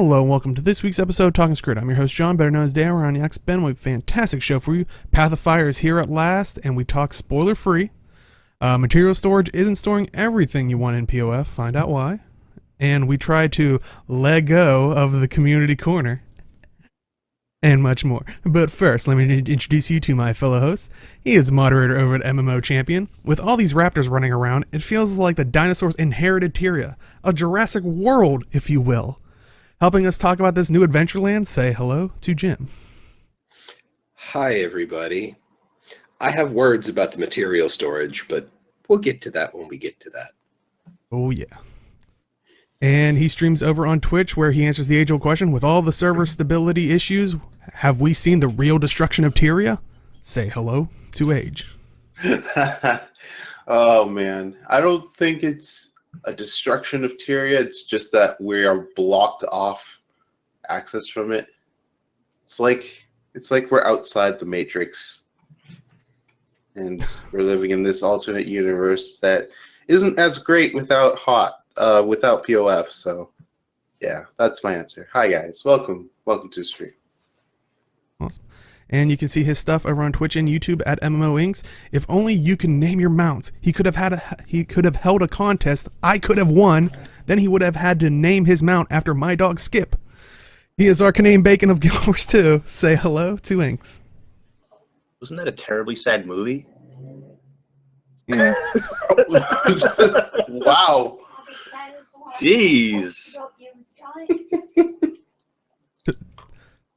Hello and welcome to this week's episode of Talking Skritt. I'm your host John, better known as Dan. We're on the X-Ben. We have a fantastic show for you. Path of Fire is here at last, and we talk spoiler-free. Material storage isn't storing everything you want in PoF. Find out why. And we try to let go of the community corner. And much more. But first, let me introduce you to my fellow host. He is moderator over at MMO Champion. With all these raptors running around, it feels like the dinosaurs inherited Tyria. A Jurassic World, if you will. Helping us talk about this new Adventureland, say hello to Jim. Hi, everybody. I have words about the material storage, but we'll get to that when we get to that. Oh, yeah. And he streams over on Twitch where he answers the age-old question, with all the server stability issues, have we seen the real destruction of Tyria? Say hello to Age. Oh, man. I don't think it's a destruction of Tyria. It's just that we are blocked off access from it. It's like we're outside the Matrix. And we're living in this alternate universe that isn't as great without PoF. So, yeah, that's my answer. Hi, guys. Welcome to the stream. Awesome. And you can see his stuff over on Twitch and YouTube at MMO Inks. If only you can name your mounts. He could have held a contest. I could have won. Then he would have had to name his mount after my dog Skip. He is our Canadian Bacon of Guild Wars 2. Say hello to Inks. Wasn't that a terribly sad movie? Yeah. Wow. Jeez.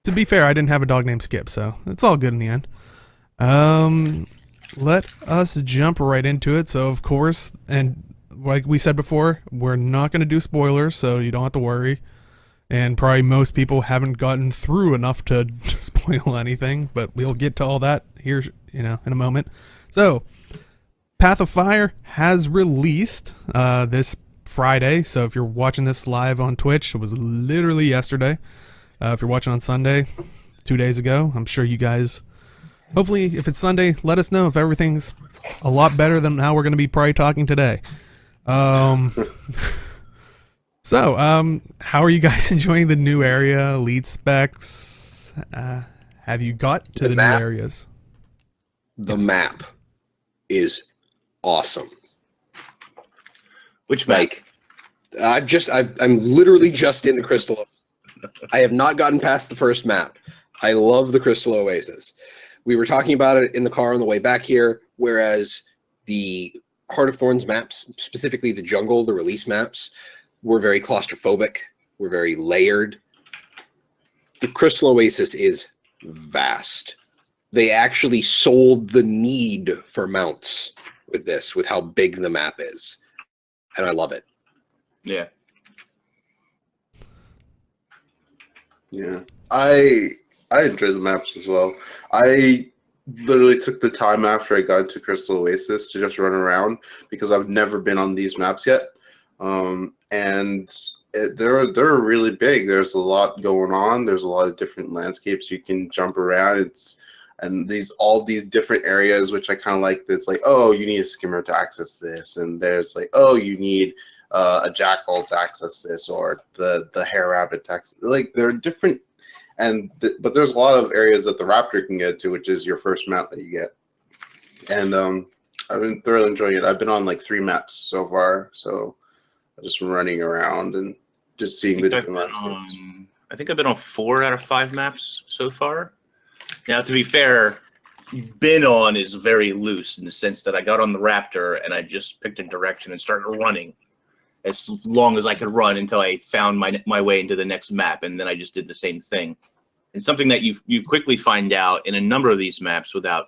To be fair, I didn't have a dog named Skip, so it's all good in the end. Let us jump right into it. So, of course, and like we said before, we're not going to do spoilers, so you don't have to worry. And probably most people haven't gotten through enough to spoil anything, but we'll get to all that here, in a moment. So, Path of Fire has released this Friday. So if you're watching this live on Twitch, it was literally yesterday. If you're watching on Sunday, 2 days ago, I'm sure you guys, hopefully if it's Sunday, let us know if everything's a lot better than how we're going to be probably talking today. So, how are you guys enjoying the new area, lead specs? Have you got to the new areas? The map is awesome. Which map? I'm literally just in the Crystal. I have not gotten past the first map. I love the Crystal Oasis. We were talking about it in the car on the way back here, whereas the Heart of Thorns maps, specifically the jungle, the release maps, were very claustrophobic, were very layered. The Crystal Oasis is vast. They actually sold the need for mounts with this, with how big the map is. And I love it. Yeah. Yeah, I enjoy the maps as well. I literally took the time after I got into Crystal Oasis to just run around because I've never been on these maps yet, they're really big. There's a lot going on. There's a lot of different landscapes you can jump around. All these different areas, which I kind of like. This like, oh, you need a skimmer to access this, and there's like, oh, you need a jackal to access this, or the hare rabbit to access. Like, they're different, but there's a lot of areas that the raptor can get to, which is your first map that you get. And I've been thoroughly enjoying it. I've been on like 3 maps so far, so I'm just running around and just seeing the different landscapes. I think I've been on 4 out of 5 maps so far. Now, to be fair, been on is very loose in the sense that I got on the raptor and I just picked a direction and started running as long as I could run until I found my way into the next map, and then I just did the same thing. And something that you quickly find out in a number of these maps, without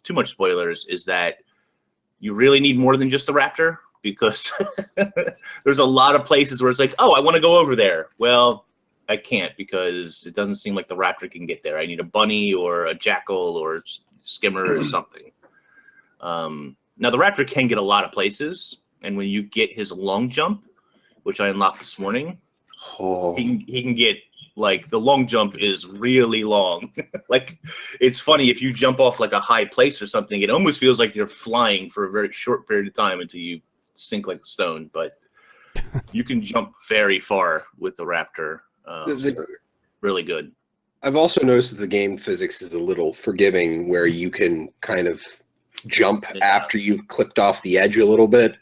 too much spoilers, is that you really need more than just the raptor, because there's a lot of places where it's like, oh, I want to go over there. Well, I can't, because it doesn't seem like the raptor can get there. I need a bunny or a jackal or skimmer or something. Now, the raptor can get a lot of places. And when you get his long jump, which I unlocked this morning, he can get, like, the long jump is really long. Like, it's funny, if you jump off like a high place or something, it almost feels like you're flying for a very short period of time until you sink like a stone. But you can jump very far with the raptor. Really good. I've also noticed that the game physics is a little forgiving, where you can kind of jump after you've clipped off the edge a little bit.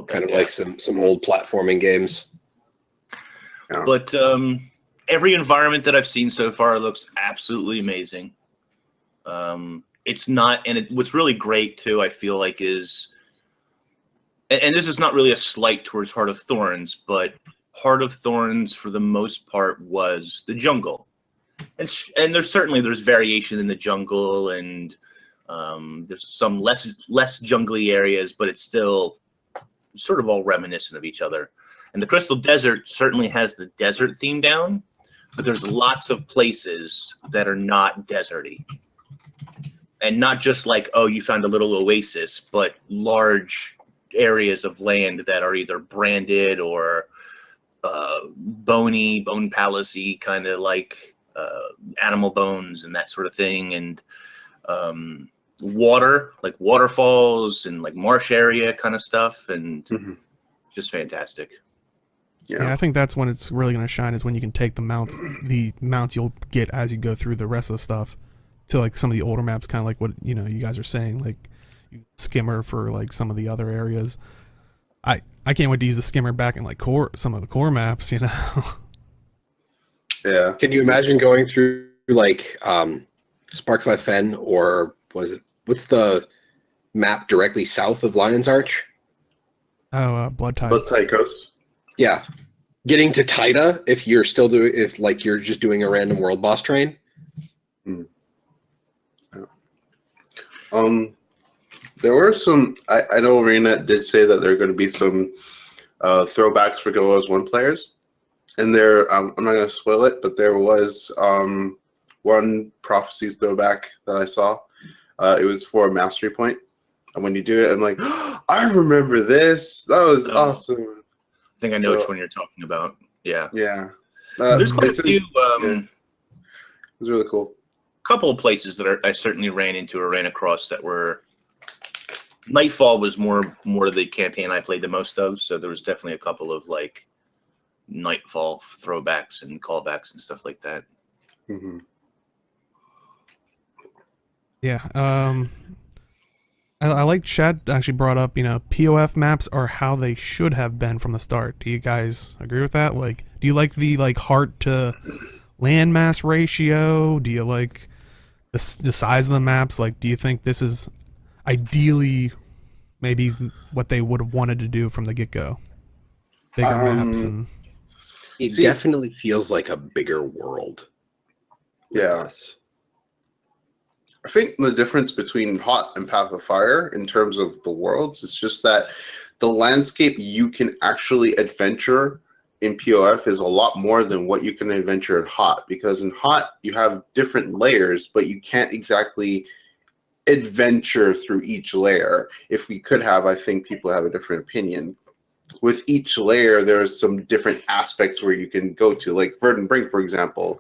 Kind of like some old platforming games. Yeah. But every environment that I've seen so far looks absolutely amazing. It's not, and what's really great too, I feel like, is, and this is not really a slight towards Heart of Thorns, but Heart of Thorns for the most part was the jungle, and there's variation in the jungle, and there's some less jungly areas, but it's still sort of all reminiscent of each other. And the Crystal Desert certainly has the desert theme down, but there's lots of places that are not deserty. And not just like, oh, you found a little oasis, but large areas of land that are either branded or bone palace-y, kind of like animal bones and that sort of thing. And water, like waterfalls and like marsh area kind of stuff, and just fantastic. Yeah, I think that's when it's really going to shine, is when you can take the mounts you'll get as you go through the rest of the stuff to like some of the older maps, kind of like what you guys are saying, like you skimmer for like some of the other areas. I can't wait to use the skimmer back in like some of the core maps, Yeah. Can you imagine going through like Sparkside Fen, or what's the map directly south of Lion's Arch? Oh, Blood Tide. Blood Tide Coast. Yeah, getting to Taida if you're just doing a random world boss train. There were some. I know Arena did say that there are going to be some throwbacks for Go-O's 1 players, and there. I'm not going to spoil it, but there was one Prophecies throwback that I saw. It was for a mastery point, and when you do it, I'm like, oh, I remember this. That was awesome. I think I know which one you're talking about. Yeah. Yeah. There's quite a few. It was really cool. Couple of places that I certainly ran into or ran across that were. Nightfall was more the campaign I played the most of, so there was definitely a couple of like Nightfall throwbacks and callbacks and stuff like that. Yeah. I like Chad actually brought up, PoF maps are how they should have been from the start. Do you guys agree with that? Like, do you like the like heart to landmass ratio? Do you like the size of the maps? Like, do you think this is ideally maybe what they would have wanted to do from the get-go? Bigger maps and... It definitely feels like a bigger world. Yeah. I think the difference between Hot and Path of Fire in terms of the worlds is just that the landscape you can actually adventure in PoF is a lot more than what you can adventure in Hot, because in Hot you have different layers, but you can't exactly adventure through each layer. If we could have, I think people have a different opinion. With each layer, there's some different aspects where you can go to, like Verdant Brink, for example.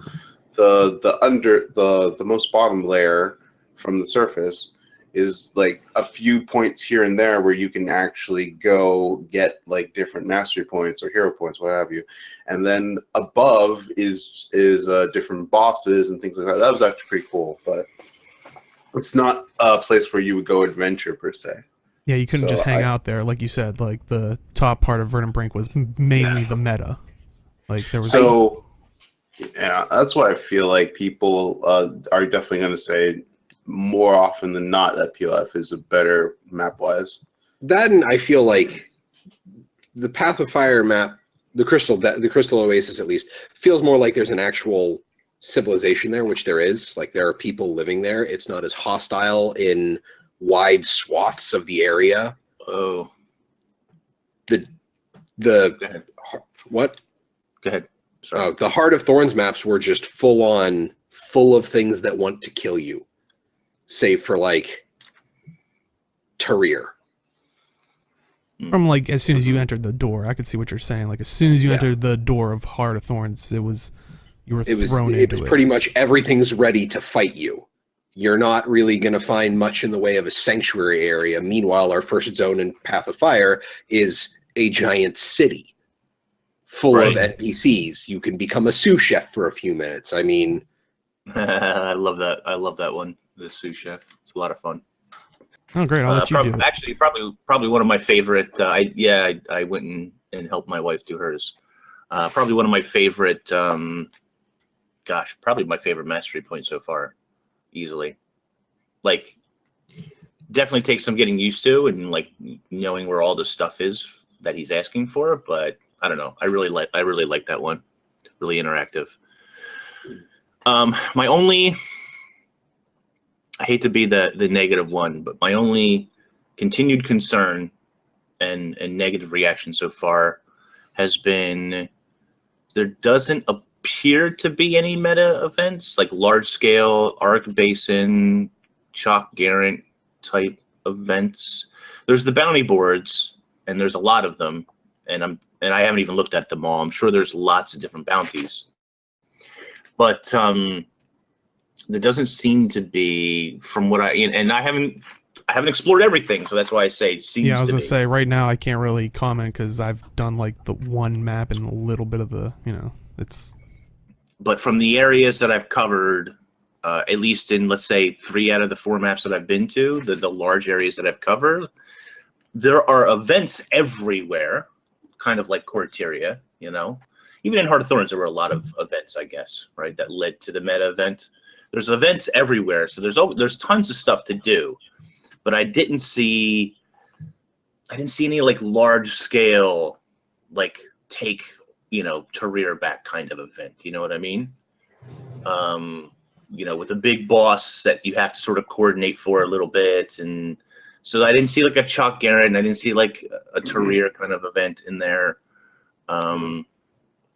The most bottom layer from the surface is like a few points here and there where you can actually go get like different mastery points or hero points, what have you. And then above is different bosses and things like that. That was actually pretty cool, but it's not a place where you would go adventure per se. Yeah, you couldn't just hang out there, like you said. Like the top part of Verdant Brink was mainly the meta. Like there was. So, yeah, that's why I feel like people are definitely going to say more often than not that PoF is a better map-wise. That, and I feel like the Path of Fire map, the Crystal Oasis at least, feels more like there's an actual civilization there, which there is. Like there are people living there. It's not as hostile in wide swaths of the area. Oh. Go ahead. What? Go ahead. Sorry. The Heart of Thorns maps were just full of things that want to kill you, save for like Tarir. From like as soon as you entered the door, I could see what you're saying. Like as soon as you entered the door of Heart of Thorns, you were thrown into it. It was pretty much everything's ready to fight you. You're not really going to find much in the way of a sanctuary area. Meanwhile, our first zone in Path of Fire is a giant city full of Right. NPCs. You can become a sous chef for a few minutes. I mean, I love that. I love that one. The sous chef. It's a lot of fun. Oh, great! I'll let you do it. Actually, probably one of my favorite. I went and helped my wife do hers. Probably one of my favorite. Probably my favorite mastery point so far, easily. Like, definitely takes some getting used to and like knowing where all the stuff is that he's asking for. But I don't know. I really like that one. Really interactive. My only. I hate to be the negative one, but my only continued concern and negative reaction so far has been there doesn't appear to be any meta events like large scale Arc Basin, Chalk Garant type events. There's the bounty boards, and there's a lot of them, and I haven't even looked at them all. I'm sure there's lots of different bounties, but there doesn't seem to be, from what I haven't explored everything, so that's why I say it seems. Yeah, I was to gonna be. say right now I can't really comment because I've done like the one map and a little bit of the, it's. But from the areas that I've covered, at least in let's say 3 out of the 4 maps that I've been to, the large areas that I've covered, there are events everywhere, kind of like Corteria, Even in Heart of Thorns, there were a lot of events, I guess, right, that led to the meta event. There's events everywhere, so there's tons of stuff to do, but I didn't see any like large scale, like take Tarir back kind of event. You know what I mean? With a big boss that you have to sort of coordinate for a little bit, and so I didn't see like a Chalk Garant, and I didn't see like a Tarir kind of event in there. A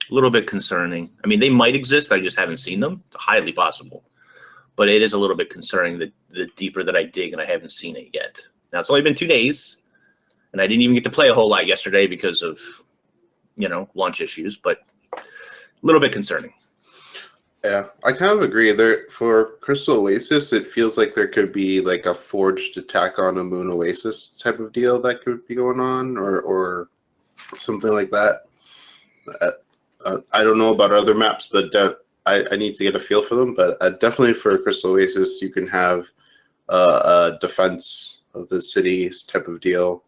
little bit concerning. I mean, they might exist. I just haven't seen them. It's highly possible. But it is a little bit concerning that the deeper that I dig and I haven't seen it yet. Now, it's only been 2 days, and I didn't even get to play a whole lot yesterday because of, launch issues, but a little bit concerning. Yeah, I kind of agree. There for Crystal Oasis, it feels like there could be like a forged attack on a Moon Oasis type of deal that could be going on, or something like that. I don't know about other maps, but I need to get a feel for them. But definitely for Crystal Oasis, you can have a defense of the cities type of deal.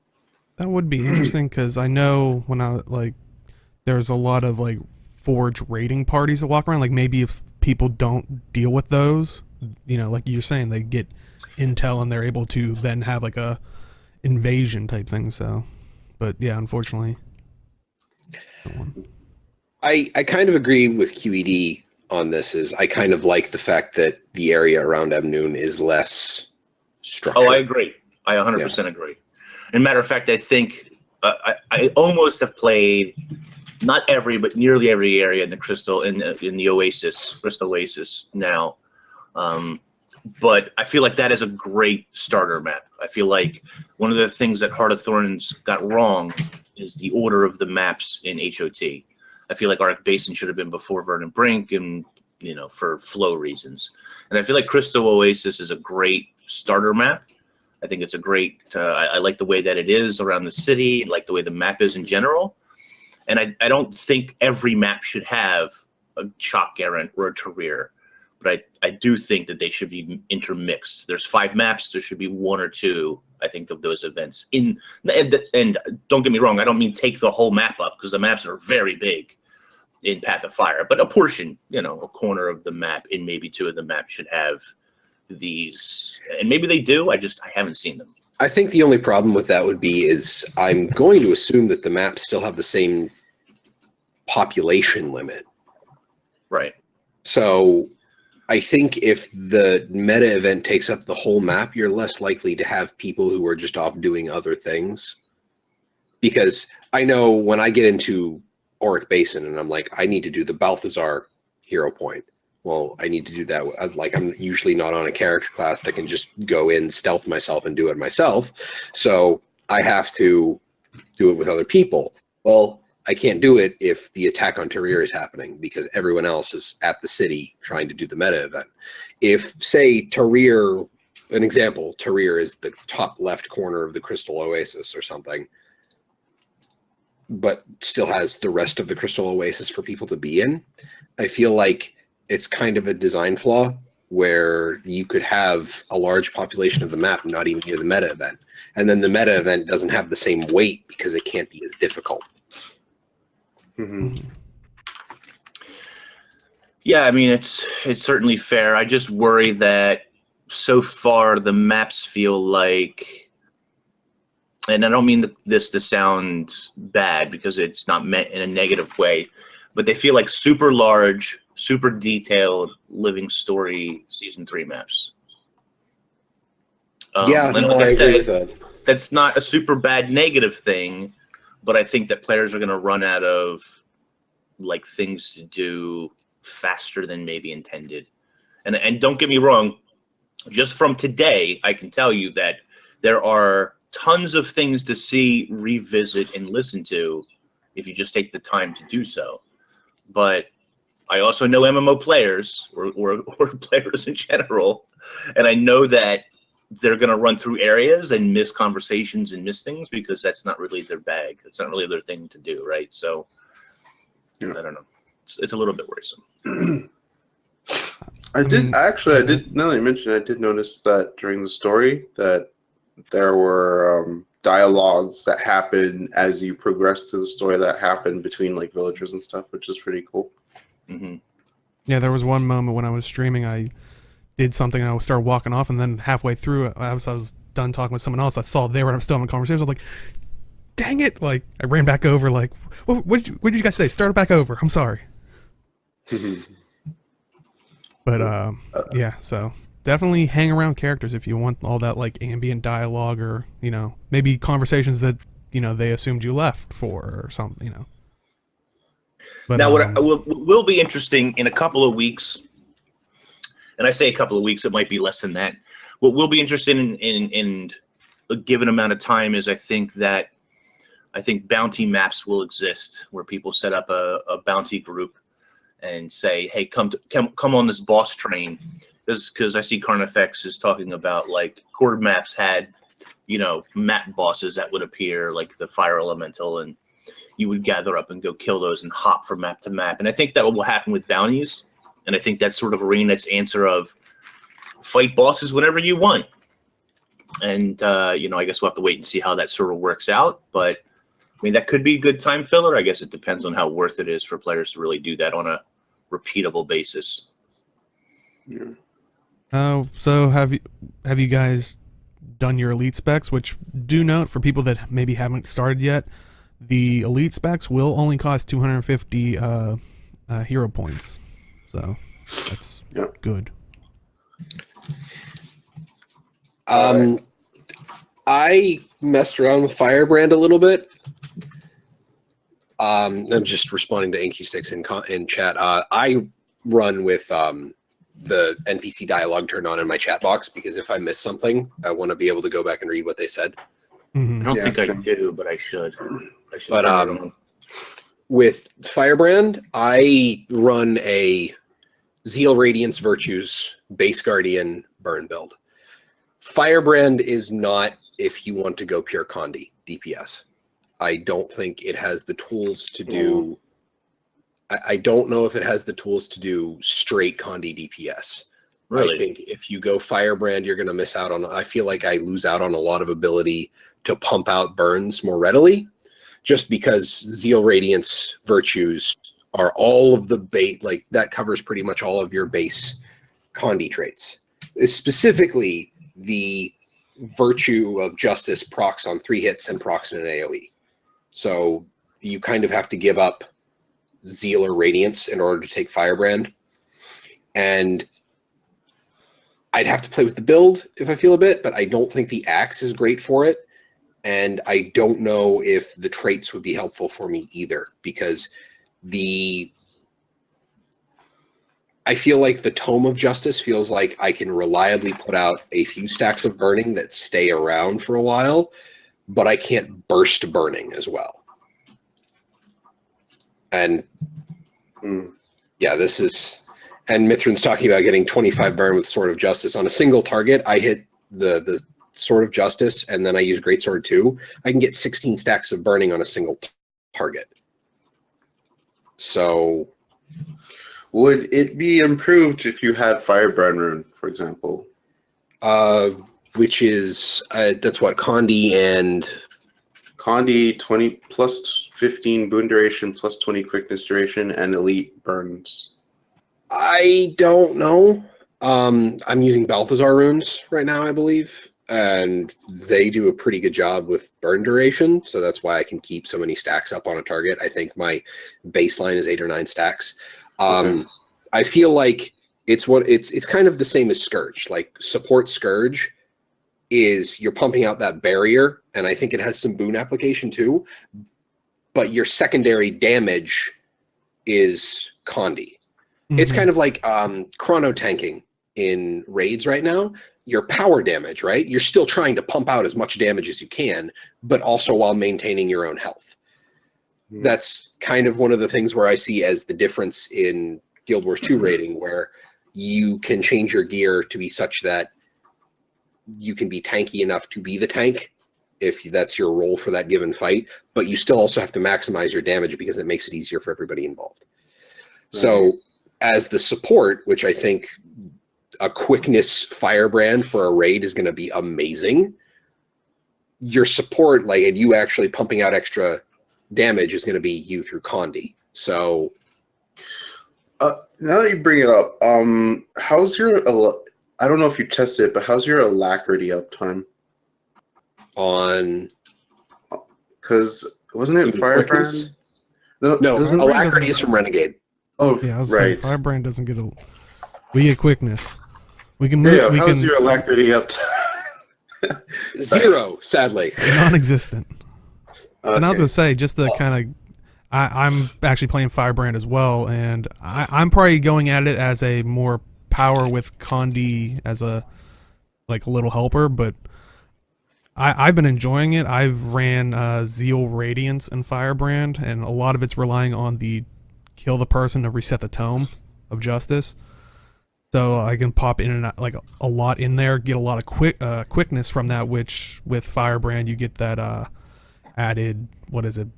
That would be interesting because I know when there's a lot of like forge raiding parties that walk around. Like maybe if people don't deal with those, like you're saying, they get intel and they're able to then have like a invasion type thing. So, but yeah, unfortunately. I kind of agree with QED on this. I kind of like the fact that the area around Amnoon is less structured. Oh, I agree. I 100% agree. And matter of fact, I think I almost have played not every, but nearly every area in the Crystal in the Oasis, Crystal Oasis now. But I feel like that is a great starter map. I feel like one of the things that Heart of Thorns got wrong is the order of the maps in HOT. I feel like Arc Basin should have been before Verdant Brink, and for flow reasons. And I feel like Crystal Oasis is a great starter map. I think it's a great. I like the way that it is around the city. I like the way the map is in general. And I don't think every map should have a Chalk Garant or a Tarir, but I do think that they should be intermixed. There's 5 maps. There should be 1 or 2, I think, of those events. And don't get me wrong, I don't mean take the whole map up, because the maps are very big in Path of Fire. But a portion, a corner of the map in maybe 2 of the maps should have these. And maybe they do. I haven't seen them. I think the only problem with that would be is I'm going to assume that the maps still have the same population limit. Right. So I think if the meta event takes up the whole map, you're less likely to have people who are just off doing other things. Because I know when I get into Auric Basin and I'm like, I need to do the Balthazar hero point. Well, I need to do that. Like, I'm usually not on a character class that can just go in, stealth myself, and do it myself. So I have to do it with other people. Well, I can't do it if the attack on Tarir is happening, because everyone else is at the city trying to do the meta event. If, say, Tarir, an example, Tarir is the top left corner of the Crystal Oasis or something, but still has the rest of the Crystal Oasis for people to be in. I feel like it's kind of a design flaw where you could have a large population of the map not even near the meta event. And then the meta event doesn't have the same weight because it can't be as difficult. Mm-hmm. Yeah, I mean, it's certainly fair. I just worry that so far the maps feel like, and I don't mean this to sound bad because it's not meant in a negative way, but they feel like super large, super detailed living story season 3 maps. Yeah, and no, like I I agree with said, that. that's not a super bad negative thing, but I think that players are going to run out of like things to do faster than maybe intended. And don't get me wrong, just from today, I can tell you that there are tons of things to see, revisit, and listen to if you just take the time to do so. But I also know MMO players or players in general, and I know that they're going to run through areas and miss conversations and miss things because that's not really their bag. It's not really their thing to do, right? So Yeah. I don't know. It's a little bit worrisome. I did now that you mentioned it, I did notice that during the story that there were dialogues that happened as you progress through the story that happened between like villagers and stuff, which is pretty cool. Mm-hmm. Yeah, there was one moment when I was streaming, I did something and I started walking off, and then halfway through it, I was done talking with someone else. I saw they were still having a conversation. I was like, dang it. Like, I ran back over, like, what did you guys say? Start it back over. I'm sorry. But, yeah, so definitely hang around characters if you want all that, like, ambient dialogue or, you know, maybe conversations that, you know, they assumed you left for or something, you know. But, now, what will be interesting in a couple of weeks, and I say a couple of weeks, it might be less than that. What will be interesting in a given amount of time is I think bounty maps will exist where people set up a bounty group and say, hey, come on this boss train. Because I see Carnifex is talking about, like, core maps had, you know, map bosses that would appear, like the fire elemental, and you would gather up and go kill those and hop from map to map. And I think that will happen with bounties. And I think that's sort of Arena's answer of fight bosses whenever you want. And, you know, I guess we'll have to wait and see how that sort of works out. But, I mean, that could be a good time filler. I guess it depends on how worth it is for players to really do that on a repeatable basis. Yeah. So have you guys done your elite specs? Which, do note for people that maybe haven't started yet, the elite specs will only cost 250 hero points. So that's good. I messed around with Firebrand a little bit. I'm just responding to Inky Sticks in chat. I run with the NPC dialogue turned on in my chat box because if I miss something, I want to be able to go back and read what they said. Mm-hmm. I don't think I do, but I should. But with Firebrand, I run a Zeal Radiance Virtues Base Guardian burn build. Firebrand is not if you want to go pure Condi DPS. I don't think it has the tools to do. I don't know if it has the tools to do straight Condi DPS. Really? I think if you go Firebrand, you're going to miss out on. I feel like I lose out on a lot of ability to pump out burns more readily, just because Zeal Radiance Virtues are all of the bait. Like that covers pretty much all of your base Condi traits. Specifically, the Virtue of Justice procs on 3 hits and procs in an AoE. So you kind of have to give up Zeal or Radiance in order to take Firebrand. And I'd have to play with the build if I feel a bit, but I don't think the Axe is great for it. And I don't know if the traits would be helpful for me either, because I feel like the Tome of Justice feels like I can reliably put out a few stacks of burning that stay around for a while, but I can't burst burning as well. And yeah, this is, and Mithrin's talking about getting 25 burn with Sword of Justice. On a single target, I hit the Sword of Justice, and then I use Greatsword 2. I can get 16 stacks of burning on a single target. So, Would it be improved if you had Firebrand Rune, for example? which is that's what Condi and Condi 20 plus 15 boon duration plus 20 quickness duration and elite burns. I don't know. I'm using Balthazar runes right now, I believe, and they do a pretty good job with burn duration, so that's why I can keep so many stacks up on a target. I think my baseline is 8 or 9 stacks. Okay. I feel like it's kind of the same as Scourge. Like support Scourge is you're pumping out that barrier, and I think it has some boon application too, but your secondary damage is Condi. It's kind of like chrono tanking in raids right now. Your power damage, right? You're still trying to pump out as much damage as you can, but also while maintaining your own health. That's kind of one of the things where I see as the difference in Guild Wars 2 raiding, where you can change your gear to be such that you can be tanky enough to be the tank if that's your role for that given fight, but you still also have to maximize your damage because it makes it easier for everybody involved. So as the support, which I think a quickness firebrand for a raid is going to be amazing, your support, like, and you actually pumping out extra damage is going to be you through Condi. So now that you bring it up, how's your, I don't know if you tested it, but how's your alacrity uptime? On, because wasn't it Firebrand? No, Firebrand alacrity doesn't- is from Renegade. Oh, Yeah, I was right. saying Firebrand doesn't get a. We get quickness. We can move. Yeah, we how's can your alacrity uptime? 0, sadly. non-existent. And I was Okay. gonna say, just to kind of, I'm actually playing Firebrand as well, and I'm probably going at it as a more power with Condi as a like a little helper, but I've been enjoying it. I've ran Zeal Radiance and Firebrand, and a lot of it's relying on the kill the person to reset the tome of justice. So I can pop in and out, like a lot in there, get a lot of quickness from that, which with Firebrand you get that added, what is it,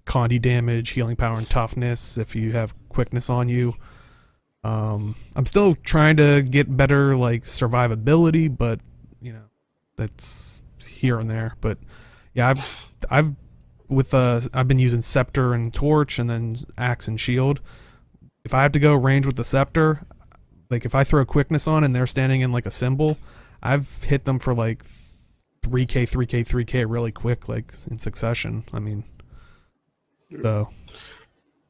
Condi damage, healing power, and toughness if you have quickness on you. I'm still trying to get better like survivability, but you know, that's here and there. But yeah, I've been using Scepter and Torch, and then Axe and Shield. If I have to go range with the Scepter, like if I throw quickness on and they're standing in like a symbol, I've hit them for like 3k, 3k, 3k really quick, like in succession. I mean, so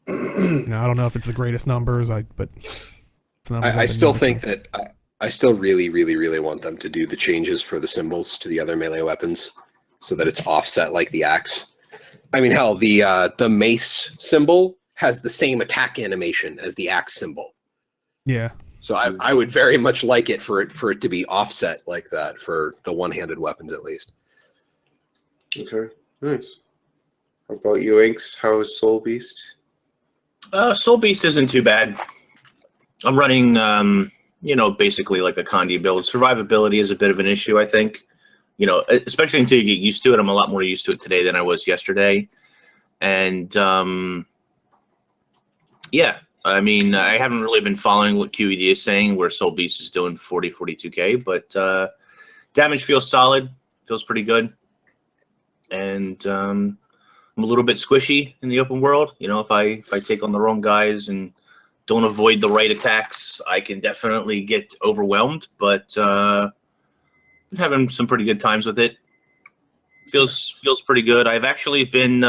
you know, I don't know if it's the greatest numbers, but it's numbers I I've been still noticing. think that I still really, really, really want them to do the changes for the symbols to the other melee weapons so that it's offset like the axe. I mean, hell, the mace symbol has the same attack animation as the axe symbol. Yeah. So I would very much like it for it to be offset like that for the one-handed weapons at least. Okay, nice. How about you, Inks? How is Soul Beast? Soul Beast isn't too bad. I'm running, you know, basically like a Condi build. Survivability is a bit of an issue, I think. You know, especially until you get used to it. I'm a lot more used to it today than I was yesterday. And, yeah, I mean, I haven't really been following what QED is saying, where Soul Beast is doing 40, 42k, but damage feels solid, feels pretty good. And I'm a little bit squishy in the open world. You know, if I take on the wrong guys and don't avoid the right attacks, I can definitely get overwhelmed, but been having some pretty good times with it. Feels pretty good. I've actually been,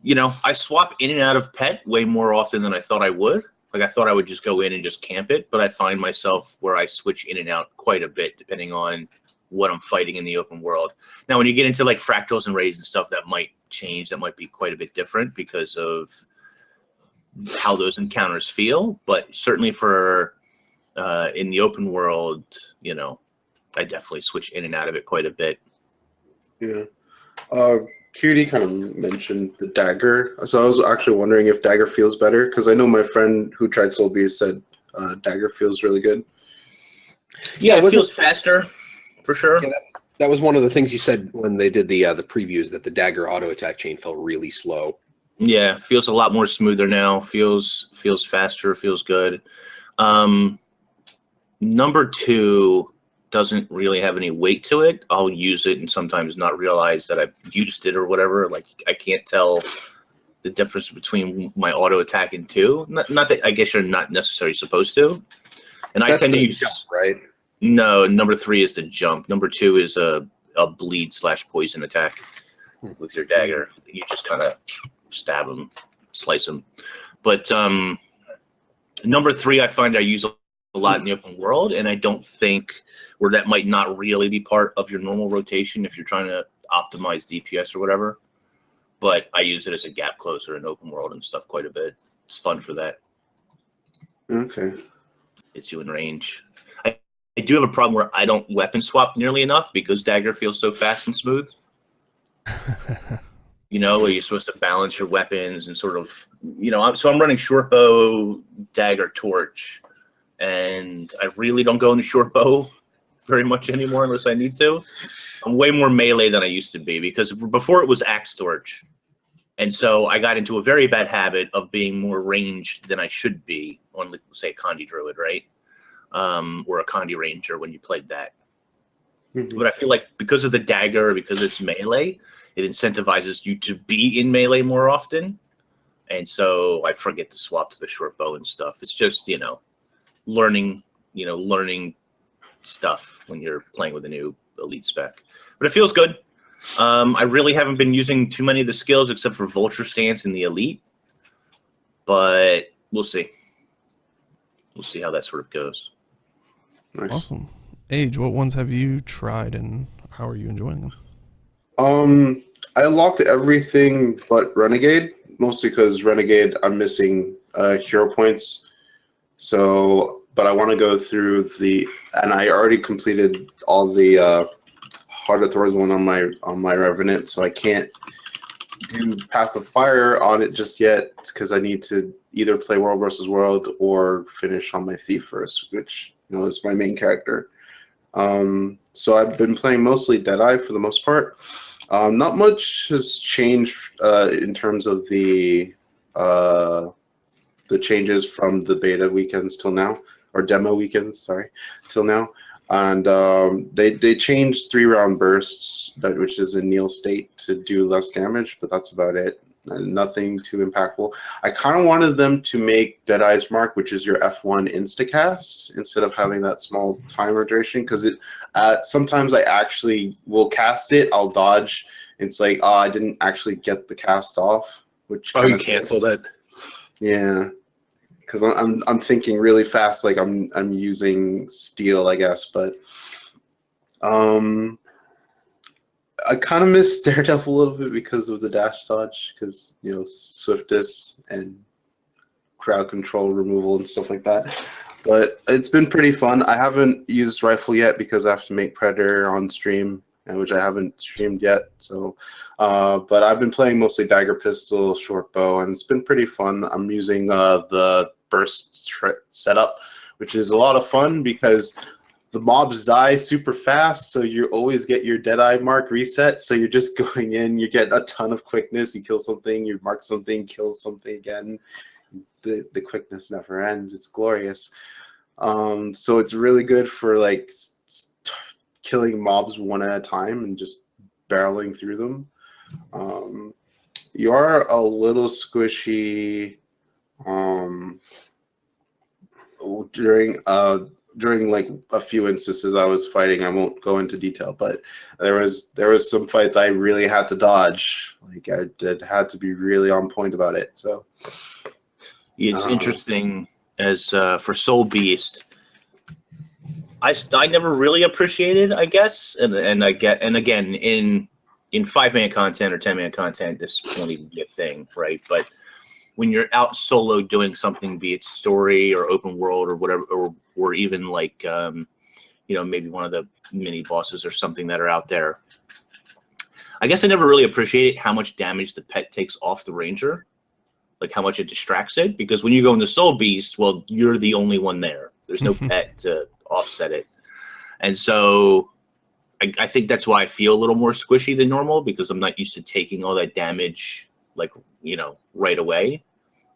you know, I swap in and out of pet way more often than I thought I would. Like, I thought I would just go in and just camp it, but I find myself where I switch in and out quite a bit depending on what I'm fighting in the open world. Now, when you get into like fractals and raids and stuff, that might change. That might be quite a bit different because of how those encounters feel. But certainly for in the open world, you know, I definitely switch in and out of it quite a bit. Yeah. QD kind of mentioned the dagger, so I was actually wondering if dagger feels better, because I know my friend who tried Soul Beast said dagger feels really good. Yeah, it feels faster, for sure. Yeah, That was one of the things you said when they did the previews, that the dagger auto attack chain felt really slow. Yeah, feels a lot more smoother now. Feels faster. Feels good. Number 2 doesn't really have any weight to it. I'll use it and sometimes not realize that I've used it or whatever. Like I can't tell the difference between my auto attack and 2. Not that I guess you're not necessarily supposed to. And That's I tend to the use jump, right? No. Number 3 is the jump. Number 2 is a bleed/poison attack with your dagger. You just kind of stab them, slice them. But number 3, I find I use a lot in the open world, and I don't think where that might not really be part of your normal rotation if you're trying to optimize DPS or whatever. But I use it as a gap closer in open world and stuff quite a bit. It's fun for that. Okay. It's you in range. I do have a problem where I don't weapon swap nearly enough because dagger feels so fast and smooth. You know, where you're supposed to balance your weapons and sort of, you know, so I'm running short bow, dagger, torch, and I really don't go into short bow very much anymore unless I need to. I'm way more melee than I used to be because before it was axe torch. And so I got into a very bad habit of being more ranged than I should be on, let's say, a Condi Druid, right? Or a Condi Ranger when you played that. Mm-hmm. But I feel like because of the dagger, because it's melee, it incentivizes you to be in melee more often. And so I forget to swap to the short bow and stuff. It's just, you know, learning stuff when you're playing with a new elite spec. But it feels good. I really haven't been using too many of the skills except for Vulture Stance in the elite. But we'll see. We'll see how that sort of goes. Nice. Awesome. Age, what ones have you tried and how are you enjoying them? I locked everything but Renegade, mostly because Renegade I'm missing hero points. So, but I want to go through and I already completed all the Heart of Thorns one on my Revenant, so I can't do Path of Fire on it just yet because I need to either play World versus World or finish on my Thief first, which, you know, is my main character. So I've been playing mostly Deadeye for the most part. Not much has changed in terms of the changes from the beta weekends till now, or demo weekends, sorry, till now. And they changed 3-round bursts, which is in Kneel state, to do less damage, but that's about it. Nothing too impactful. I kind of wanted them to make Deadeye's Mark, which is your F1 instacast, instead of having that small timer duration, because it sometimes I actually will cast it, I'll dodge. It's like, oh, I didn't actually get the cast off, which you canceled it. Yeah, because I'm thinking really fast, like I'm using steel, I guess, but I kind of miss Daredevil a little bit because of the dash dodge, because, you know, swiftness and crowd control removal and stuff like that. But it's been pretty fun. I haven't used rifle yet because I have to make Predator on stream, which I haven't streamed yet. So, but I've been playing mostly dagger pistol, short bow, and it's been pretty fun. I'm using the burst setup, which is a lot of fun because the mobs die super fast, so you always get your Deadeye mark reset. So you're just going in, you get a ton of quickness, you kill something, you mark something, kill something again. The quickness never ends. It's glorious. So it's really good for like killing mobs one at a time and just barreling through them. You are a little squishy during like a few instances I was fighting. I won't go into detail, but there was some fights I really had to dodge. Like I had to be really on point about it. So it's interesting as for Soul Beast. I never really appreciated, I guess, and again in 5-man content or 10-man content, this won't even be a thing, right? But when you're out solo doing something, be it story or open world or whatever, or even like you know, maybe one of the mini bosses or something that are out there, I guess I never really appreciated how much damage the pet takes off the ranger, like how much it distracts it. Because when you go into Soul Beast, well, you're the only one there. There's no pet to offset it. And so I think that's why I feel a little more squishy than normal, because I'm not used to taking all that damage, like, right away.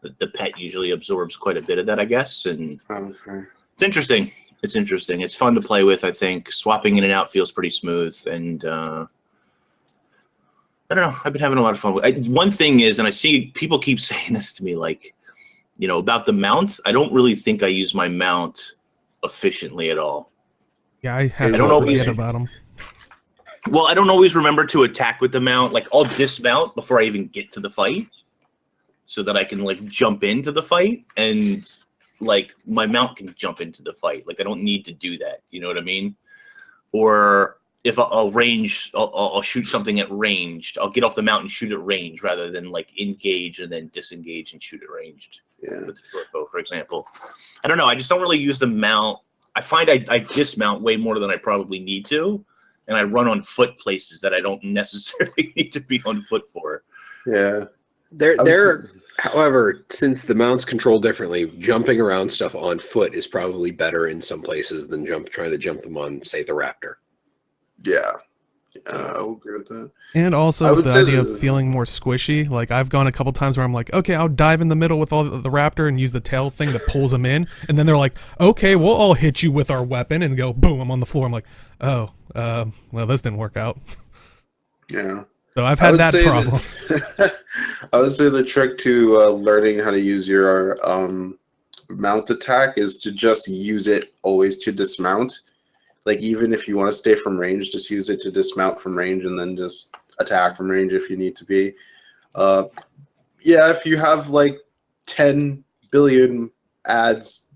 The pet usually absorbs quite a bit of that, I guess, and Okay. it's interesting. It's interesting. It's fun to play with, I think. Swapping in and out feels pretty smooth, and I don't know. I've been having a lot of fun with it. One thing is, and I see people keep saying this to me, like, about the mount. I don't really think I use my mount efficiently at all. Yeah, I have I to don't always- forget about them. Well, I don't always remember to attack with the mount. Like, I'll dismount before I even get to the fight, so that I can, like, jump into the fight, and, like, my mount can jump into the fight. Like, I don't need to do that. You know what I mean? Or if I'll shoot something at ranged. I'll get off the mount and shoot at range rather than, like, engage and then disengage and shoot at ranged. Yeah. With the short bow, for example. I don't know. I just don't really use the mount. I find I dismount way more than I probably need to, and I run on foot places that I don't necessarily need to be on foot for. Yeah. However, since the mounts control differently, jumping around stuff on foot is probably better in some places than trying to jump them on, say, the Raptor. Yeah. I'll agree with that. And I also would the say idea of that- feeling more squishy. Like, I've gone a couple times where I'm like, okay, I'll dive in the middle with all the Raptor and use the tail thing that pulls them in. And then they're like, okay, we'll all hit you with our weapon, and go, boom, I'm on the floor. I'm like, oh, well, this didn't work out. Yeah. So I've I had would that say problem. I would say the trick to learning how to use your mount attack is to just use it always to dismount. Like, even if you want to stay from range, just use it to dismount from range and then just attack from range if you need to be. Yeah, if you have like 10 billion ads,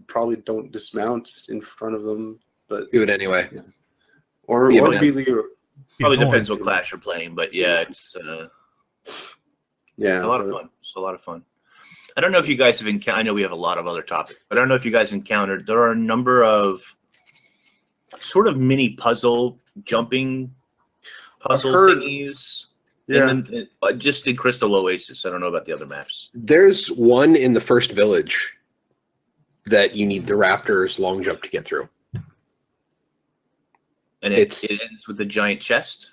probably don't dismount in front of them, but Do it anyway. or Be a or man. be the Probably annoying. depends what class you're playing, but yeah, it's yeah. a lot of fun. It's a lot of fun. I don't know if you guys have encountered. I know we have a lot of other topics, but I don't know if you guys encountered. There are a number of sort of mini puzzle jumping puzzle heard- thingies. Yeah. Just in Crystal Oasis. I don't know about the other maps. There's one in the first village that you need the Raptor's long jump to get through. And It's- it ends with the giant chest.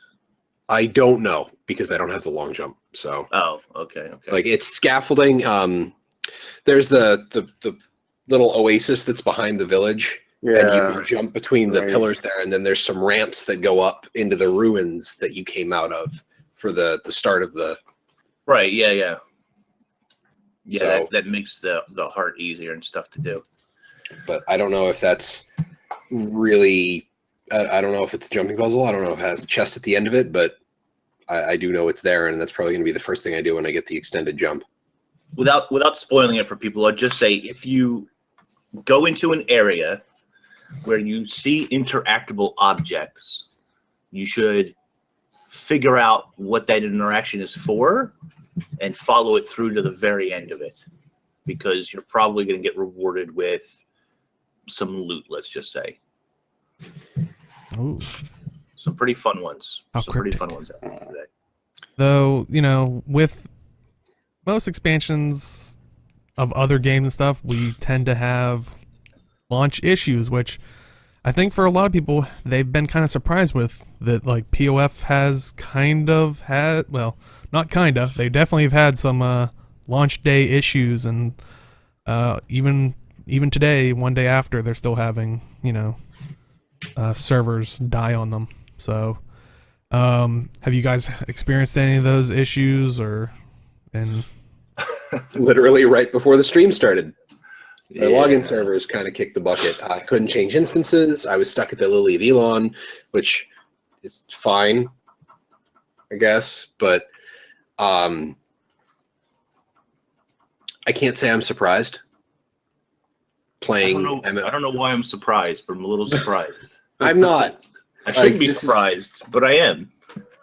I don't know because I don't have the long jump. So, Oh, okay. like, it's scaffolding. There's the little oasis that's behind the village, and you Yeah. can jump between the Right. pillars there, and then there's some ramps that go up into the ruins that you came out of for the start of the. Right. Yeah. Yeah. So- That makes the heart easier and stuff to do. But I don't know if that's really. I don't know if it's a jumping puzzle. I don't know if it has a chest at the end of it, but I do know it's there, and that's probably going to be the first thing I do when I get the extended jump. Without spoiling it for people, I'd just say if you go into an area where you see interactable objects, you should figure out what that interaction is for and follow it through to the very end of it, because you're probably going to get rewarded with some loot, let's just say. Ooh. Some pretty fun ones. How Some pretty cryptic. fun ones out there today. Though, with most expansions of other games and stuff, we tend to have launch issues, which I think for a lot of people, they've been kind of surprised with. That, like, PoF has kind of had, well, not kind of, they definitely have had some launch day issues, and even today, one day after, they're still having, servers die on them. So, have you guys experienced any of those issues, and Literally right before the stream started. My Yeah. login servers kind of kicked the bucket. I couldn't change instances. I was stuck at the Lily of Elon, which is fine, I guess. But I can't say I'm surprised. I Playing, don't know why I'm surprised, but I'm a little surprised. I'm not. I shouldn't Like, be this is- surprised, but I am.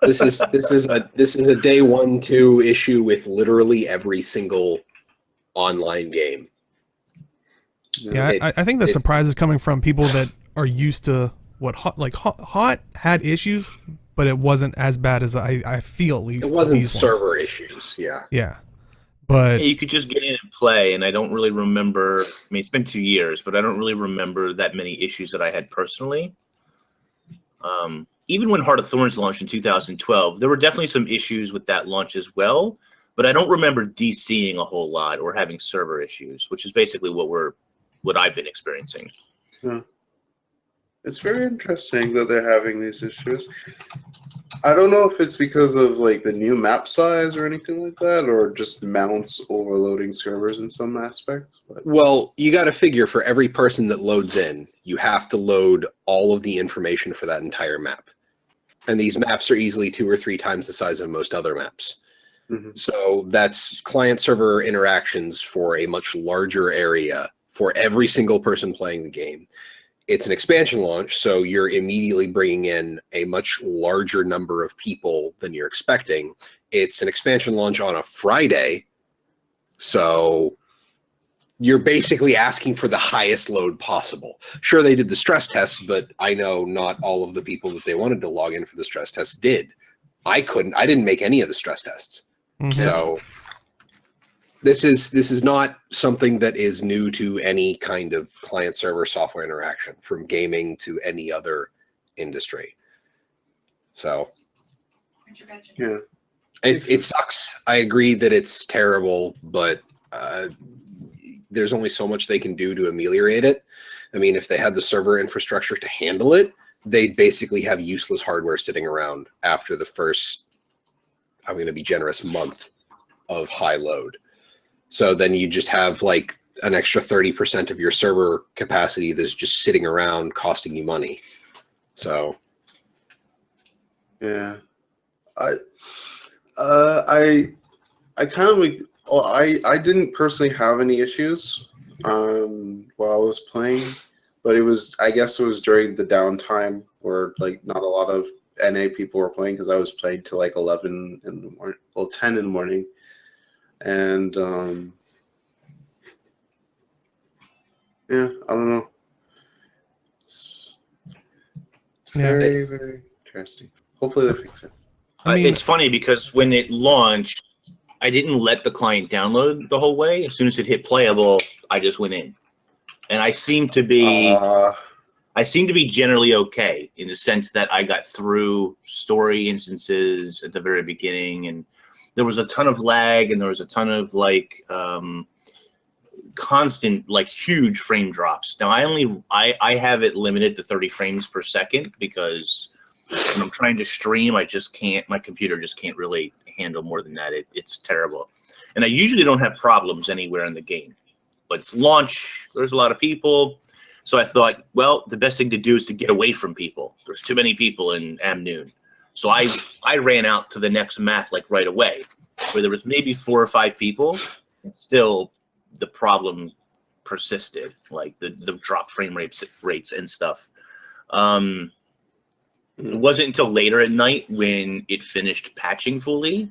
This is a day 1-2 issue with literally every single online game. yeah, It- I think the it- surprise is coming from people that are used to what Hot had issues, but it wasn't as bad as I feel, at least. It wasn't these ones. server issues. Yeah. Yeah, but You could just get in and play, and I don't really remember. I mean, it's been 2 years, but I don't really remember that many issues that I had personally. even when Heart of Thorns launched in 2012, there were definitely some issues with that launch as well. But I don't remember DCing a whole lot or having server issues, which is basically what I've been experiencing. Yeah. It's very interesting that they're having these issues. I don't know if it's because of like the new map size or anything like that, or just mounts overloading servers in some aspects. But. Well, you got to figure for every person that loads in, you have to load all of the information for that entire map. And these maps are easily 2 or 3 times the size of most other maps. Mm-hmm. So that's client-server interactions for a much larger area for every single person playing the game. It's an expansion launch, so you're immediately bringing in a much larger number of people than you're expecting. It's an expansion launch on a Friday, so you're basically asking for the highest load possible. Sure, they did the stress tests, but I know not all of the people that they wanted to log in for the stress tests did. I didn't make any of the stress tests. Mm-hmm. So this is not something that is new to any kind of client-server software interaction, from gaming to any other industry. So Yeah, it sucks. I agree that it's terrible, but there's only so much they can do to ameliorate it. I mean, if they had the server infrastructure to handle it, they'd basically have useless hardware sitting around after the first, I'm going to be generous, month of high load. So then you just have like an extra 30% of your server capacity that's just sitting around costing you money. So yeah, I kind of like, well, I didn't personally have any issues while I was playing, but I guess it was during the downtime where like not a lot of NA people were playing, because I was playing till like 11 in the morning, well 10 in the morning. And yeah, I don't know. It's very, very interesting. Hopefully they fix it. I mean, It's funny because when it launched, I didn't let the client download the whole way. As soon as it hit playable, I just went in, and I seem to be generally okay, in the sense that I got through story instances at the very beginning, and there was a ton of lag, and there was a ton of like constant, like huge frame drops. Now I have it limited to 30 frames per second, because when I'm trying to stream, I just can't, my computer just can't really handle more than that. It's terrible. And I usually don't have problems anywhere in the game, but it's launch, there's a lot of people. So I thought, well, the best thing to do is to get away from people. There's too many people in Amnoon. So I ran out to the next map like right away, where there was maybe 4 or 5 people, and still the problem persisted, like the drop frame rates and stuff. It wasn't until later at night, when it finished patching fully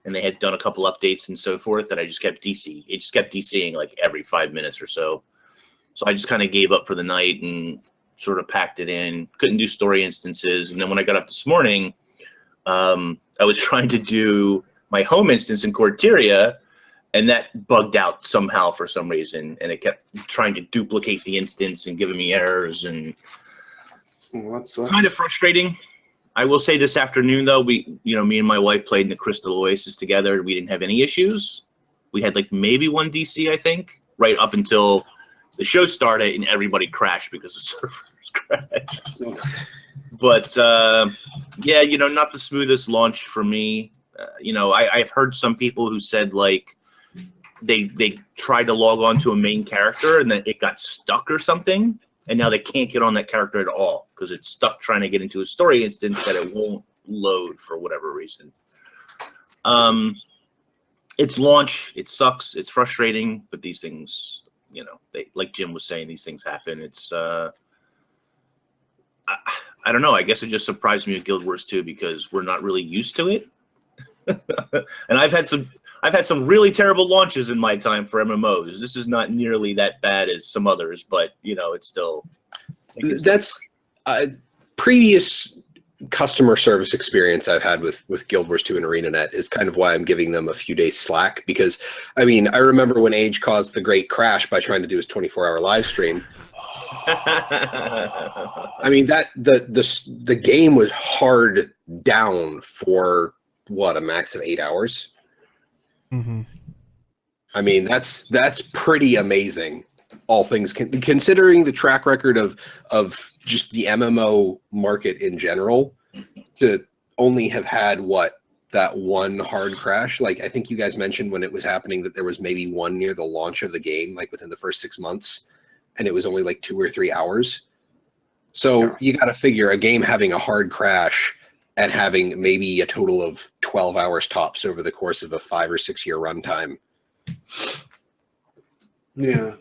and they had done a couple updates and so forth, that I just kept DCing. It just kept DCing like every 5 minutes or so. So I just kind of gave up for the night and sort of packed it in. Couldn't do story instances. And then when I got up this morning, I was trying to do my home instance in Corteria, and that bugged out somehow for some reason. And it kept trying to duplicate the instance and giving me errors, and kind of frustrating. I will say this afternoon, though, me and my wife played in the Crystal Oasis together. We didn't have any issues. We had like maybe 1 DC, I think, right up until the show started, and everybody crashed because the servers crashed. But yeah, not the smoothest launch for me. I've heard some people who said like they tried to log on to a main character and then it got stuck or something, and now they can't get on that character at all because it's stuck trying to get into a story instance that it won't load for whatever reason. It's launch. It sucks. It's frustrating, but these things, they, like Jim was saying, these things happen. It's I don't know. I guess it just surprised me with Guild Wars 2 because we're not really used to it. And I've had some really terrible launches in my time for MMOs. This is not nearly that bad as some others, but it's still. That's previous customer service experience I've had with Guild Wars 2 and ArenaNet is kind of why I'm giving them a few days slack, because I remember when Age caused the great crash by trying to do his 24-hour live stream. I mean, that the game was hard down for what, a max of 8 hours. Mm-hmm. I mean, that's pretty amazing. All things considering the track record of just the MMO market in general, to only have had that one hard crash. Like, I think you guys mentioned when it was happening that there was maybe one near the launch of the game, like within the first 6 months, and it was only like 2 or 3 hours. So you got to figure a game having a hard crash and having maybe a total of 12 hours tops over the course of a 5 or 6 year runtime. Yeah.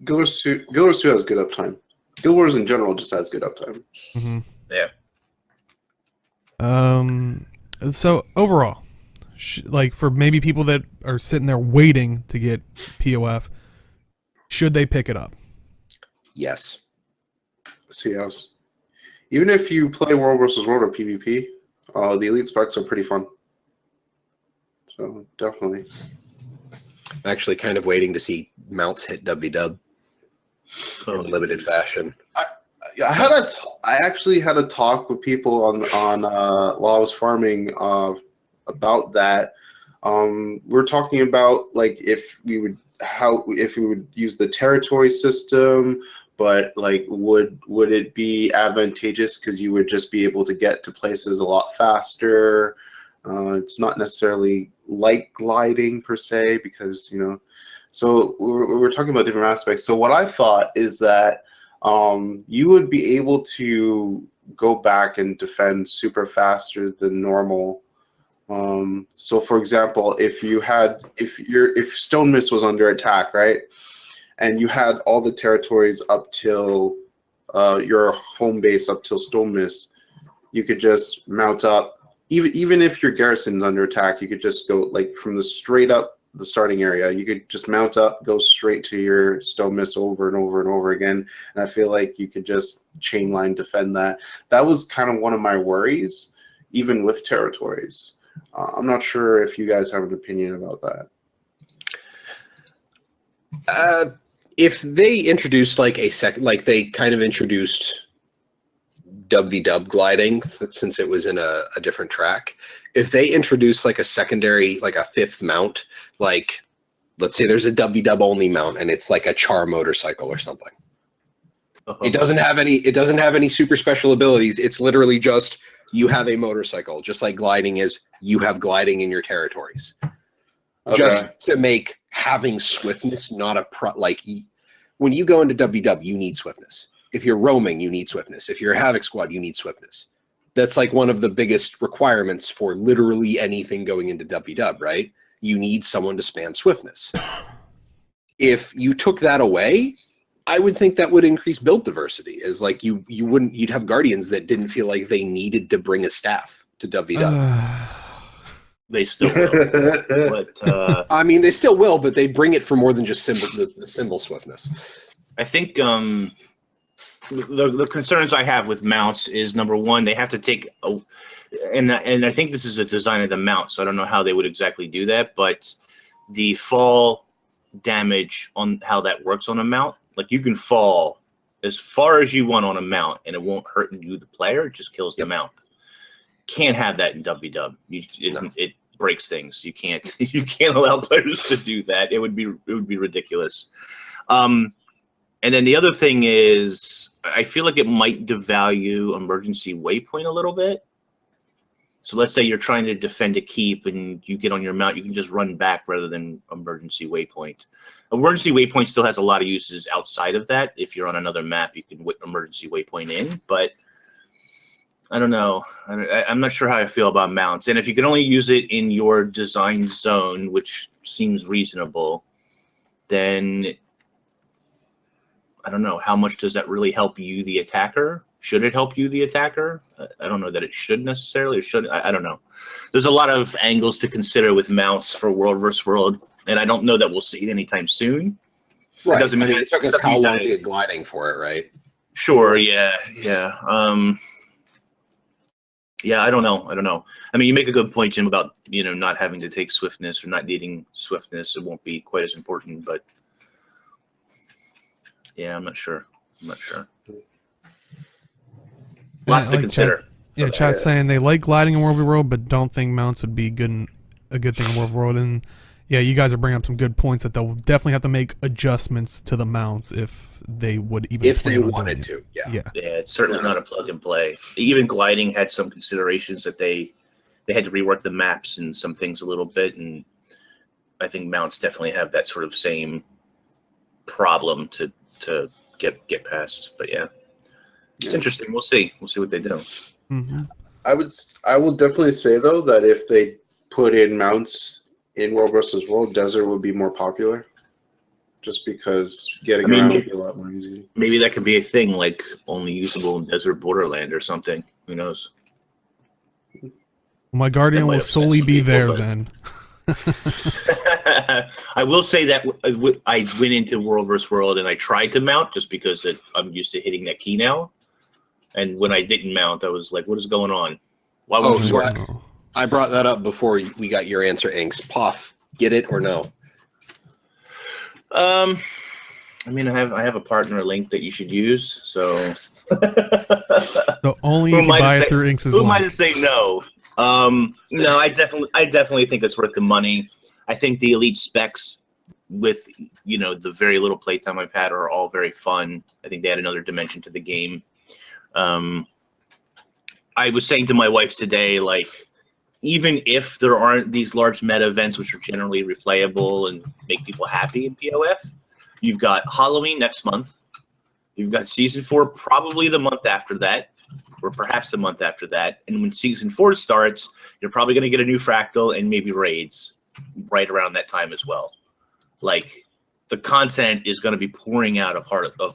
Guild Wars 2 has good uptime. Guild Wars in general just has good uptime. Mm-hmm. Yeah. So overall, like for maybe people that are sitting there waiting to get PoF, should they pick it up? Yes. CS. Even if you play World vs. World or PvP, the elite specs are pretty fun. So definitely. I'm actually kind of waiting to see mounts hit WW in limited fashion. I actually had a talk with people while I was farming about that. We're talking about like if we would use the territory system, but like would it be advantageous because you would just be able to get to places a lot faster. It's not necessarily like gliding per se, because so we're talking about different aspects. So what I thought is that you would be able to go back and defend super faster than normal. So for example, if Stone Mist was under attack, right, and you had all the territories up till your home base up till Stone Mist, you could just mount up. Even if your garrison's under attack, you could just go like from the straight up the starting area. You could just mount up, go straight to your Stone Mist over and over and over again. And I feel like you could just chain line defend that. That was kind of one of my worries, even with territories. I'm not sure if you guys have an opinion about that. If they introduced like like they kind of introduced WW gliding, since it was in a different track. If they introduce like a secondary, like a fifth mount, like let's say there's a WW only mount and it's like a char motorcycle or something. It doesn't have any super special abilities. It's literally just you have a motorcycle, just like gliding is. You have gliding in your territories. Okay. Just to make having swiftness not a like when you go into WW, you need swiftness. If you're roaming, you need swiftness. If you're a Havoc Squad, you need swiftness. That's like one of the biggest requirements for literally anything going into WW, right? You need someone to spam swiftness. If you took that away, I would think that would increase build diversity. Is like you'd have Guardians that didn't feel like they needed to bring a staff to WW. They still will, but I mean, they still will, but they bring it for more than just the symbol swiftness. I think the concerns I have with mounts is, number one, they have to take and I think this is a design of the mount, so I don't know how they would exactly do that, but the fall damage on how that works on a mount, like you can fall as far as you want on a mount and it won't hurt you, the player, it just kills the mount. Can't have that in WW. It breaks things. You can't allow players to do that. It would be ridiculous. And then the other thing is, I feel like it might devalue emergency waypoint a little bit. So let's say you're trying to defend a keep and you get on your mount, you can just run back rather than emergency waypoint. Emergency waypoint still has a lot of uses outside of that. If you're on another map, you can emergency waypoint in, but I don't know. I'm not sure how I feel about mounts. And if you can only use it in your design zone, which seems reasonable, then I don't know. How much does that really help you, the attacker? Should it help you, the attacker? I don't know that it should necessarily. It should. I don't know. There's a lot of angles to consider with mounts for World vs. World, and I don't know that we'll see it anytime soon. Right. It doesn't mean it took us how long to get gliding for it, right? Sure. Yeah. Yeah, I don't know. I mean, you make a good point, Jim, about not having to take swiftness or not needing swiftness. It won't be quite as important, but yeah, I'm not sure. I'm not sure. Lots to like consider. Chat's saying they like gliding in World v. World, but don't think mounts would be a good thing in World v. World. And yeah, you guys are bringing up some good points that they'll definitely have to make adjustments to the mounts if they would even If they plan on wanted doing to, yeah. Yeah. It's certainly not a plug and play. Even gliding had some considerations that they had to rework the maps and some things a little bit, and I think mounts definitely have that sort of same problem to get past. But yeah, it's interesting. We'll see what they do. Mm-hmm. I will definitely say though that if they put in mounts in World versus World, Desert would be more popular, just because getting around would be a lot more easy. Maybe that could be a thing, like only usable in Desert Borderland or something. Who knows? My Guardian will solely be there then. I will say that I went into World vs. World and I tried to mount just because I'm used to hitting that key now. And when I didn't mount, I was like, what is going on? Why would you work? I brought that up before we got your answer, Inks. PoF, get it or no? I mean, I have a partner link that you should use, so. So only if you buy it through Inks' link. Who am I to say no? No, I definitely think it's worth the money. I think the elite specs with the very little playtime I've had are all very fun. I think they add another dimension to the game. I was saying to my wife today, like, even if there aren't these large meta events which are generally replayable and make people happy in PoF, you've got Halloween next month. You've got Season 4 probably the month after that, or perhaps the month after that. And when Season 4 starts, you're probably going to get a new Fractal and maybe raids right around that time as well. Like, the content is going to be pouring out of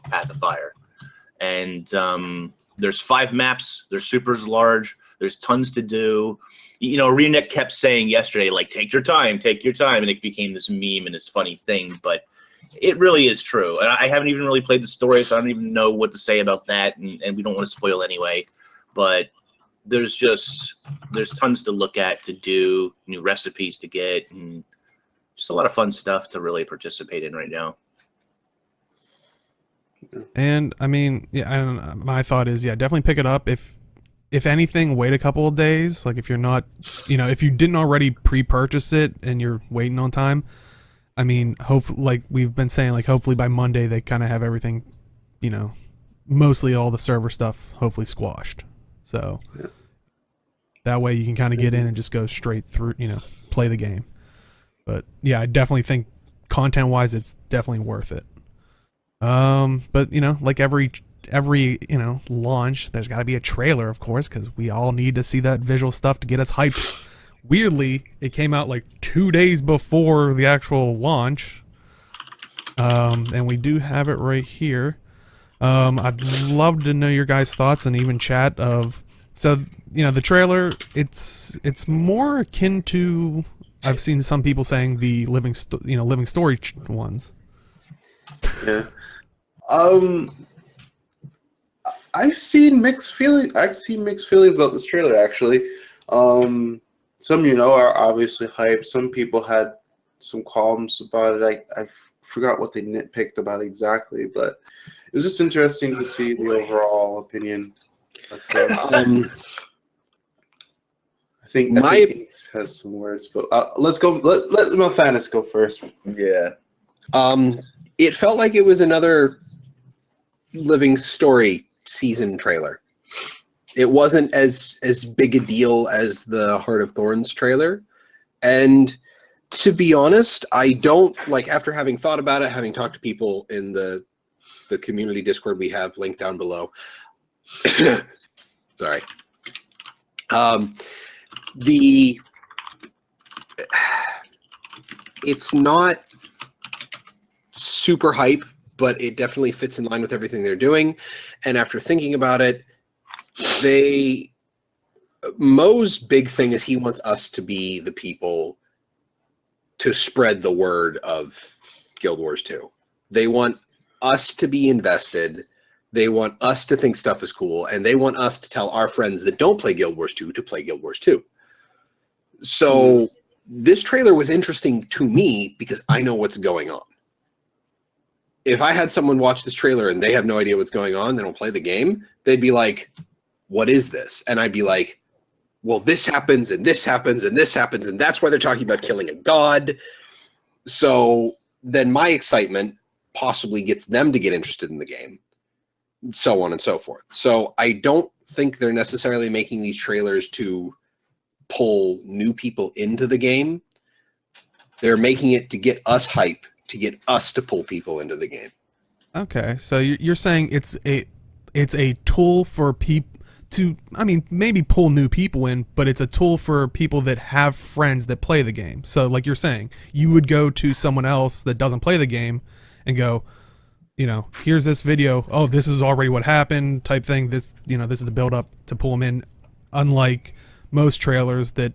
Path of Fire. And there's 5 maps. They're super large. There's tons to do. Renet kept saying yesterday, like, take your time. And it became this meme and this funny thing. But it really is true. And I haven't even really played the story, so I don't even know what to say about that. And we don't want to spoil anyway. But there's tons to look at, to do, new recipes to get, and just a lot of fun stuff to really participate in right now. And I mean, my thought is, definitely pick it up. If anything, wait a couple of days. Like, if you're not, if you didn't already pre-purchase it and you're waiting on time, I mean, hopefully, like we've been saying, like, hopefully by Monday they kind of have everything, mostly all the server stuff hopefully squashed. So that way you can kind of get in and just go straight through, play the game. But yeah, I definitely think content-wise, it's definitely worth it. But like every launch, there's got to be a trailer, of course, because we all need to see that visual stuff to get us hyped. Weirdly, it came out like 2 days before the actual launch, and we do have it right here. I'd love to know your guys' thoughts and even chat of. So the trailer, it's more akin to, I've seen some people saying the living story ones. Yeah. I've seen mixed feelings about this trailer, actually. Some are obviously hyped. Some people had some qualms about it. I forgot what they nitpicked about exactly, but it was just interesting to see the overall opinion. I think Inks has some words, but let's go. Let Malthanis go first. Yeah. It felt like it was another living story season trailer. It wasn't as big a deal as the Heart of Thorns trailer. And to be honest, I don't, like, after having thought about it, having talked to people in the community Discord we have linked down below. Sorry. It's not super hype, but it definitely fits in line with everything they're doing. And after thinking about it, Mo's big thing is he wants us to be the people to spread the word of Guild Wars 2. They want us to be invested. They want us to think stuff is cool, and they want us to tell our friends that don't play Guild Wars 2 to play Guild Wars 2. So this trailer was interesting to me because I know what's going on. if I had someone watch this trailer and they have no idea what's going on, they don't play the game, they'd be like, what is this? And I'd be like, well, this happens and this happens and this happens, and that's why they're talking about killing a god. So then my excitement possibly gets them to get interested in the game, so on and so forth. So I don't think they're necessarily making these trailers to pull new people into the game. They're making it to get us hype, to get us to pull people into the game. Okay, so you're saying it's a tool for people to, I mean, maybe pull new people in, but it's a tool for people that have friends that play the game. So like you're saying, you would go to someone else that doesn't play the game and go, you know, here's this video. Oh, this is already what happened type thing. This, you know, this is the build up to pull them in. Unlike most trailers that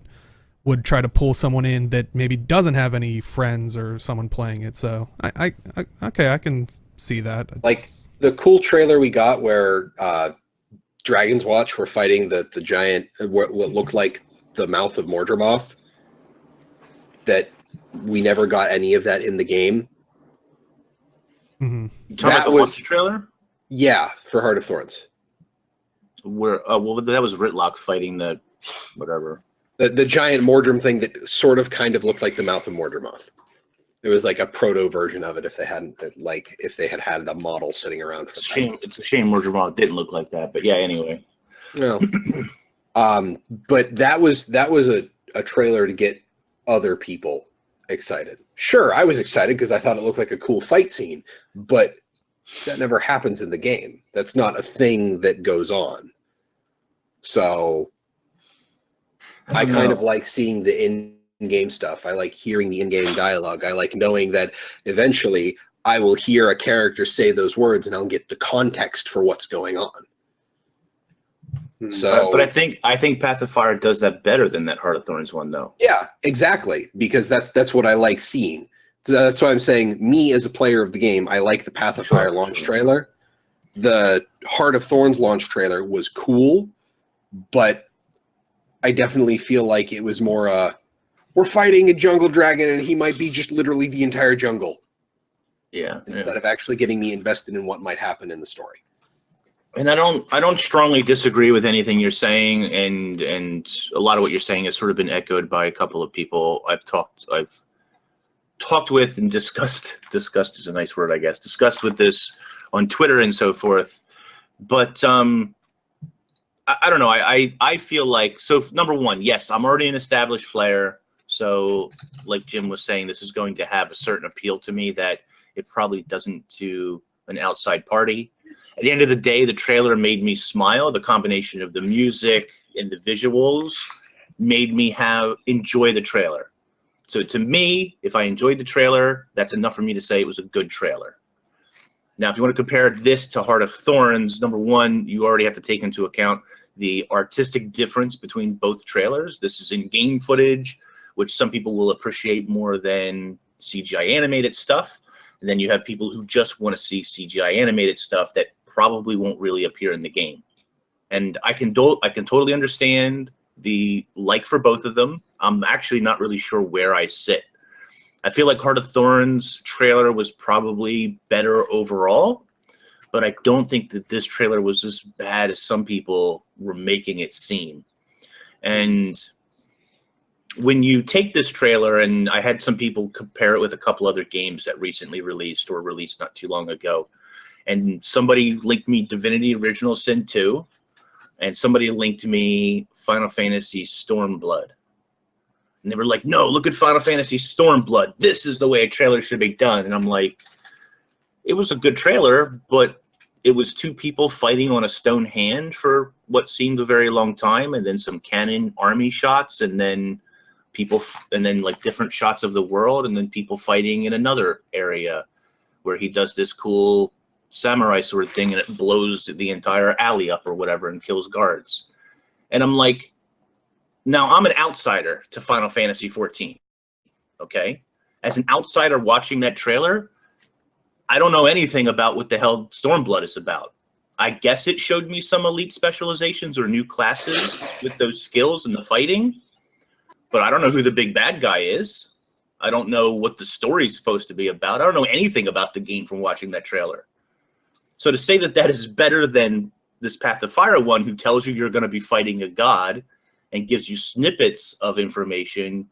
would try to pull someone in that maybe doesn't have any friends or someone playing it. So I okay, I can see that. Like the cool trailer we got where Dragon's Watch were fighting the giant, what looked like the mouth of Mordramoth, that we never got any of that in the game. Mm-hmm. You talking about the launch trailer? Yeah, for Heart of Thorns. Where well, that was Ritlock fighting the whatever. The giant Mordrim thing that sort of kind of looked like the mouth of Mordramoth. It was like a proto version of it if they hadn't, like, if they had had the model sitting around. For It's a shame Mordramoth didn't look like that, but yeah, anyway. No. But that was a trailer to get other people excited. Sure, I was excited because I thought it looked like a cool fight scene, but that never happens in the game. That's not a thing that goes on. So I kind of like seeing the in-game stuff. I like hearing the in-game dialogue. I like knowing that eventually I will hear a character say those words and I'll get the context for what's going on. So, but I think Path of Fire does that better than that Heart of Thorns one, though. Yeah, exactly, because that's what I like seeing. So that's why I'm saying, me as a player of the game, I like the Path of Fire launch trailer. The Heart of Thorns launch trailer was cool, but I definitely feel like it was more we're fighting a jungle dragon and he might be just literally the entire jungle. Yeah. Instead of actually getting me invested in what might happen in the story. And I don't strongly disagree with anything you're saying, and a lot of what you're saying has sort of been echoed by a couple of people I've talked with and discussed is a nice word, I guess, discussed with this on Twitter and so forth. But I don't know, I feel like, so number one, yes, I'm already an established player, so like Jim was saying, this is going to have a certain appeal to me that it probably doesn't to an outside party. At the end of the day, the trailer made me smile. The combination of the music and the visuals made me enjoy the trailer. So to me, if I enjoyed the trailer, that's enough for me to say it was a good trailer. Now, if you want to compare this to Heart of Thorns, number one, you already have to take into account the artistic difference between both trailers. This is in-game footage, which some people will appreciate more than CGI animated stuff. And then you have people who just want to see CGI animated stuff that probably won't really appear in the game. And I can totally understand the like for both of them. I'm actually not really sure where I sit. I feel like Heart of Thorns trailer was probably better overall, but I don't think that this trailer was as bad as some people were making it seem. And when you take this trailer, and I had some people compare it with a couple other games that recently released or released not too long ago, and somebody linked me Divinity Original Sin 2, and somebody linked me Final Fantasy Stormblood. And they were like, no, look at Final Fantasy Stormblood. This is the way a trailer should be done. And I'm like, it was a good trailer, but it was two people fighting on a stone hand for what seemed a very long time, and then some cannon army shots, and then people, and then like different shots of the world, and then people fighting in another area where he does this cool samurai sword thing and it blows the entire alley up or whatever and kills guards. And I'm like, now I'm an outsider to Final Fantasy 14. Okay? As an outsider watching that trailer, I don't know anything about what the hell Stormblood is about. I guess it showed me some elite specializations or new classes with those skills and the fighting, but I don't know who the big bad guy is. I don't know what the story's supposed to be about. I don't know anything about the game from watching that trailer. So to say that that is better than this Path of Fire one, who tells you you're going to be fighting a god and gives you snippets of information,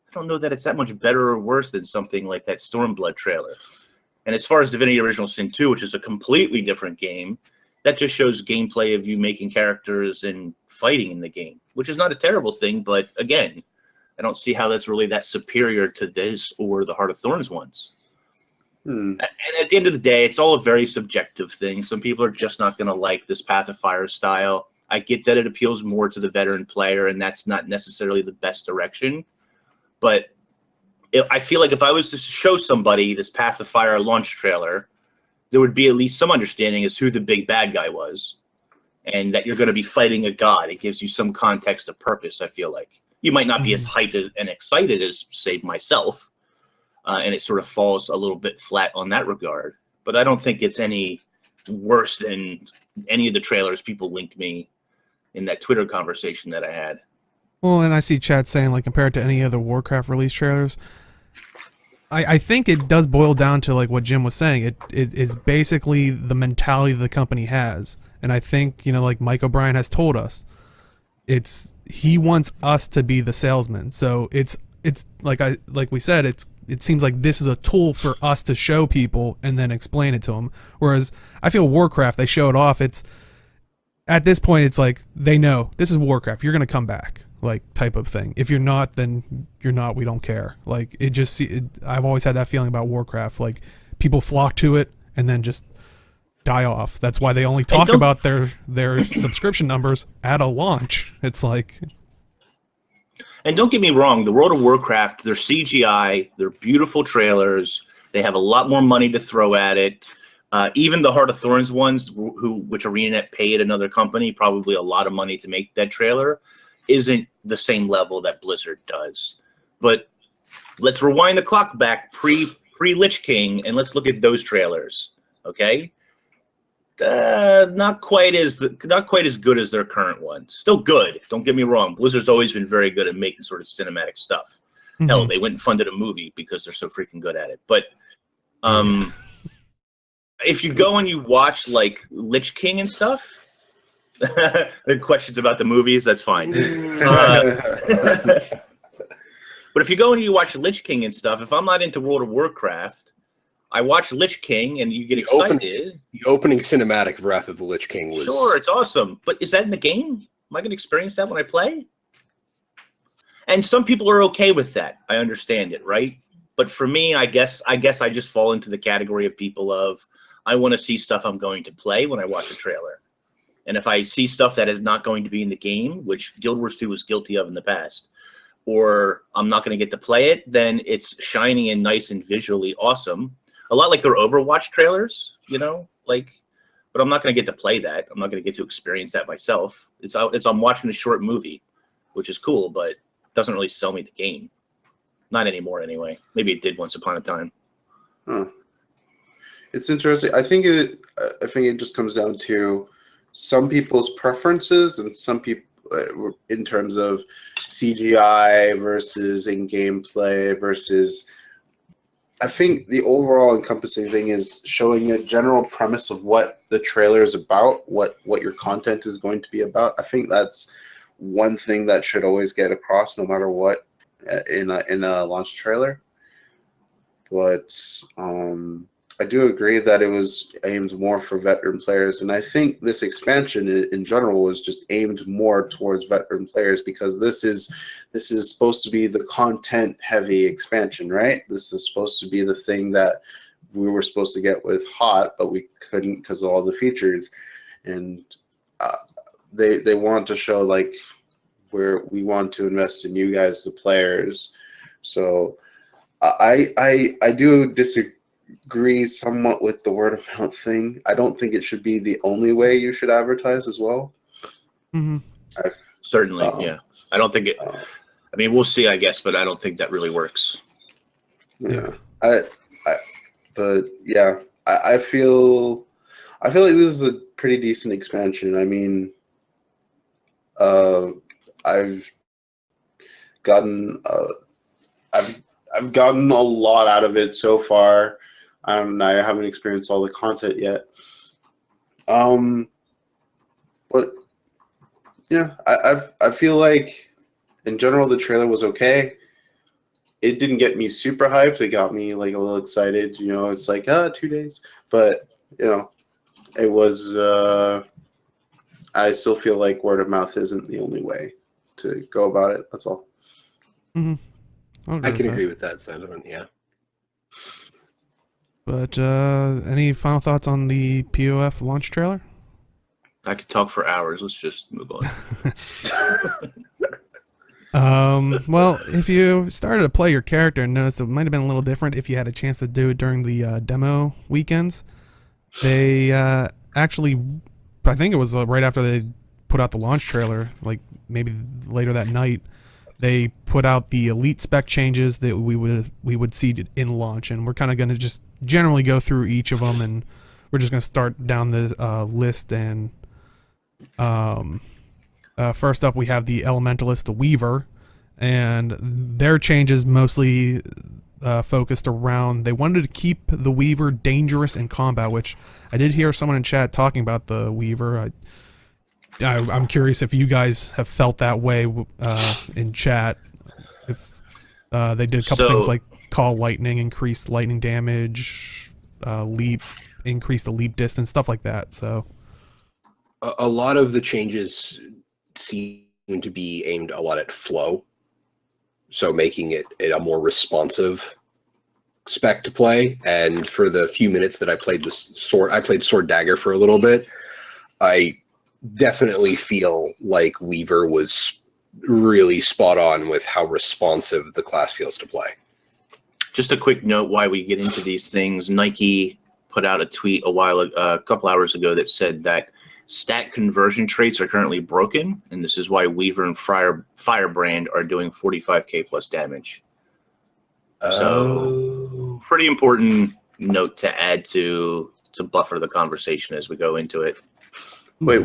I don't know that it's that much better or worse than something like that Stormblood trailer. And as far as Divinity Original Sin 2, which is a completely different game, that just shows gameplay of you making characters and fighting in the game, which is not a terrible thing, but again, I don't see how that's really that superior to this or the Heart of Thorns ones. And at the end of the day, it's all a very subjective thing. Some people are just not going to like this Path of Fire style. I get that it appeals more to the veteran player, and that's not necessarily the best direction. But I feel like if I was to show somebody this Path of Fire launch trailer, there would be at least some understanding as who the big bad guy was, and that you're going to be fighting a god. It gives you some context of purpose, I feel like. You might not be as hyped and excited as, say, myself, and it sort of falls a little bit flat on that regard. But I don't think it's any worse than any of the trailers people linked me in that Twitter conversation that I had. Well, and I see chat saying, like, compared to any other Warcraft release trailers, I think it does boil down to, like, what Jim was saying. It is basically the mentality the company has. And I think, you know, like Mike O'Brien has told us, he wants us to be the salesman. So it's like we said, it seems like this is a tool for us to show people and then explain it to them. Whereas I feel Warcraft, they show it off. At this point, it's like they know this is Warcraft. You're gonna come back, like, type of thing. If you're not, then you're not. We don't care. Like, I've always had that feeling about Warcraft. Like, people flock to it and then just die off. That's why they only talk about their subscription numbers at a launch. It's like. And don't get me wrong, the World of Warcraft, they're CGI, they're beautiful trailers, they have a lot more money to throw at it. Even the Heart of Thorns ones, which ArenaNet paid another company probably a lot of money to make that trailer, isn't the same level that Blizzard does. But let's rewind the clock back pre-Lich King, and let's look at those trailers, okay? Not quite as good as their current ones. Still good, don't get me wrong. Blizzard's always been very good at making sort of cinematic stuff. Hell, they went and funded a movie because they're so freaking good at it. But if you go and you watch, like, Lich King and stuff, the questions about the movies, that's fine. But if you go and you watch Lich King and stuff, if I'm not into World of Warcraft, I watch Lich King and you get excited. The opening cinematic of Wrath of the Lich King was... Sure, it's awesome. But is that in the game? Am I going to experience that when I play? And some people are okay with that. I understand it, right? But for me, I guess I just fall into the category of people of, I want to see stuff I'm going to play when I watch a trailer. And if I see stuff that is not going to be in the game, which Guild Wars 2 was guilty of in the past, or I'm not going to get to play it, then it's shiny and nice and visually awesome. A lot like their Overwatch trailers, you know, like, but I'm not going to get to play that. I'm not going to get to experience that myself. I'm watching a short movie, which is cool, but it doesn't really sell me the game. Not anymore, anyway. Maybe it did once upon a time. Huh. It's interesting. I think it just comes down to some people's preferences and some people in terms of CGI versus in gameplay versus. I think the overall encompassing thing is showing a general premise of what the trailer is about, what your content is going to be about. I think that's one thing that should always get across, no matter what, in a launch trailer. But I do agree that it was aimed more for veteran players, and I think this expansion in general was just aimed more towards veteran players because this is supposed to be the content-heavy expansion, right? This is supposed to be the thing that we were supposed to get with HOT, but we couldn't because of all the features, and they want to show like where we want to invest in you guys, the players. So I do disagree somewhat with the word of mouth thing. I don't think it should be the only way you should advertise as well. Certainly, yeah. I don't think it. I mean, we'll see, I guess, but I don't think that really works. Yeah, but yeah, I feel like this is a pretty decent expansion. I mean, I've gotten I've gotten a lot out of it so far. I haven't experienced all the content yet. But yeah, I feel like in general the trailer was okay. It didn't get me super hyped. It got me like a little excited. You know, it's like 2 days, but you know, it was. I still feel like word of mouth isn't the only way to go about it. That's all. I can agree with that sentiment. Yeah. But any final thoughts on the PoF launch trailer? I could talk for hours. Let's just move on. Well, if you started to play your character and noticed it might have been a little different if you had a chance to do it during the demo weekends, they actually, I think it was right after they put out the launch trailer, like maybe later that night, they put out the elite spec changes that we would see in launch, and we're kind of going to just generally go through each of them, and we're just going to start down the list. And first up, we have the Elementalist, the Weaver, and their changes mostly focused around, they wanted to keep the Weaver dangerous in combat, which I did hear someone in chat talking about the Weaver. I'm curious if you guys have felt that way in chat. If they did a couple things like call lightning, increased lightning damage, leap, increase the leap distance, stuff like that. So a lot of the changes seem to be aimed a lot at flow, so making it a more responsive spec to play. And for the few minutes that I played I played Sword Dagger for a little bit. I definitely feel like Weaver was really spot on with how responsive the class feels to play. Just a quick note why we get into these things. Nike put out a tweet a couple hours ago that said that stat conversion traits are currently broken, and this is why Weaver and Firebrand are doing 45k plus damage. So pretty important note to add to buffer the conversation as we go into it. Wait,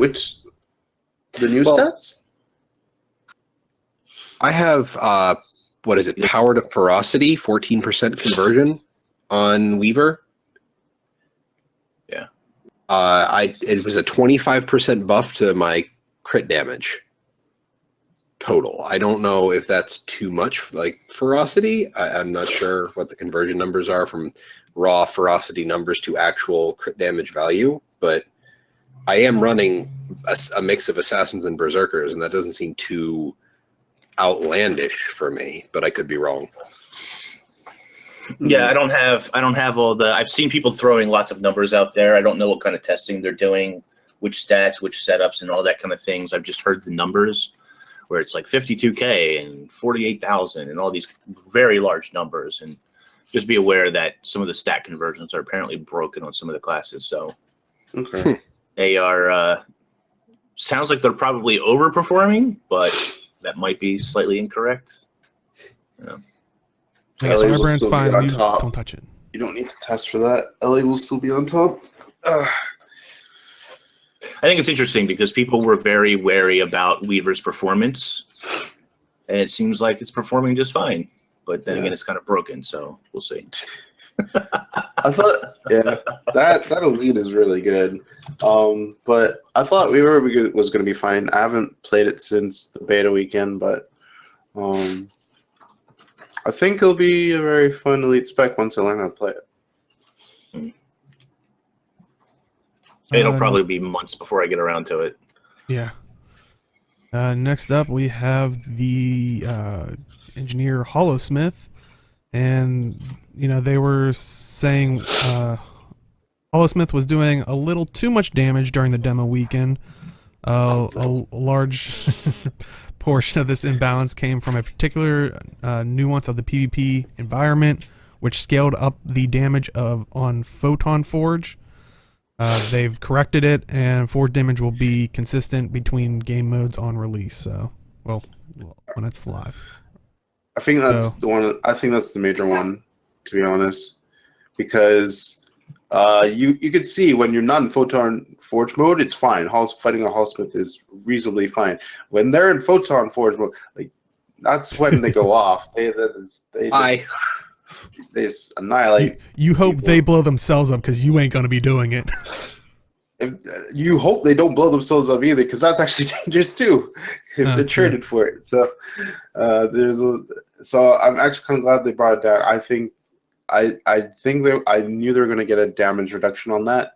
the new stats? I have what is it? Power to ferocity, 14% conversion on Weaver. Yeah. It was a 25% buff to my crit damage total. I don't know if that's too much, like ferocity. I'm not sure what the conversion numbers are from raw ferocity numbers to actual crit damage value, but I am running a mix of assassins and berserkers, and that doesn't seem too outlandish for me, but I could be wrong. Yeah, I don't have all the. I've seen people throwing lots of numbers out there. I don't know what kind of testing they're doing, which stats, which setups, and all that kind of things. I've just heard the numbers where it's like 52k and 48,000 and all these very large numbers. And just be aware that some of the stat conversions are apparently broken on some of the classes. So Okay. they are. Sounds like they're probably overperforming, but that might be slightly incorrect. yeah, LA will Firebrand's still be fine. on You top. don't touch it. You don't need to test for that. LA will still be on top. I think it's interesting because people were very wary about Weaver's performance, and it seems like it's performing just fine. But then again, it's kind of broken, so we'll see. I thought, that elite is really good. But I thought Weaver was going to be fine. I haven't played it since the beta weekend, but I think it'll be a very fun elite spec once I learn how to play it. It'll probably be months before I get around to it. Yeah. Next up, we have the engineer Hollowsmith, and they were saying Hollowsmith was doing a little too much damage during the demo weekend. A large portion of this imbalance came from a particular nuance of the PvP environment, which scaled up the damage on Photon Forge. They've corrected it, and Forge damage will be consistent between game modes on release. So, well, when it's live. I think that's the one. I think that's the major one, to be honest, because you could see when you're not in Photon Forge mode, it's fine. Fighting a Hollowsmith is reasonably fine. When they're in Photon Forge mode, like That's when they go off. I They just annihilate. You hope people. they blow themselves up because you ain't gonna be doing it. If, you hope they don't blow themselves up either, because that's actually dangerous too. If they're True. traded for it, so so I'm actually kind of glad they brought it down. I think I knew they were going to get a damage reduction on that,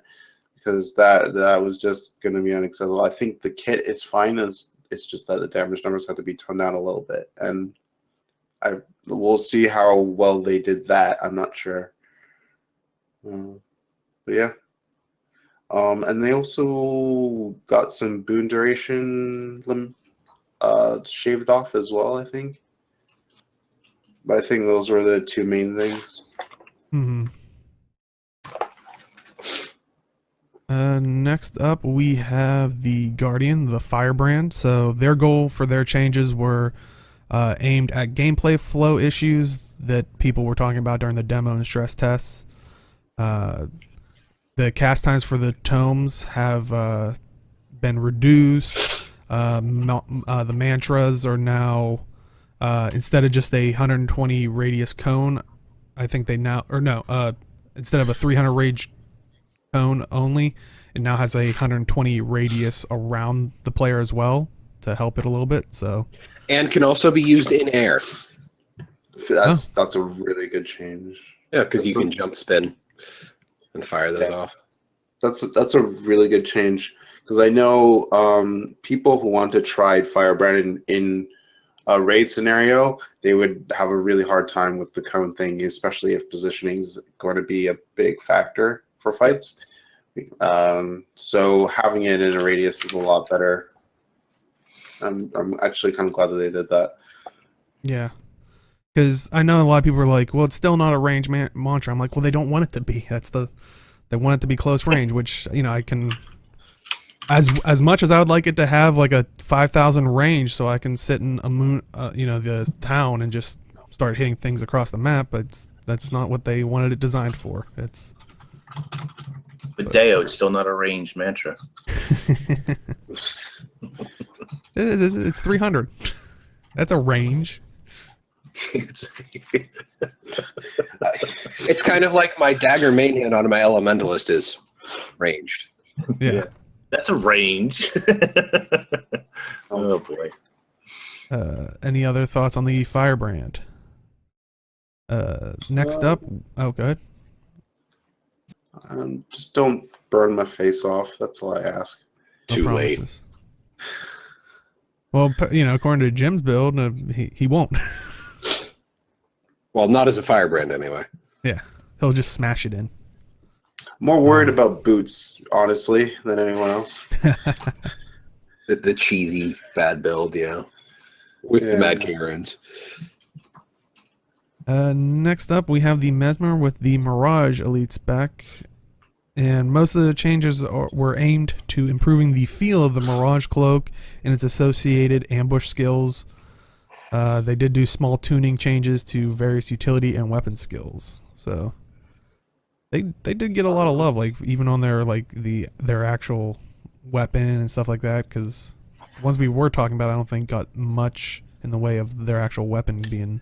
because that was just going to be unacceptable. I think the kit is fine, as it's just that the damage numbers have to be toned down a little bit, and we'll see how well they did that. I'm not sure, but yeah. And they also got some boon duration shaved off as well, I think. But I think those were the two main things. Mm-hmm. Next up, we have the Guardian, the Firebrand. So their goal for their changes were aimed at gameplay flow issues that people were talking about during the demo and stress tests. The cast times for the tomes have been reduced. The mantras are now, instead of just a 120 radius cone, I think they now, or no, instead of a 300 rage cone only, it now has a 120 radius around the player as well to help it a little bit. So, and can also be used in air. That's a really good change. Yeah, because you can jump spin and fire those off. That's a really good change, because I know people who want to try Firebrand in a raid scenario, they would have a really hard time with the cone thing, especially if positioning is going to be a big factor for fights. So having it in a radius is a lot better. I'm actually kind of glad that they did that. Yeah. Because I know a lot of people are like, well, it's still not a range mantra. I'm like, well, they don't want it to be. They want it to be close range, which, I can, as much as I would like it to have like a 5,000 range, so I can sit in a moon, the town and just start hitting things across the map. But that's not what they wanted it designed for. But Deo, it's still not a ranged mantra. It's 300. That's a range. It's kind of like my dagger main hand on my elementalist is ranged. Yeah. That's a range. Oh boy. Any other thoughts on the Firebrand? Next up, good. Just don't burn my face off. That's all I ask. No Too promises. Well, according to Jim's build, he won't. Well, not as a Firebrand anyway. Yeah, he'll just smash it in. More worried about boots, honestly, than anyone else. The cheesy bad build, with the Mad King runes. Next up, we have the Mesmer with the Mirage Elite spec. And most of the changes were aimed to improving the feel of the Mirage Cloak and its associated ambush skills. They did do small tuning changes to various utility and weapon skills. So they did get a lot of love, like even on their actual weapon and stuff like that, because the ones we were talking about I don't think got much in the way of their actual weapon being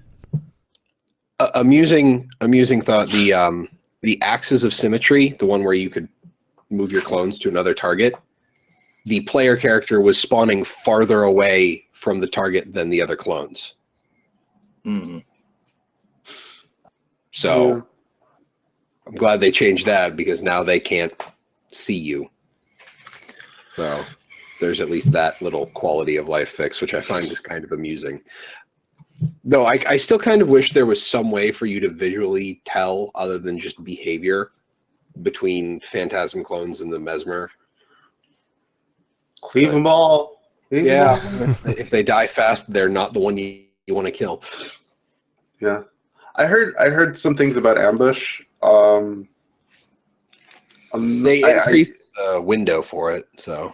amusing thought. The axis of symmetry, the one where you could move your clones to another target, the player character was spawning farther away from the target than the other clones. Mm-hmm. So I'm glad they changed that, because now they can't see you. So there's at least that little quality of life fix, which I find is kind of amusing. Though I still kind of wish there was some way for you to visually tell, other than just behavior, between Phantasm clones and the Mesmer. Cleave them all. If they die fast, they're not the one you want to kill. Yeah, I heard some things about ambush. They increased the window for it, so.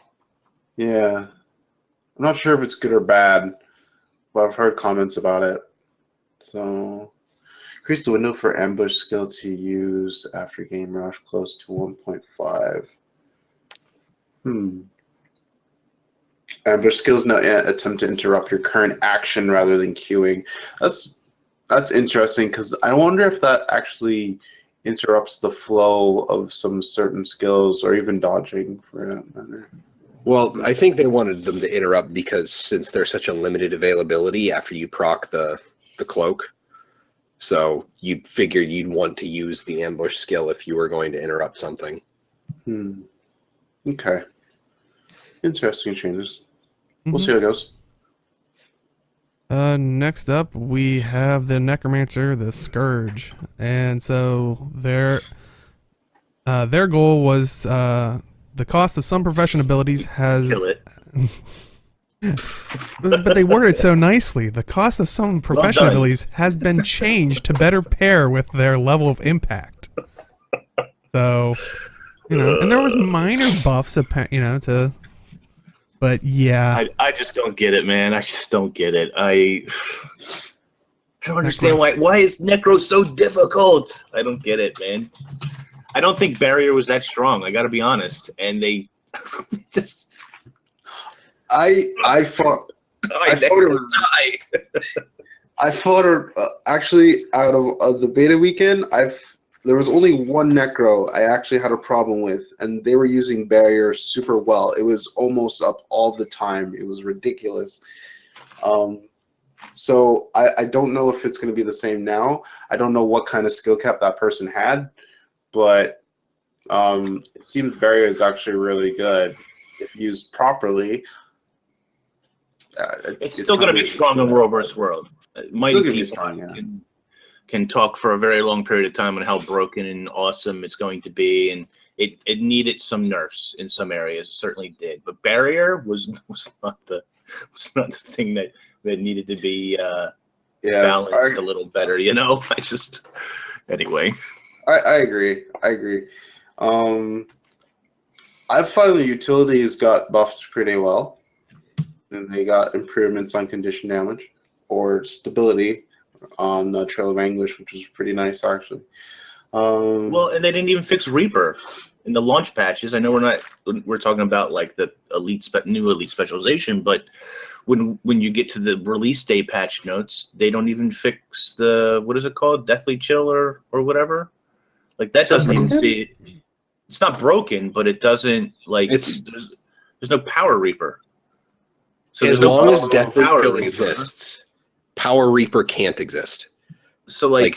Yeah, I'm not sure if it's good or bad, but I've heard comments about it. So, increase the window for ambush skill to use after game rush close to 1.5. Ambush skills now attempt to interrupt your current action rather than queuing. That's interesting because I wonder if that actually interrupts the flow of some certain skills or even dodging for that matter. Well, I think they wanted them to interrupt because since there's such a limited availability after you proc the cloak, so you figured you'd want to use the ambush skill if you were going to interrupt something. Okay. Interesting changes. We'll see how it goes. Next up, we have the Necromancer, the Scourge, and so their goal was the cost of some profession abilities has. Kill it. But they worded it so nicely. The cost of some profession done. abilities has been changed to better pair with their level of impact. So, and there was minor buffs, to. But yeah, I just don't get it, man. I just don't get it. I don't understand why is Necro so difficult? I don't get it, man. I don't think Barrier was that strong. I got to be honest. And they just. I fought her actually out of the beta weekend. There was only one Necro I actually had a problem with, and they were using Barrier super well. It was almost up all the time. It was ridiculous. So I don't know if it's going to be the same now. I don't know what kind of skill cap that person had, but it seems Barrier is actually really good if used properly. It's still going to be strong in World vs. World. Mighty T1 can talk for a very long period of time on how broken and awesome it's going to be, and it needed some nerfs in some areas. It certainly did, but Barrier was not the thing that needed to be balanced a little better. Anyway. I agree. I find the utilities got buffed pretty well. And they got improvements on condition damage or stability on Trail of Anguish, which was pretty nice, actually. Well, and they didn't even fix Reaper in the launch patches. I know we're talking about like the new elite specialization, but when you get to the release day patch notes, they don't even fix the, what is it called, Deathly Chill or whatever. Like that doesn't even see. It's not broken, but it doesn't there's no Power Reaper. So as long as Deathly Chill exists, Power Reaper can't exist. So I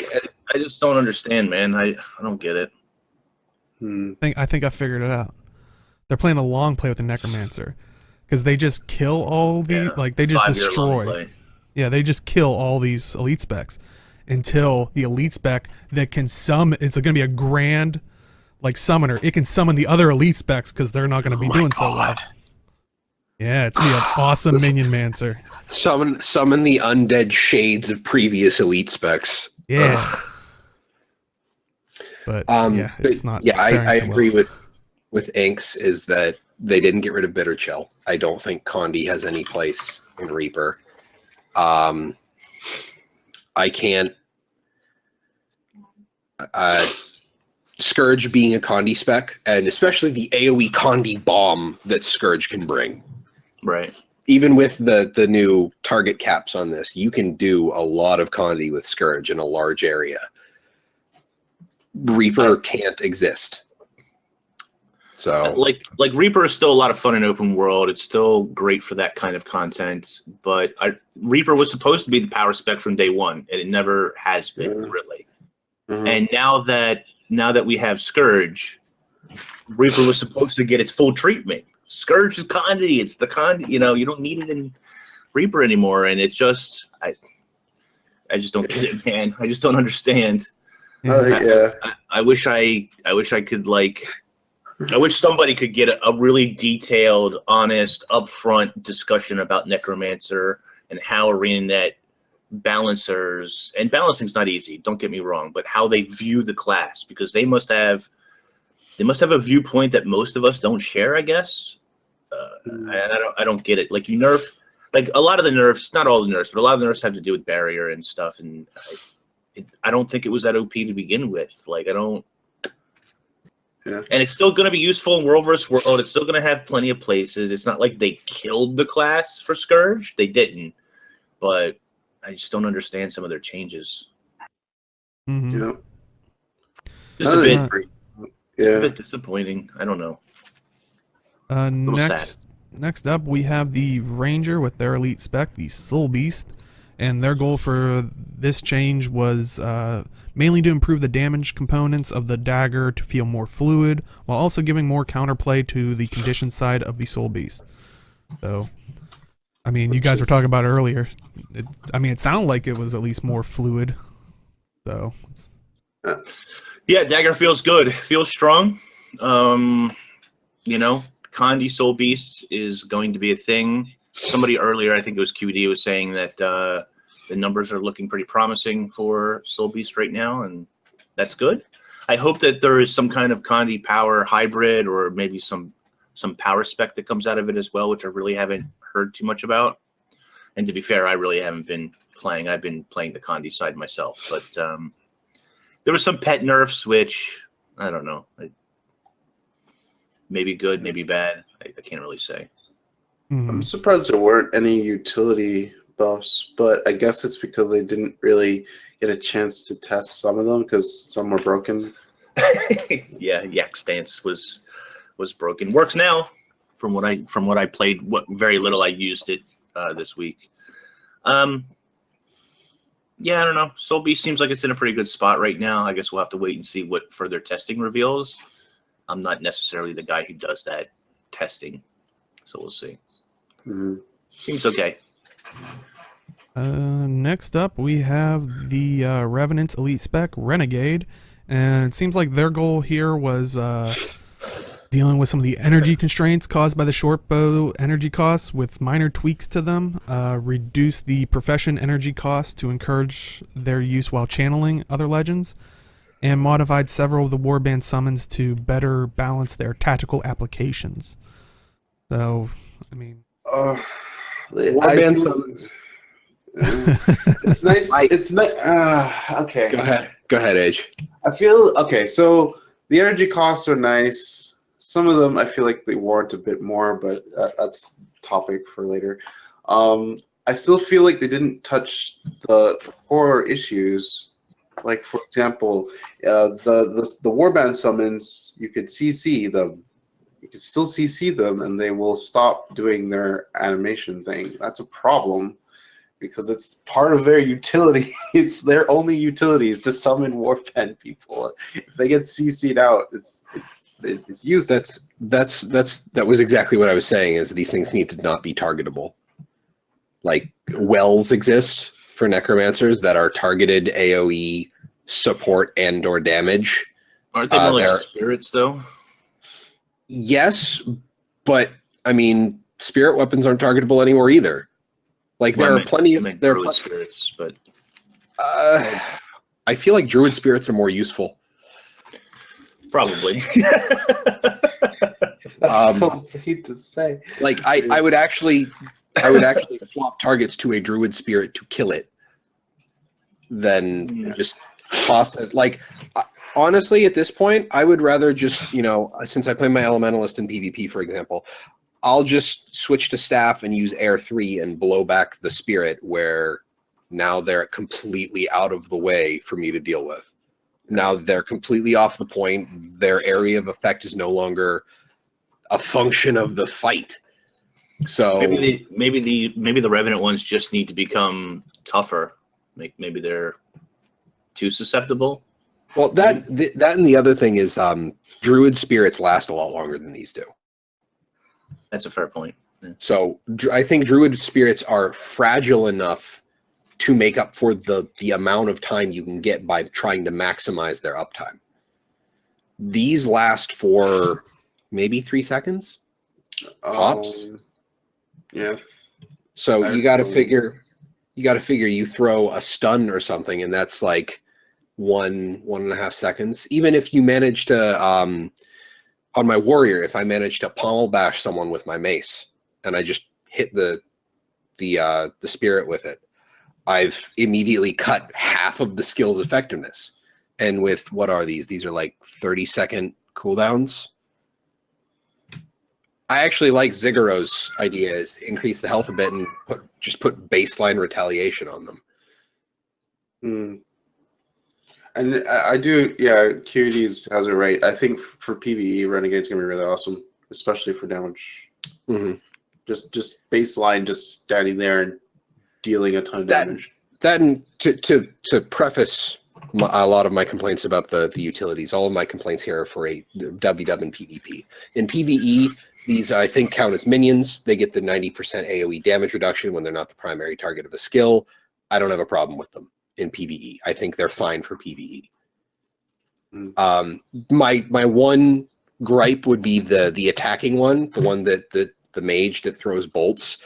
just don't understand, man. I don't get it. I think I figured it out. They're playing a long play with the Necromancer because they just kill all the they just destroy. Yeah, they just kill all these elite specs until the elite spec that can summon. It's going to be a grand summoner. It can summon the other elite specs because they're not going to be doing so well. Yeah, it's gonna be an awesome minion mancer. Summon the undead shades of previous elite specs. Yeah. But it's not. Yeah, I agree with Inks is that they didn't get rid of Bitter Chill. I don't think Condi has any place in Reaper. I can't. Scourge being a Condi spec, and especially the AoE Condi bomb that Scourge can bring. Right. Even with the new target caps on this, you can do a lot of Condi with Scourge in a large area. Reaper can't exist. So like Reaper is still a lot of fun in open world. It's still great for that kind of content. But Reaper was supposed to be the power spec from day one, and it never has been really. And now that we have Scourge, Reaper was supposed to get its full treatment. Scourge is Condi. It's the Condi. You don't need it in Reaper anymore, and it's just I just don't get it, man. I just don't understand. I wish I could I wish somebody could get a really detailed, honest, upfront discussion about Necromancer and how ArenaNet balancers, and balancing's not easy, don't get me wrong, but how they view the class, because they must have a viewpoint that most of us don't share, I guess. And I don't get it. You nerf, a lot of the nerfs, not all the nerfs, but a lot of the nerfs have to do with barrier and stuff, and I don't think it was that OP to begin with. Yeah. And it's still going to be useful in World vs. World. It's still going to have plenty of places. It's not like they killed the class for Scourge. They didn't. But I just don't understand some of their changes. Mm-hmm. Yeah. Just a Yeah. bit disappointing. I don't know. little Next up, we have the Ranger with their elite spec, the Soul Beast, and their goal for this change was mainly to improve the damage components of the dagger to feel more fluid, while also giving more counterplay to the condition side of the Soul Beast. So, I mean, you guys were talking about it earlier. It sounded like it was at least more fluid. So, yeah, dagger feels good. Feels strong. You know, Condi Soul Beast is going to be a thing. Somebody earlier, I think it was QD, was saying that the numbers are looking pretty promising for Soul Beast right now, and that's good. I hope that there is some kind of Condi power hybrid, or maybe some power spec that comes out of it as well, which I really haven't heard too much about. And to be fair, I really haven't been playing. I've been playing the Condi side myself, but there were some pet nerfs, which I don't know. Maybe good, maybe bad. I can't really say. I'm surprised there weren't any utility buffs, but I guess it's because they didn't really get a chance to test some of them because some were broken. Yeah, Yak Stance was broken. Works now, from what I played. What very little I used it this week. Yeah, I don't know. Soul Beast seems like it's in a pretty good spot right now. I guess we'll have to wait and see what further testing reveals. I'm not necessarily the guy who does that testing, so we'll see. Mm-hmm. Seems okay. Next up, we have the Revenant's Elite Spec Renegade, and it seems like their goal here was dealing with some of the energy constraints caused by the short bow energy costs with minor tweaks to them, reduce the profession energy costs to encourage their use while channeling other legends, and modified several of the warband summons to better balance their tactical applications. So, I mean... Warband summons. It's nice. It's nice. Okay. Go ahead, Age. I feel okay. So the energy costs are nice. Some of them I feel like they warrant a bit more, but that's topic for later. I still feel like they didn't touch the core issues. Like for example, the warband summons, you could CC them. You can still CC them, and they will stop doing their animation thing. That's a problem. Because it's part of their utility. It's their only utilities to summon warband people. If they get CC'd out, it's useless. That was exactly what I was saying. Is these things need to not be targetable. Like wells exist for necromancers that are targeted AOE support and/or damage. Aren't they more like spirits though? Yes, but I mean, spirit weapons aren't targetable anymore either. Like there are plenty of spirits, but I feel like druid spirits are more useful. Probably. That's so weird to say. Like I would actually swap targets to a druid spirit to kill it, then just toss it. Like honestly, at this point, I would rather just since I play my elementalist in PvP, for example. I'll just switch to staff and use Air 3 and blow back the spirit where now they're completely out of the way for me to deal with. Now they're completely off the point. Their area of effect is no longer a function of the fight. So maybe the Revenant ones just need to become tougher. Maybe they're too susceptible. Well, that and the other thing is druid spirits last a lot longer than these do. That's a fair point. Yeah. So I think druid spirits are fragile enough to make up for the amount of time you can get by trying to maximize their uptime. These last for maybe 3 seconds, tops. Yeah. So you got to figure you throw a stun or something, and that's like 1.5 seconds. Even if you manage to on my warrior, if I manage to pommel bash someone with my mace and I just hit the spirit with it, I've immediately cut half of the skill's effectiveness. And with what are these? These are like 30-second cooldowns. I actually like Zigguro's idea, is increase the health a bit and just put baseline retaliation on them. And I do, yeah, QEDs has it right. I think for PvE, Renegade's going to be really awesome, especially for damage. Just baseline, just standing there and dealing a ton of damage. And to preface a lot of my complaints about the utilities, all of my complaints here are for a WW and PvP. In PvE, these I think count as minions. They get the 90% AoE damage reduction when they're not the primary target of a skill. I don't have a problem with them in PvE. I think they're fine for PvE. My one gripe would be the attacking one, the one that the mage that throws bolts.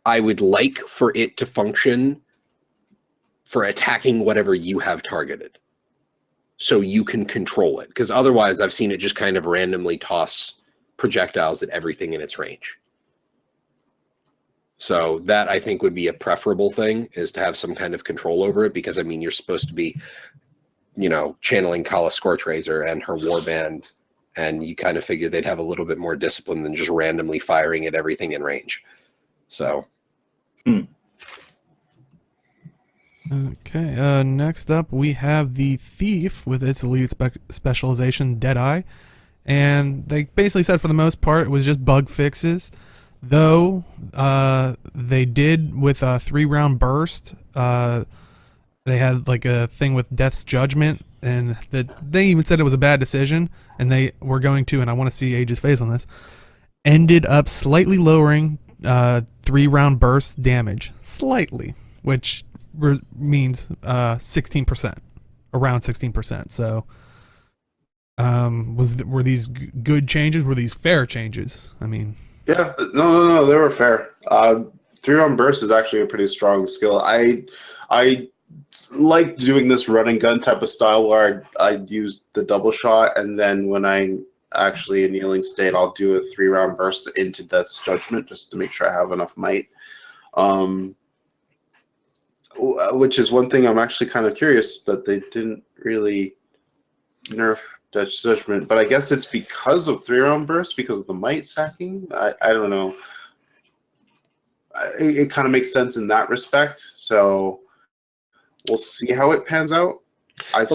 I would like for it to function for attacking whatever you have targeted, so you can control it. Because otherwise, I've seen it just kind of randomly toss projectiles at everything in its range. So that, I think, would be a preferable thing, is to have some kind of control over it, because I mean, you're supposed to be, you know, channeling Kala Scorchrazor and her warband, and you kind of figure they'd have a little bit more discipline than just randomly firing at everything in range. So Okay, next up we have the Thief with its elite specialization, Deadeye. And they basically said for the most part it was just bug fixes. Though they did, with a 3-round burst, they had like a thing with Death's Judgment, and that they even said it was a bad decision, and they were going to, and I want to see Age's face on this, ended up slightly lowering 3-round burst damage. Slightly, which means 16%, around 16%. So were these good changes? Were these fair changes? I mean, yeah, no, they were fair. 3-round burst is actually a pretty strong skill. I like doing this run and gun type of style where I use the double shot, and then when I'm actually in kneeling state, I'll do a 3-round burst into Death's Judgment just to make sure I have enough might. Which is one thing I'm actually kind of curious that they didn't really nerf Death's Judgment, but I guess it's because of 3-round burst, because of the might sacking. I don't know. It kind of makes sense in that respect. So we'll see how it pans out. I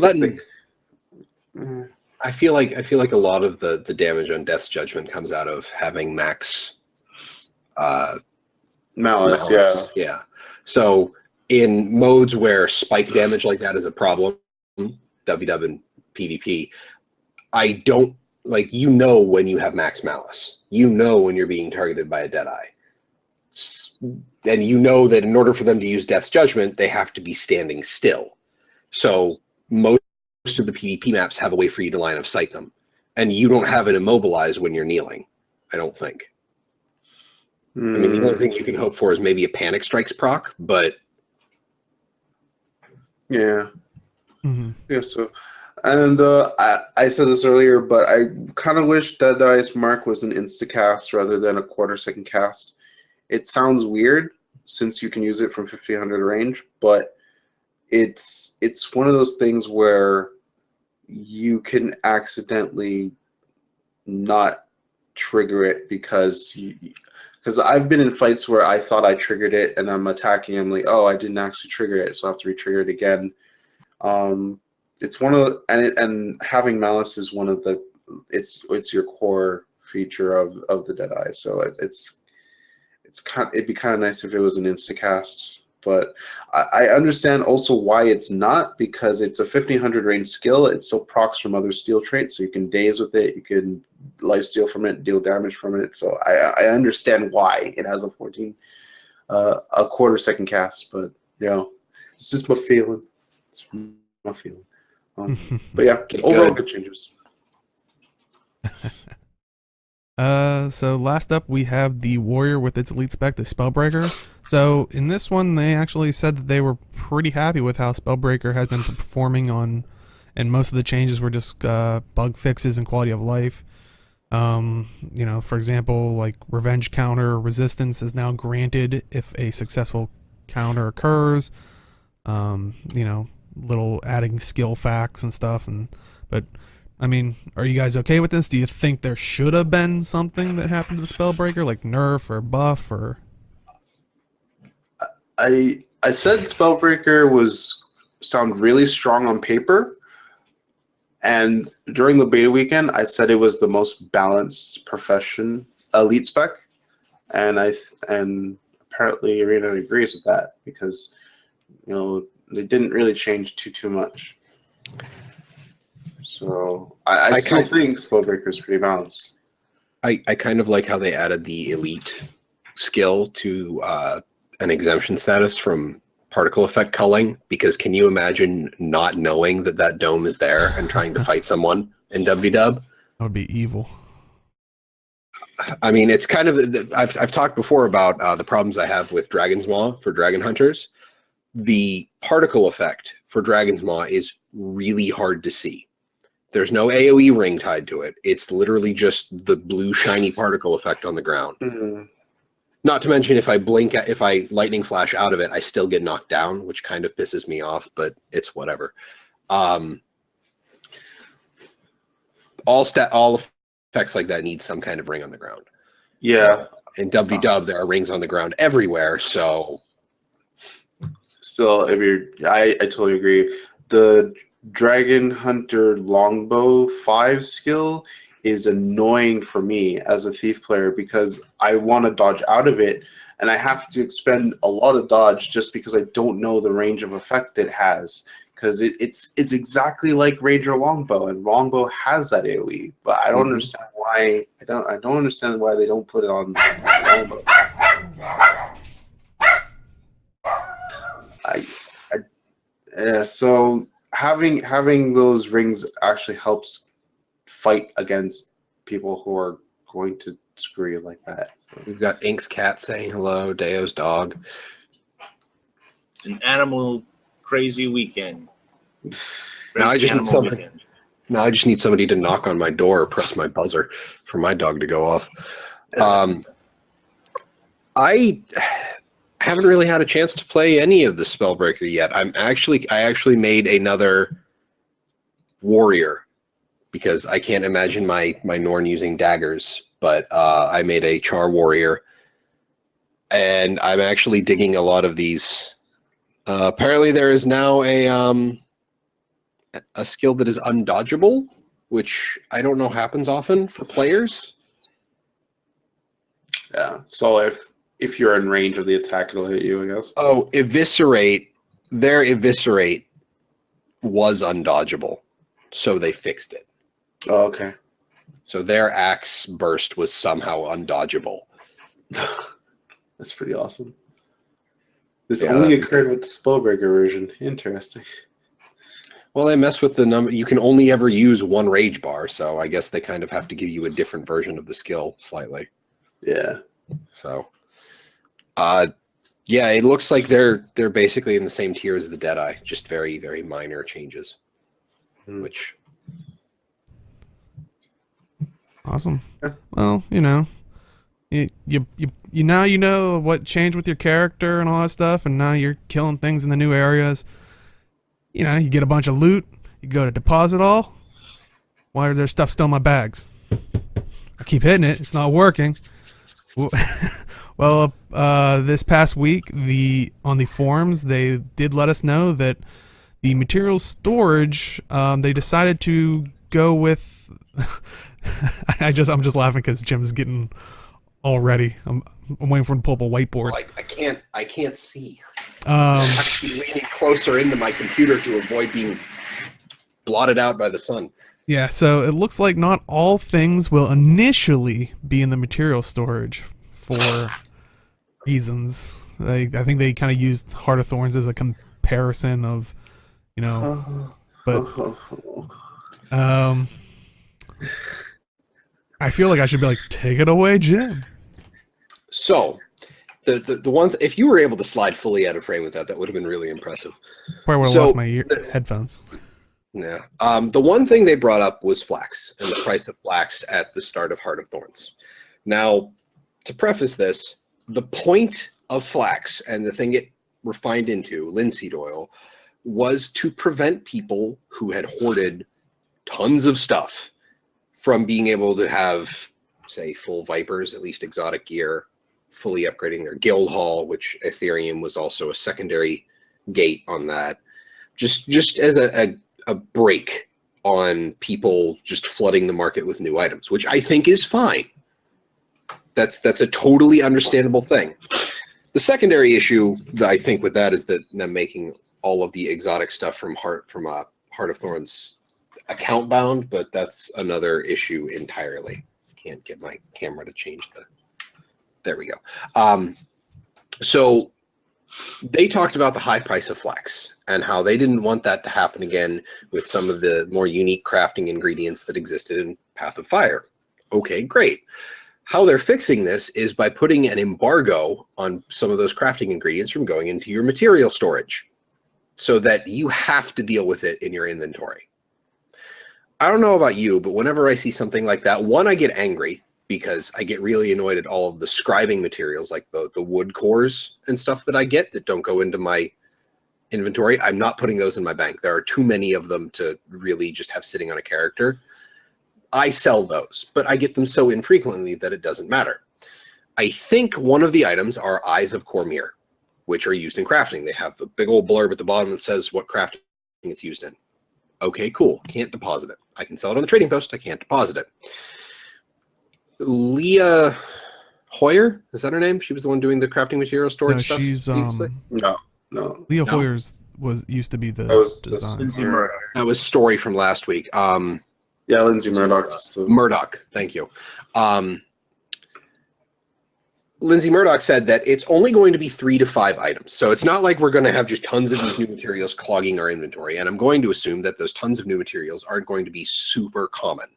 feel like a lot of the damage on Death's Judgment comes out of having max malice. Yeah. So in modes where spike damage like that is a problem, WW and PvP, I don't like, you know, when you have max malice, you know when you're being targeted by a Deadeye, and you know that in order for them to use Death's Judgment, they have to be standing still. So most of the PvP maps have a way for you to line of sight them, and you don't have it immobilized when you're kneeling, I don't think. I mean, the only thing you can hope for is maybe a Panic Strikes proc, but yeah. Yeah, so, and I said this earlier, but I kind of wish Deadeye's mark was an insta-cast rather than a quarter-second cast. It sounds weird since you can use it from 1500 range, but it's one of those things where you can accidentally not trigger it because I've been in fights where I thought I triggered it and I'm attacking. I'm like, oh, I didn't actually trigger it, so I have to re-trigger it again. It's one of the, and having malice is one of the, it's your core feature of the Deadeye. So it'd be kind of nice if it was an instacast, but I understand also why it's not, because it's a 1500 range skill. It still procs from other steel traits, so you can daze with it, you can lifesteal from it, deal damage from it. So I understand why it has a quarter-second cast, but you know, it's just my feeling. It's my feeling. But yeah, overall good changes. So last up we have the Warrior with its elite spec, the Spellbreaker. So in this one they actually said that they were pretty happy with how Spellbreaker has been performing on, and most of the changes were just bug fixes and quality of life. You know, for example, like revenge counter resistance is now granted if a successful counter occurs. You know, little adding skill facts and stuff, but I mean, are you guys okay with this? Do you think there should have been something that happened to the Spellbreaker, like nerf or buff or? I said Spellbreaker sound really strong on paper, and during the beta weekend, I said it was the most balanced profession elite spec, and apparently Arena agrees with that because they didn't really change too much. So I still think Spellbreaker is pretty balanced. I kind of like how they added the elite skill to an exemption status from particle effect culling, because can you imagine not knowing that dome is there and trying to fight someone in WW? That would be evil. I mean, it's kind of, I've talked before about the problems I have with Dragon's Maw for Dragon Hunters. The particle effect for Dragon's Maw is really hard to see. There's no AoE ring tied to it. It's literally just the blue shiny particle effect on the ground. Mm-hmm. Not to mention, if I lightning flash out of it, I still get knocked down, which kind of pisses me off, but it's whatever. All effects like that need some kind of ring on the ground. Yeah. In WW, there are rings on the ground everywhere, so... Still, I totally agree. The Dragon Hunter Longbow 5 skill is annoying for me as a thief player because I want to dodge out of it, and I have to expend a lot of dodge just because I don't know the range of effect it has. Because it's exactly like Ranger Longbow, and Longbow has that AoE, but I don't understand why. I don't understand why they don't put it on Longbow. So having those rings actually helps fight against people who are going to screw you like that. We've got Ink's cat saying hello, Deo's dog. It's an animal crazy weekend. Now I just need somebody. Now I just need somebody to knock on my door or press my buzzer for my dog to go off. I haven't really had a chance to play any of the Spellbreaker yet. I actually made another warrior because I can't imagine my Norn using daggers, but I made a Char warrior, and I'm actually digging a lot of these. Apparently there is now a skill that is undodgeable, which I don't know happens often for players. Yeah, so if you're in range of the attack, it'll hit you, I guess. Oh, Eviscerate. Their Eviscerate was undodgeable, so they fixed it. Oh, okay. So their Axe Burst was somehow undodgeable. That's pretty awesome. This only occurred with the Spellbreaker version. Interesting. Well, they mess with the number. You can only ever use one Rage Bar, so I guess they kind of have to give you a different version of the skill slightly. Yeah. So, yeah, it looks like they're basically in the same tier as the Deadeye, just very, very minor changes. Which awesome. Well, you know now you know what changed with your character and all that stuff, and now you're killing things in the new areas. You know, you get a bunch of loot, you go to deposit all. Why are there stuff still in my bags? I keep hitting it, it's not working. Well, this past week, on the forums, they did let us know that the material storage, they decided to go with. I'm just laughing because Jim's getting all ready. I'm waiting for him to pull up a whiteboard. I can't see. I'm actually leaning closer into my computer to avoid being blotted out by the sun. Yeah, so it looks like not all things will initially be in the material storage for reasons. I think they kind of used Heart of Thorns as a comparison of, you know, but I feel like I should be like, take it away, Jim. So, the one if you were able to slide fully out of frame with that would have been really impressive. Probably would have lost my headphones. Yeah. The one thing they brought up was flax and the price of flax at the start of Heart of Thorns. Now, to preface this, the point of flax and the thing it refined into, linseed oil, was to prevent people who had hoarded tons of stuff from being able to have, say, full Vipers, at least exotic gear, fully upgrading their guild hall, which Ethereum was also a secondary gate on that. Just as a break on people just flooding the market with new items, which I think is fine. That's a totally understandable thing. The secondary issue that I think with that is that them making all of the exotic stuff from Heart of Thorns account bound, but that's another issue entirely. Can't get my camera to change the. There we go. So they talked about the high price of flex and how they didn't want that to happen again with some of the more unique crafting ingredients that existed in Path of Fire. Okay, great. How they're fixing this is by putting an embargo on some of those crafting ingredients from going into your material storage so that you have to deal with it in your inventory. I don't know about you, but whenever I see something like that, one, I get angry because I get really annoyed at all of the scribing materials, like the wood cores and stuff that I get that don't go into my inventory. I'm not putting those in my bank. There are too many of them to really just have sitting on a character. I sell those, but I get them so infrequently that it doesn't matter. I think one of the items are Eyes of Cormyr, which are used in crafting. They have the big old blurb at the bottom that says what crafting it's used in. Okay, cool. Can't deposit it. I can sell it on the trading post. I can't deposit it. Leah Hoyer, is that her name? She was the one doing the crafting material storage stuff. She's No. Leah Hoyer's used to be the designer. Lindsay Murdoch. That was story from last week. Yeah, Lindsay Murdoch. Murdoch, thank you. Lindsay Murdoch said that it's only going to be 3 to 5 items. So it's not like we're going to have just tons of these new materials clogging our inventory. And I'm going to assume that those tons of new materials aren't going to be super common.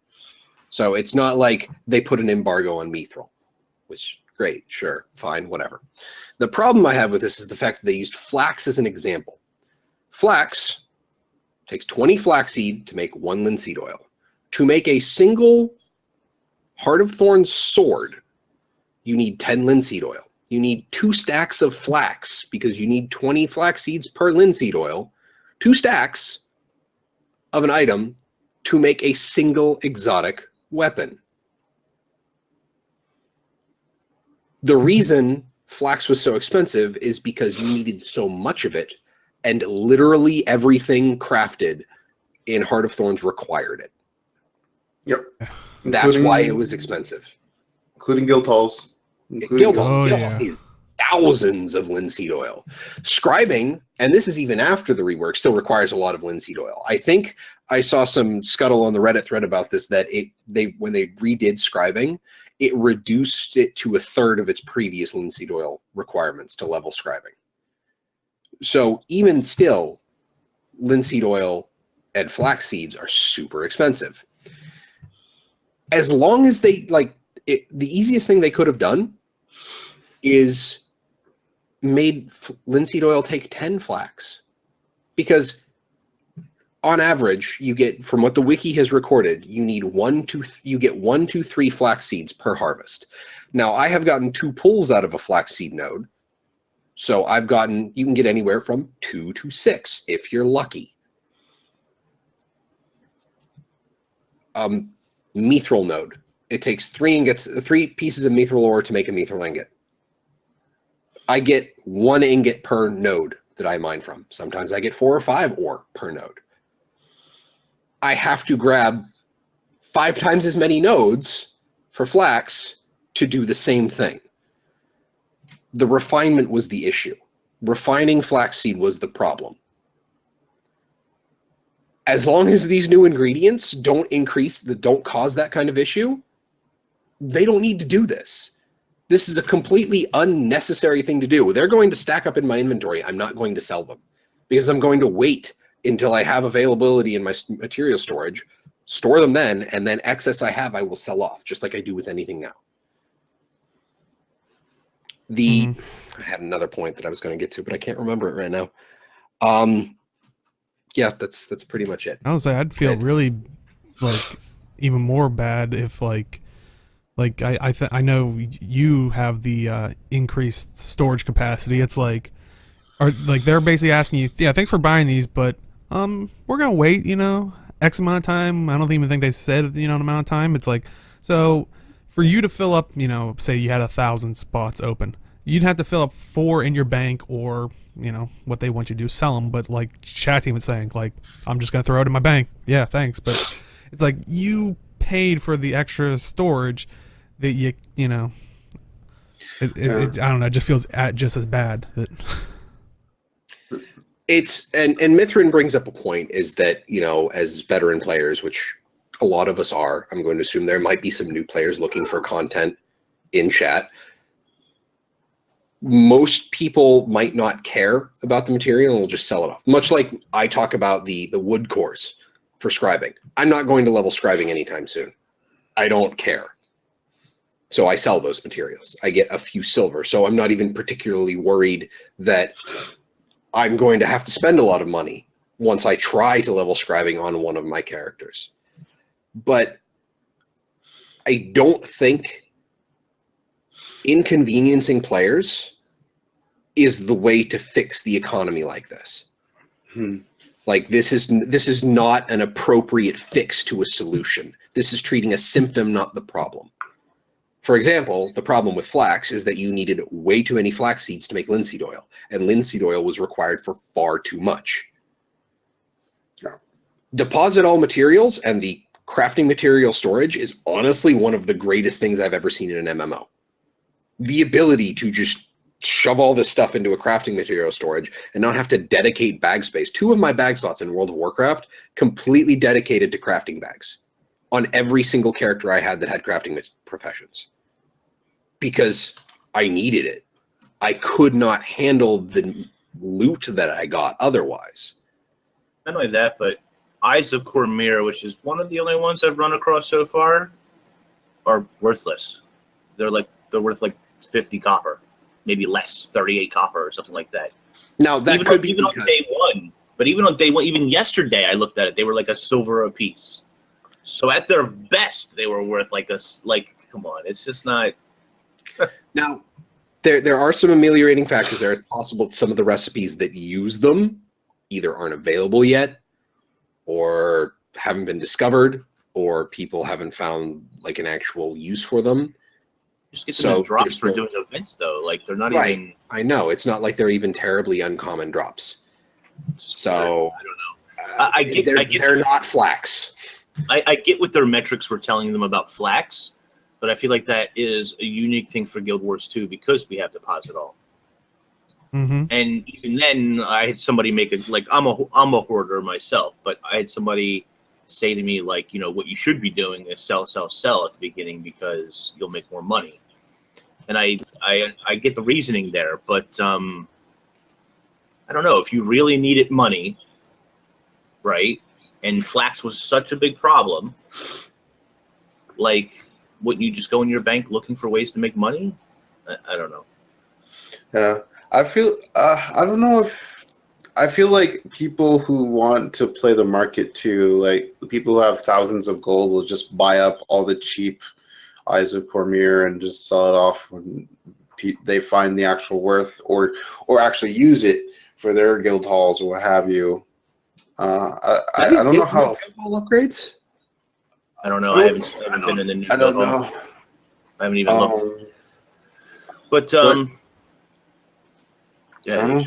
So it's not like they put an embargo on Mithril, which, great, sure, fine, whatever. The problem I have with this is the fact that they used flax as an example. Flax takes 20 flaxseed to make 1 linseed oil. To make a single Heart of Thorns sword, you need 10 linseed oil. You need 2 stacks of flax because you need 20 flax seeds per linseed oil. 2 stacks of an item to make a single exotic weapon. The reason flax was so expensive is because you needed so much of it, and literally everything crafted in Heart of Thorns required it. Yep. That's why it was expensive. Including guild halls. Guild halls yeah. needed thousands of linseed oil. Scribing, and this is even after the rework, still requires a lot of linseed oil. I think I saw some scuttle on the Reddit thread about this, that when they redid scribing, it reduced it to 1/3 of its previous linseed oil requirements to level scribing. So even still, linseed oil and flax seeds are super expensive. As long as they, the easiest thing they could have done is made linseed oil take 10 flax. Because on average, you get, from what the wiki has recorded, you get 1 to 3 flax seeds per harvest. Now, I have gotten 2 pulls out of a flax seed node. So you can get anywhere from 2 to 6 if you're lucky. Mithril node. It takes 3 pieces of mithril ore to make a mithril ingot. I get 1 ingot per node that I mine from. Sometimes I get 4 or 5 ore per node. I have to grab 5 times as many nodes for flax to do the same thing. The refinement was the issue. Refining flaxseed was the problem. As long as these new ingredients don't cause that kind of issue, they don't need to do this. This is a completely unnecessary thing to do. They're going to stack up in my inventory. I'm not going to sell them because I'm going to wait until I have availability in my material storage, store them then, and then excess I have, I will sell off, just like I do with anything now. I had another point that I was going to get to, but I can't remember it right now. Yeah, that's pretty much it. I would say I'd feel really even more bad if I know you have the increased storage capacity. It's they're basically asking you, yeah, thanks for buying these, but we're gonna wait, X amount of time. I don't even think they said, an amount of time. It's like, so for you to fill up, say you had 1,000 spots open, you'd have to fill up 4 in your bank, or, what they want you to do, sell them. But like chat team was saying, like, I'm just going to throw it in my bank. Yeah, thanks. But it's like you paid for the extra storage that I don't know, it just feels just as bad. It's and Mithrin brings up a point, is that, as veteran players, which a lot of us are, I'm going to assume there might be some new players looking for content in chat. Most people might not care about the material and will just sell it off. Much like I talk about the wood course for scribing. I'm not going to level scribing anytime soon. I don't care. So I sell those materials. I get a few silver. So I'm not even particularly worried that I'm going to have to spend a lot of money once I try to level scribing on one of my characters. But I don't think inconveniencing players is the way to fix the economy like this. Like, this is not an appropriate fix to a solution. This is treating a symptom, not the problem. For example, the problem with flax is that you needed way too many flax seeds to make linseed oil, and linseed oil was required for far too much. Yeah. Deposit all materials, and the crafting material storage is honestly one of the greatest things I've ever seen in an MMO. The ability to just shove all this stuff into a crafting material storage and not have to dedicate bag space. 2 of my bag slots in World of Warcraft completely dedicated to crafting bags on every single character I had that had crafting professions, because I needed it. I could not handle the loot that I got otherwise. Not only that, but Eyes of Cormyr, which is one of the only ones I've run across so far, are worthless. They're worth like 50 copper, maybe less, 38 copper or something like that. Now that even could be even on day one. But even on day one, even yesterday, I looked at it. They were like a silver a piece. So at their best, they were worth come on, it's just not. Now, there are some ameliorating factors there. It's possible that some of the recipes that use them either aren't available yet, or haven't been discovered, or people haven't found like an actual use for them. Just get some drops for doing events, though. Like, they're not even. I know, it's not like they're even terribly uncommon drops. So I don't know. They're not flax. I get what their metrics were telling them about flax, but I feel like that is a unique thing for Guild Wars 2 because we have deposit all. Mm-hmm. And even then, I had somebody make it like I'm a hoarder myself, but I had somebody say to me like, what you should be doing is sell at the beginning because you'll make more money. And I get the reasoning there, but I don't know, if you really needed money, right? And flax was such a big problem, like, wouldn't you just go in your bank looking for ways to make money? I don't know. Yeah, I feel I don't know if I feel like people who want to play the market too, like the people who have thousands of gold, will just buy up all the cheap Eyes of Cormyr and just sell it off when they find the actual worth, or actually use it for their guild halls or what have you. I don't know how guild hall upgrades. I don't know. I haven't been in the new guild hall. I haven't even looked. But yeah,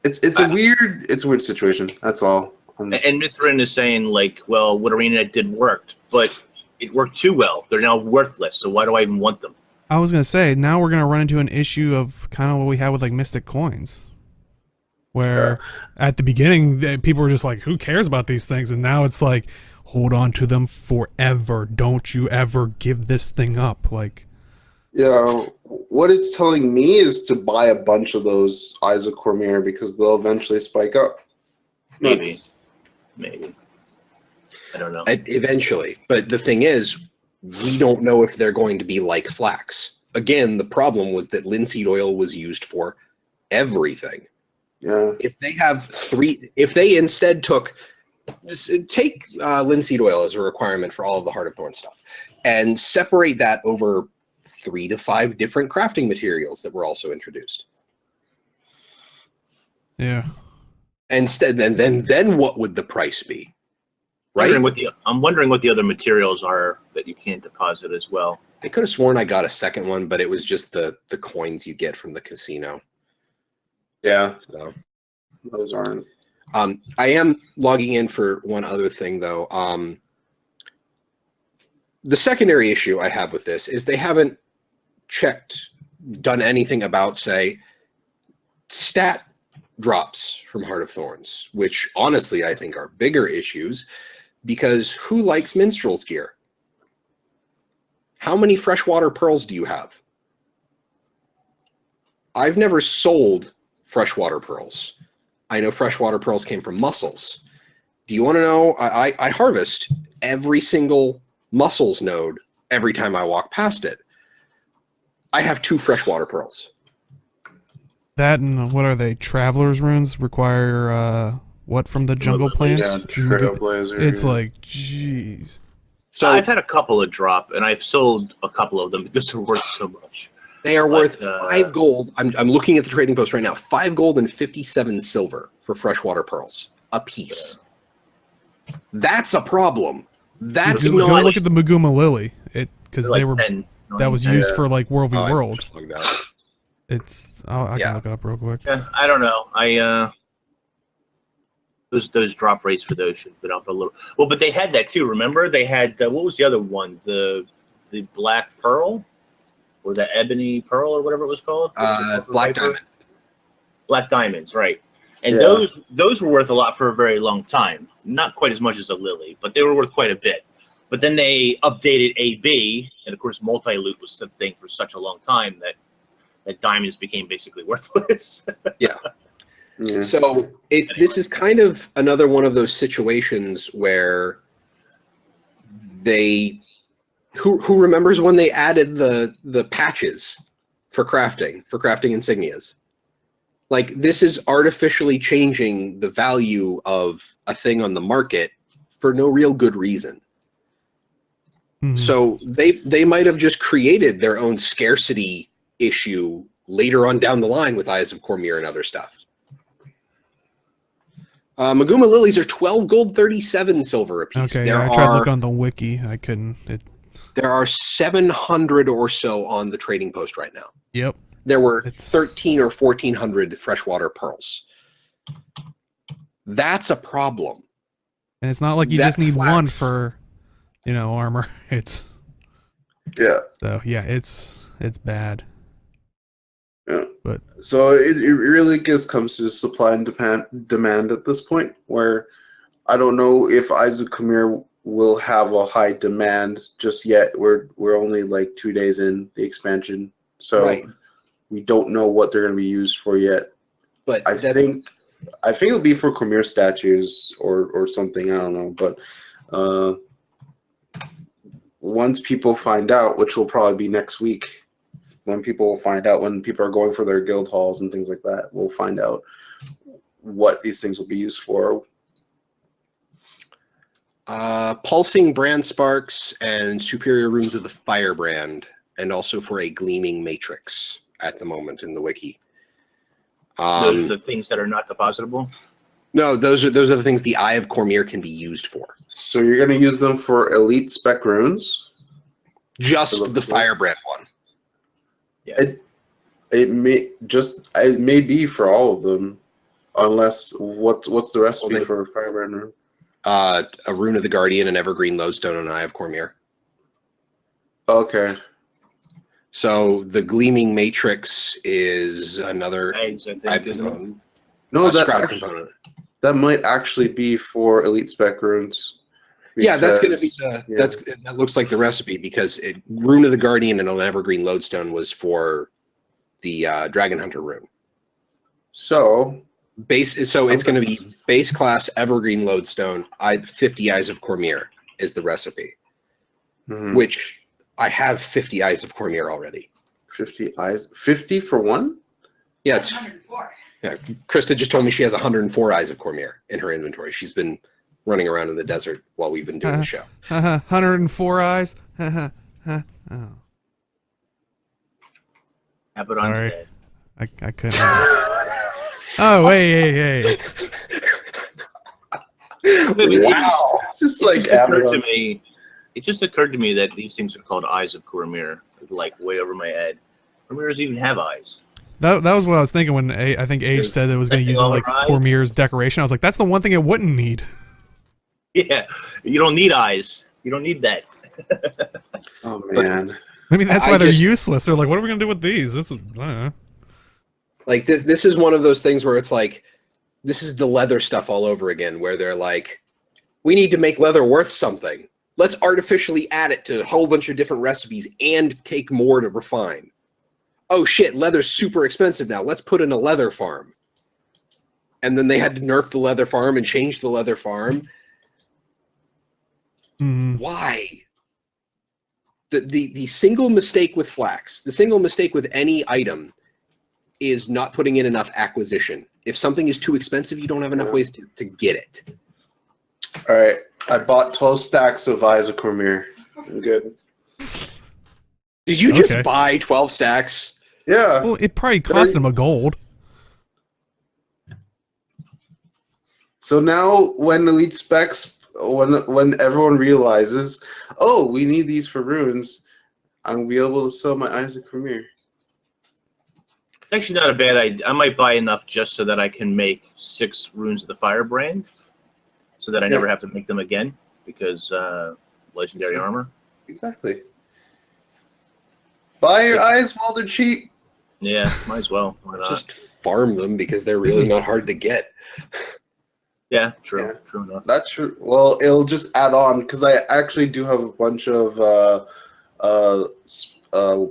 it's a weird situation. That's all. And Mithrin is saying like, well, what ArenaNet did worked, but it worked too well. They're now worthless. So why do I even want them? I was gonna say, now we're gonna run into an issue of kind of what we had with like Mystic Coins, where at the beginning people were just like, who cares about these things, and now it's like, hold on to them forever. Don't you ever give this thing up. Like, yeah, what it's telling me is to buy a bunch of those Eyes of Cormyr because they'll eventually spike up. Maybe. I don't know. Eventually. But the thing is, we don't know if they're going to be like flax. Again, the problem was that linseed oil was used for everything. Yeah. If they instead take linseed oil as a requirement for all of the Heart of Thorn stuff and separate that over 3 to 5 different crafting materials that were also introduced. yeah. Instead, then what would the price be? right? I'm wondering what the other materials are that you can't deposit as well. I could have sworn I got a second one, but it was just the coins you get from the casino. Yeah, So, those aren't. I am logging in for one other thing, though. The secondary issue I have with this is they haven't done anything about, say, stat drops from Heart of Thorns, which honestly I think are bigger issues, because who likes minstrel's gear? How many freshwater pearls do you have? I've never sold freshwater pearls. I know freshwater pearls came from mussels. Do you want to know? I harvest every single mussels node every time I walk past it. I have 2 freshwater pearls. That and what are they? Traveler's runes require what from the jungle plants? Yeah, Trailblazer. It's like, jeez. So I've had a couple of drop, and I've sold a couple of them because they're worth so much. they are worth 5 gold. I'm looking at the trading post right now. 5 gold and 57 silver for freshwater pearls a piece. That's a problem. That's Go not. look at the Maguma Lily. Because They're they like were 10, that was used for like World v I World. just logged out. It's I can look it up real quick. Yeah, I don't know. Those drop rates for those should have been up a little. Well, but they had that too. Remember, they had what was the other one? The black pearl, or the ebony pearl, or whatever it was called. Black diamond. Black diamonds, right? And Yeah. those were worth a lot for a very long time. Not quite as much as a lily, but they were worth quite a bit. But then they updated AB, and of course, multi-loot was the thing for such a long time that diamonds became basically worthless. Yeah. Yeah. So this is kind of another one of those situations where who remembers when they added the patches for crafting insignias? Like, this is artificially changing the value of a thing on the market for no real good reason. Mhm. So they might have just created their own scarcity issue later on down the line with Eyes of Cormyr and other stuff. Maguma lilies are 12 gold, 37 silver apiece. Okay, I tried to look on the wiki. I couldn't. There are 700 or so on the trading post right now. Yep. There were It's- 13 or 1,400 freshwater pearls. That's a problem. And it's not like you That just need one flax. for, armor. It's Yeah. so yeah, it's bad. Yeah. But So it really just comes to supply and demand at this point, where I don't know if Isaac Khmer will have a high demand just yet. We're only like 2 days in the expansion, so Right. we don't know what they're going to be used for yet. But I think it'll be for Khmer statues or something. I don't know, but once people find out, which will probably be next week, when people will find out, when people are going for their guild halls and things like that, we'll find out what these things will be used for. pulsing brand sparks and superior runes of the firebrand, and also for a gleaming matrix at the moment in the wiki. Those are the things that are not depositable. No, those are the things the Eye of Cormyr can be used for. So you're going to use them for elite spec runes? Just the firebrand one. Yeah. It may be for all of them, unless what's the recipe for a firebrand rune? A rune of the Guardian, an evergreen lodestone, and an Eye of Cormyr. Okay. So the gleaming matrix is another Eggs, I think, I've isn't it? No, scrap component. that might actually be for elite spec runes. Yeah, that's going to be because- that looks like the recipe, because rune of the Guardian and an evergreen lodestone was for the Dragon Hunter rune. So So it's going to be base class evergreen lodestone. 50 Eyes of Cormyr is the recipe, which I have 50 Eyes of Cormyr already. 50 eyes, 50 for one? Yeah, it's 104. yeah. Krista just told me she has 104 Eyes of Cormyr in her inventory. She's been running around in the desert while we've been doing the show. 104 eyes. Oh. Abaddon's Sorry. dead. I couldn't. Oh, hey. Wow. just like It just occurred to me that these things are called Eyes of Cormyr, like way over my head. Cormyrs even have eyes. That was what I was thinking when I think Age said it was going to use it like Cormyr's decoration. I was like, that's the one thing it wouldn't need. Yeah, you don't need eyes. You don't need that. Oh man. Maybe that's why they're useless. They're like, what are we going to do with these? This is like this is one of those things where it's like, this is the leather stuff all over again, where they're like, we need to make leather worth something. Let's artificially add it to a whole bunch of different recipes and take more to refine. Oh shit, leather's super expensive now. Let's put in a leather farm. And then they had to nerf the leather farm and change the leather farm. Why? The single mistake with flax, the single mistake with any item is not putting in enough acquisition. If something is too expensive, you don't have enough ways to get it. All right, I bought 12 stacks of Eyes of Cormyr. I'm good. Did you just buy 12 stacks? Yeah. Well, it probably cost him a gold. So now when Elite Specs, when everyone realizes, oh, we need these for runes, I'm going to be able to sell my Eyes of Cormyr. It's actually not a bad idea. I might buy enough just so that I can make 6 runes of the Firebrand, so that I never have to make them again, because legendary armor. Exactly. Buy your eyes while they're cheap. Yeah, might as well. Why not? Just farm them because they're really not hard to get. Yeah, true. Yeah. True enough. That's true. Well, it'll just add on because I actually do have a bunch of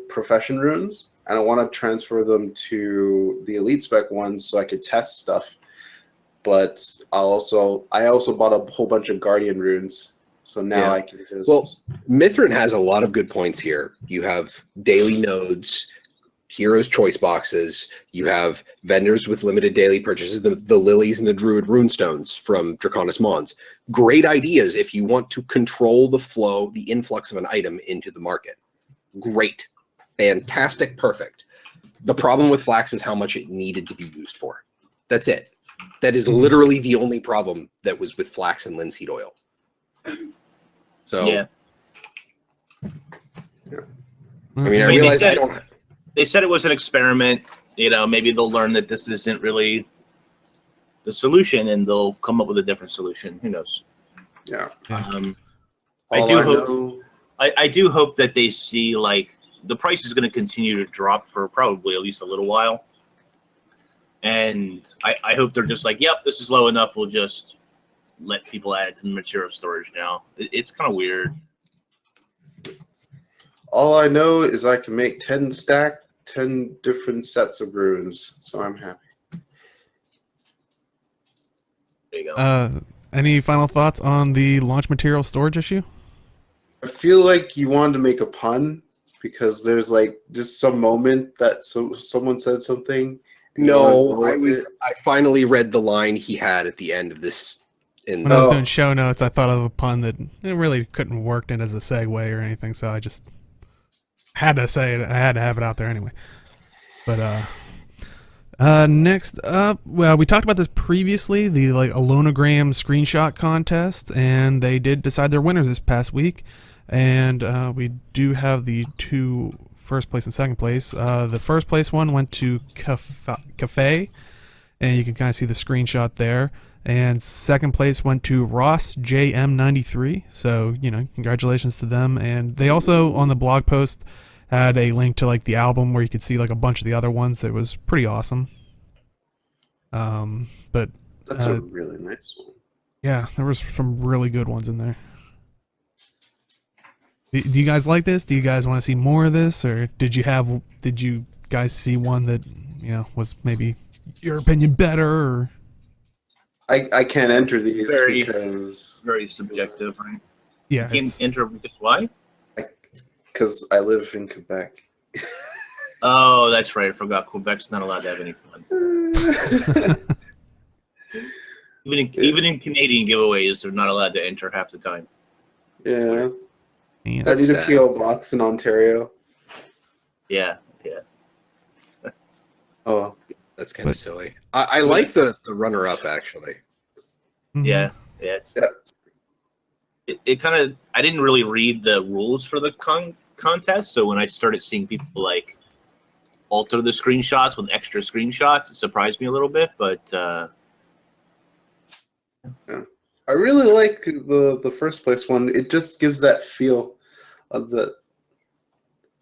profession runes, and I want to transfer them to the Elite Spec ones so I could test stuff. But I also bought a whole bunch of Guardian runes, so now I can just. Well, Mithrin has a lot of good points here. You have daily nodes, heroes choice boxes. You have vendors with limited daily purchases, the lilies and the druid runestones from Draconis Mons. Great ideas if you want to control the flow, the influx of an item into the market. Great, fantastic, perfect. The problem with flax is how much it needed to be used for. That's it. That is literally the only problem that was with flax and linseed oil. So, yeah. I mean, I realize I don't. They said it was an experiment. You know, maybe they'll learn that this isn't really the solution, and they'll come up with a different solution. Who knows? Yeah. I do hope that they see, like, the price is going to continue to drop for probably at least a little while. And I hope they're just like, yep, this is low enough. We'll just let people add it to the material storage now. It's kind of weird. All I know is I can make 10 different sets of runes, so I'm happy. There you go. Any final thoughts on the launch material storage issue? I feel like you wanted to make a pun because there's like just some moment that someone said something. No, I finally read the line he had at the end of this. When I was doing show notes, I thought of a pun that it really couldn't work in as a segue or anything, so I just had to say it. I had to have it out there anyway. But next up, well, we talked about this previously, the Elonagram screenshot contest, and they did decide their winners this past week. And we do have the 2 first place and second place. The first place one went to Cafe, and you can kind of see the screenshot there. And second place went to Ross JM93. So, congratulations to them. And they also, on the blog post, had a link to the album where you could see a bunch of the other ones. It was pretty awesome. But that's a really nice one. Yeah, there was some really good ones in there. Do you guys like this? Do you guys want to see more of this, or did you guys see one that was maybe your opinion better? Or I can't enter these because very subjective, right? Yeah, you can't enter because why? Because I live in Quebec. Oh, that's right. I forgot Quebec's not allowed to have any fun. Even in Canadian giveaways, they're not allowed to enter half the time. Yeah. I need a PO box in Ontario. Yeah. Oh, that's kind of silly. I like the runner-up actually. Yeah. it kind of, I didn't really read the rules for the contest, so when I started seeing people like alter the screenshots with extra screenshots, it surprised me a little bit. But Yeah. I really like the first place one. It just gives that feel of that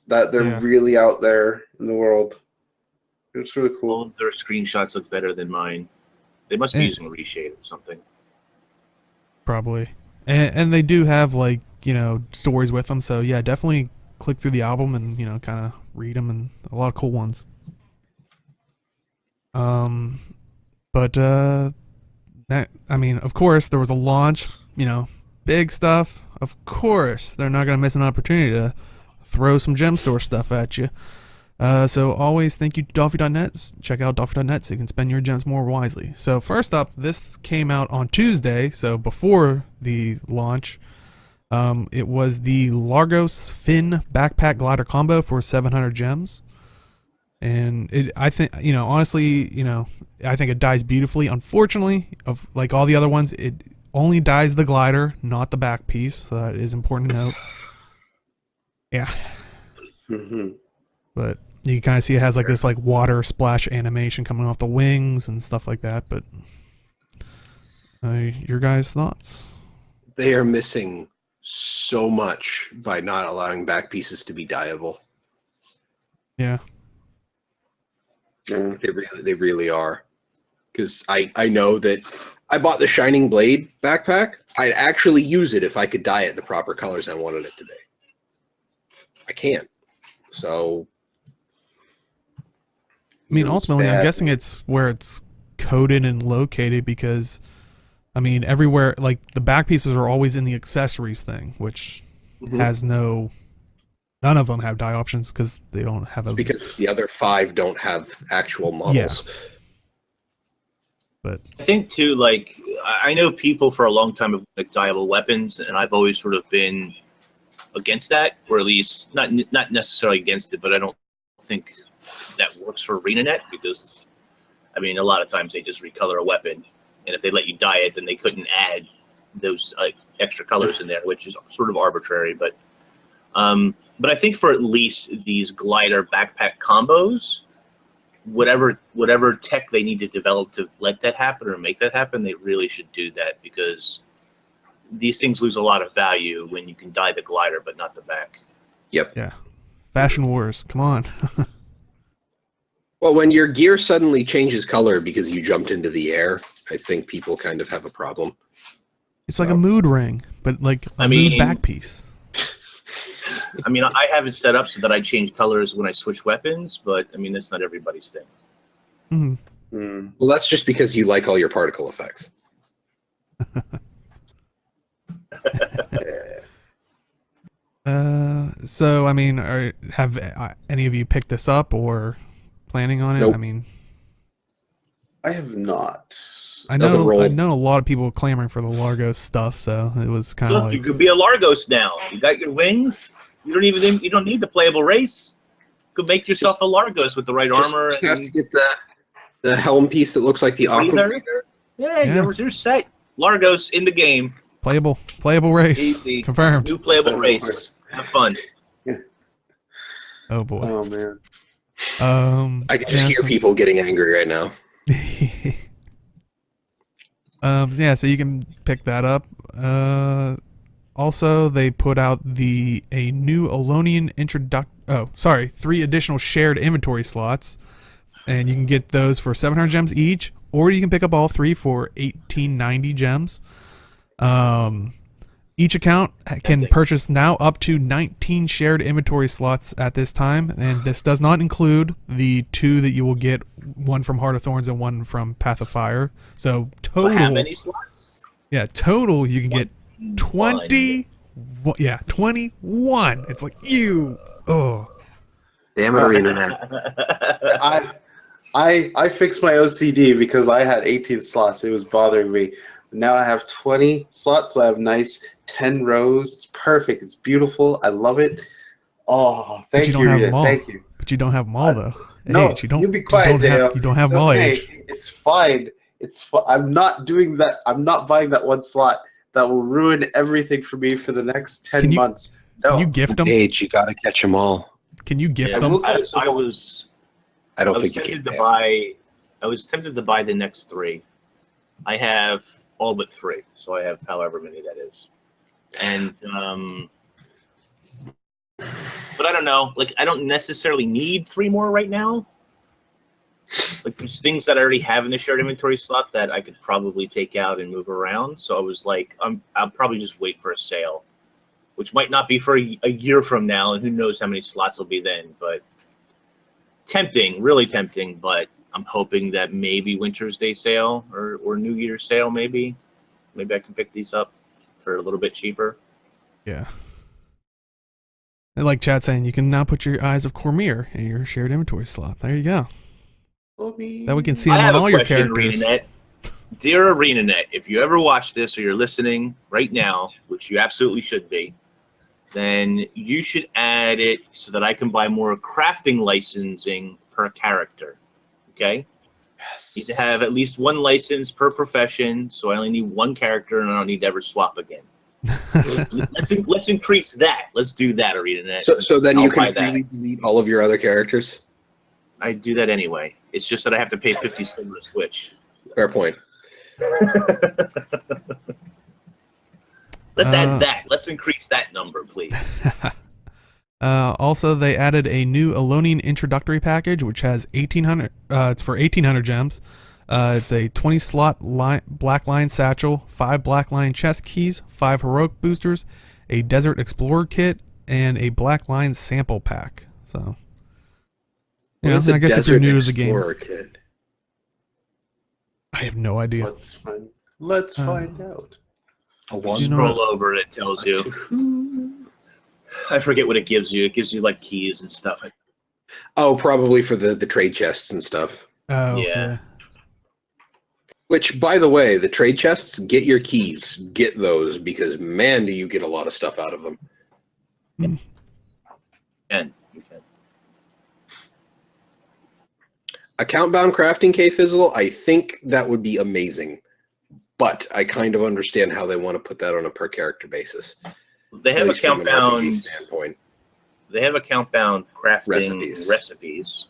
they're really out there in the world. It's really cool. all of their screenshots look better than mine. They must be using Reshade or something. Probably. And they do have, like, you know, stories with them, so yeah, definitely click through the album and, you know, kind of read them, and a lot of cool ones. But that, I mean, of course, there was a launch, you know, big stuff. Of course, they're not going to miss an opportunity to throw some gem store stuff at you. So always thank you to Dolphy.net. Check out Dolphy.net so you can spend your gems more wisely. So first up, this came out on Tuesday, so before the launch. It was the Largos Fin Backpack Glider Combo for 700 gems. And I think, you know, honestly, you know, I think it dies beautifully. Unfortunately, of like all the other ones, it only dies the glider, not the back piece. So that is important to note. Yeah. But you can kind of see it has like this like water splash animation coming off the wings and stuff like that. But your guys' thoughts? They are missing so much by not allowing back pieces to be dyeable. Yeah. They really are. Because I know that I bought the Shining Blade backpack. I'd actually use it if I could dye it the proper colors I wanted it to be. I can't. So I mean, ultimately, I'm guessing it's where it's coded and located, because I mean, everywhere, like the back pieces are always in the accessories thing, which has none of them have dye options because they don't have it's because the other 5 don't have actual models. Yeah. But I think too, like, I know people for a long time have like dyeable weapons, and I've always sort of been against that, or at least not necessarily against it, but I don't think that works for ArenaNet, because I mean, a lot of times they just recolor a weapon, and if they let you dye it, then they couldn't add those extra colors in there, which is sort of arbitrary. But I think for at least these glider backpack combos, whatever tech they need to develop to let that happen or make that happen, they really should do that, because these things lose a lot of value when you can dye the glider but not the back. Yep. Yeah. Fashion Wars, come on. Well, when your gear suddenly changes color because you jumped into the air, I think people kind of have a problem. It's like a mood ring, but like a mood back piece. I mean, I have it set up so that I change colors when I switch weapons, but I mean, that's not everybody's thing. Well, that's just because you like all your particle effects. So, I mean, have any of you picked this up or planning on it? Nope. I mean, I have not. I know a lot of people clamoring for the Largos stuff, so it was kind of Look, like, you could be a Largos now. You got your wings. You don't need the playable race. You could make yourself a Largos with the right armor. You have to get the helm piece that looks like the aqua breather. Yeah. You're set. Largos in the game. playable race. Easy. Confirmed. New playable race. Have fun. Oh boy. Oh man. I can just hear people getting angry right now. Yeah, so you can pick that up. Also, they put out a new Elonian 3 additional shared inventory slots, and you can get those for 700 gems each, or you can pick up all 3 for 1890 gems. Each account can purchase now up to 19 shared inventory slots at this time, and this does not include the 2 that you will get, one from Heart of Thorns and one from Path of Fire. So total, how many slots? Yeah, total you can get 20. Yeah, 21. It's like damn it, ArenaNet. I fixed my OCD because I had 18 slots. It was bothering me. Now I have 20 slots, so I have nice 10 rows. It's perfect. It's beautiful. I love it. Oh, thank you, Rita. Thank you. But you don't have them all, though. No, Age. You be quiet, Dale. You don't have them all, Age. It's fine. I'm not doing that. I'm not buying that one slot that will ruin everything for me for the next 10 Can you- months. No. Can you gift them? Age, you gotta catch them all. Can you gift Yeah, them? will- I was I don't I was think you tempted can. to buy. I was tempted to buy the next 3. I have all but 3, so I have however many that is. And but I don't know. Like, I don't necessarily need 3 more right now. Like, there's things that I already have in the shared inventory slot that I could probably take out and move around. So I was like, I'll probably just wait for a sale, which might not be for a year from now, and who knows how many slots will be then. But tempting, really tempting. But I'm hoping that maybe Winter's Day sale or New Year's sale, maybe I can pick these up for a little bit cheaper. Yeah. And like Chad saying, you can now put your Eyes of Cormier in your shared inventory slot. There you go. That we can see I them have on a all your question, characters. ArenaNet. Dear ArenaNet, if you ever watch this or you're listening right now, which you absolutely should be, then you should add it so that I can buy more crafting licensing per character. Okay? Yes. Need to have at least 1 license per profession, so I only need 1 character and I don't need to ever swap again. Let's increase that. Let's do that, ArenaNet. So then I'll you buy can that. freely delete all of your other characters? I do that anyway. It's just that I have to pay 50 silver to switch. Fair point. Let's add that. Let's increase that number, please. Also, they added a new Elonian introductory package, which has 1,800. It's for 1,800 gems. It's a 20-slot black line satchel, 5 black line chest keys, 5 heroic boosters, a desert explorer kit, and a black line sample pack. So, you know, What is a I guess if you're Desert new to the game, Explorer kit? I have no idea. Let's find out. A one? You know Scroll what? over, it tells you. I forget what it gives you. It gives you like keys and stuff. Oh, probably for the trade chests and stuff. Oh, Yeah. yeah. Which, by the way, the trade chests, get your keys. Get those, because man, do you get a lot of stuff out of them. And Account-bound crafting K-Fizzle, I think that would be amazing. But I kind of understand how they want to put that on a per-character basis. they At have least from an RPG account-bound. standpoint. They have account-bound crafting recipes.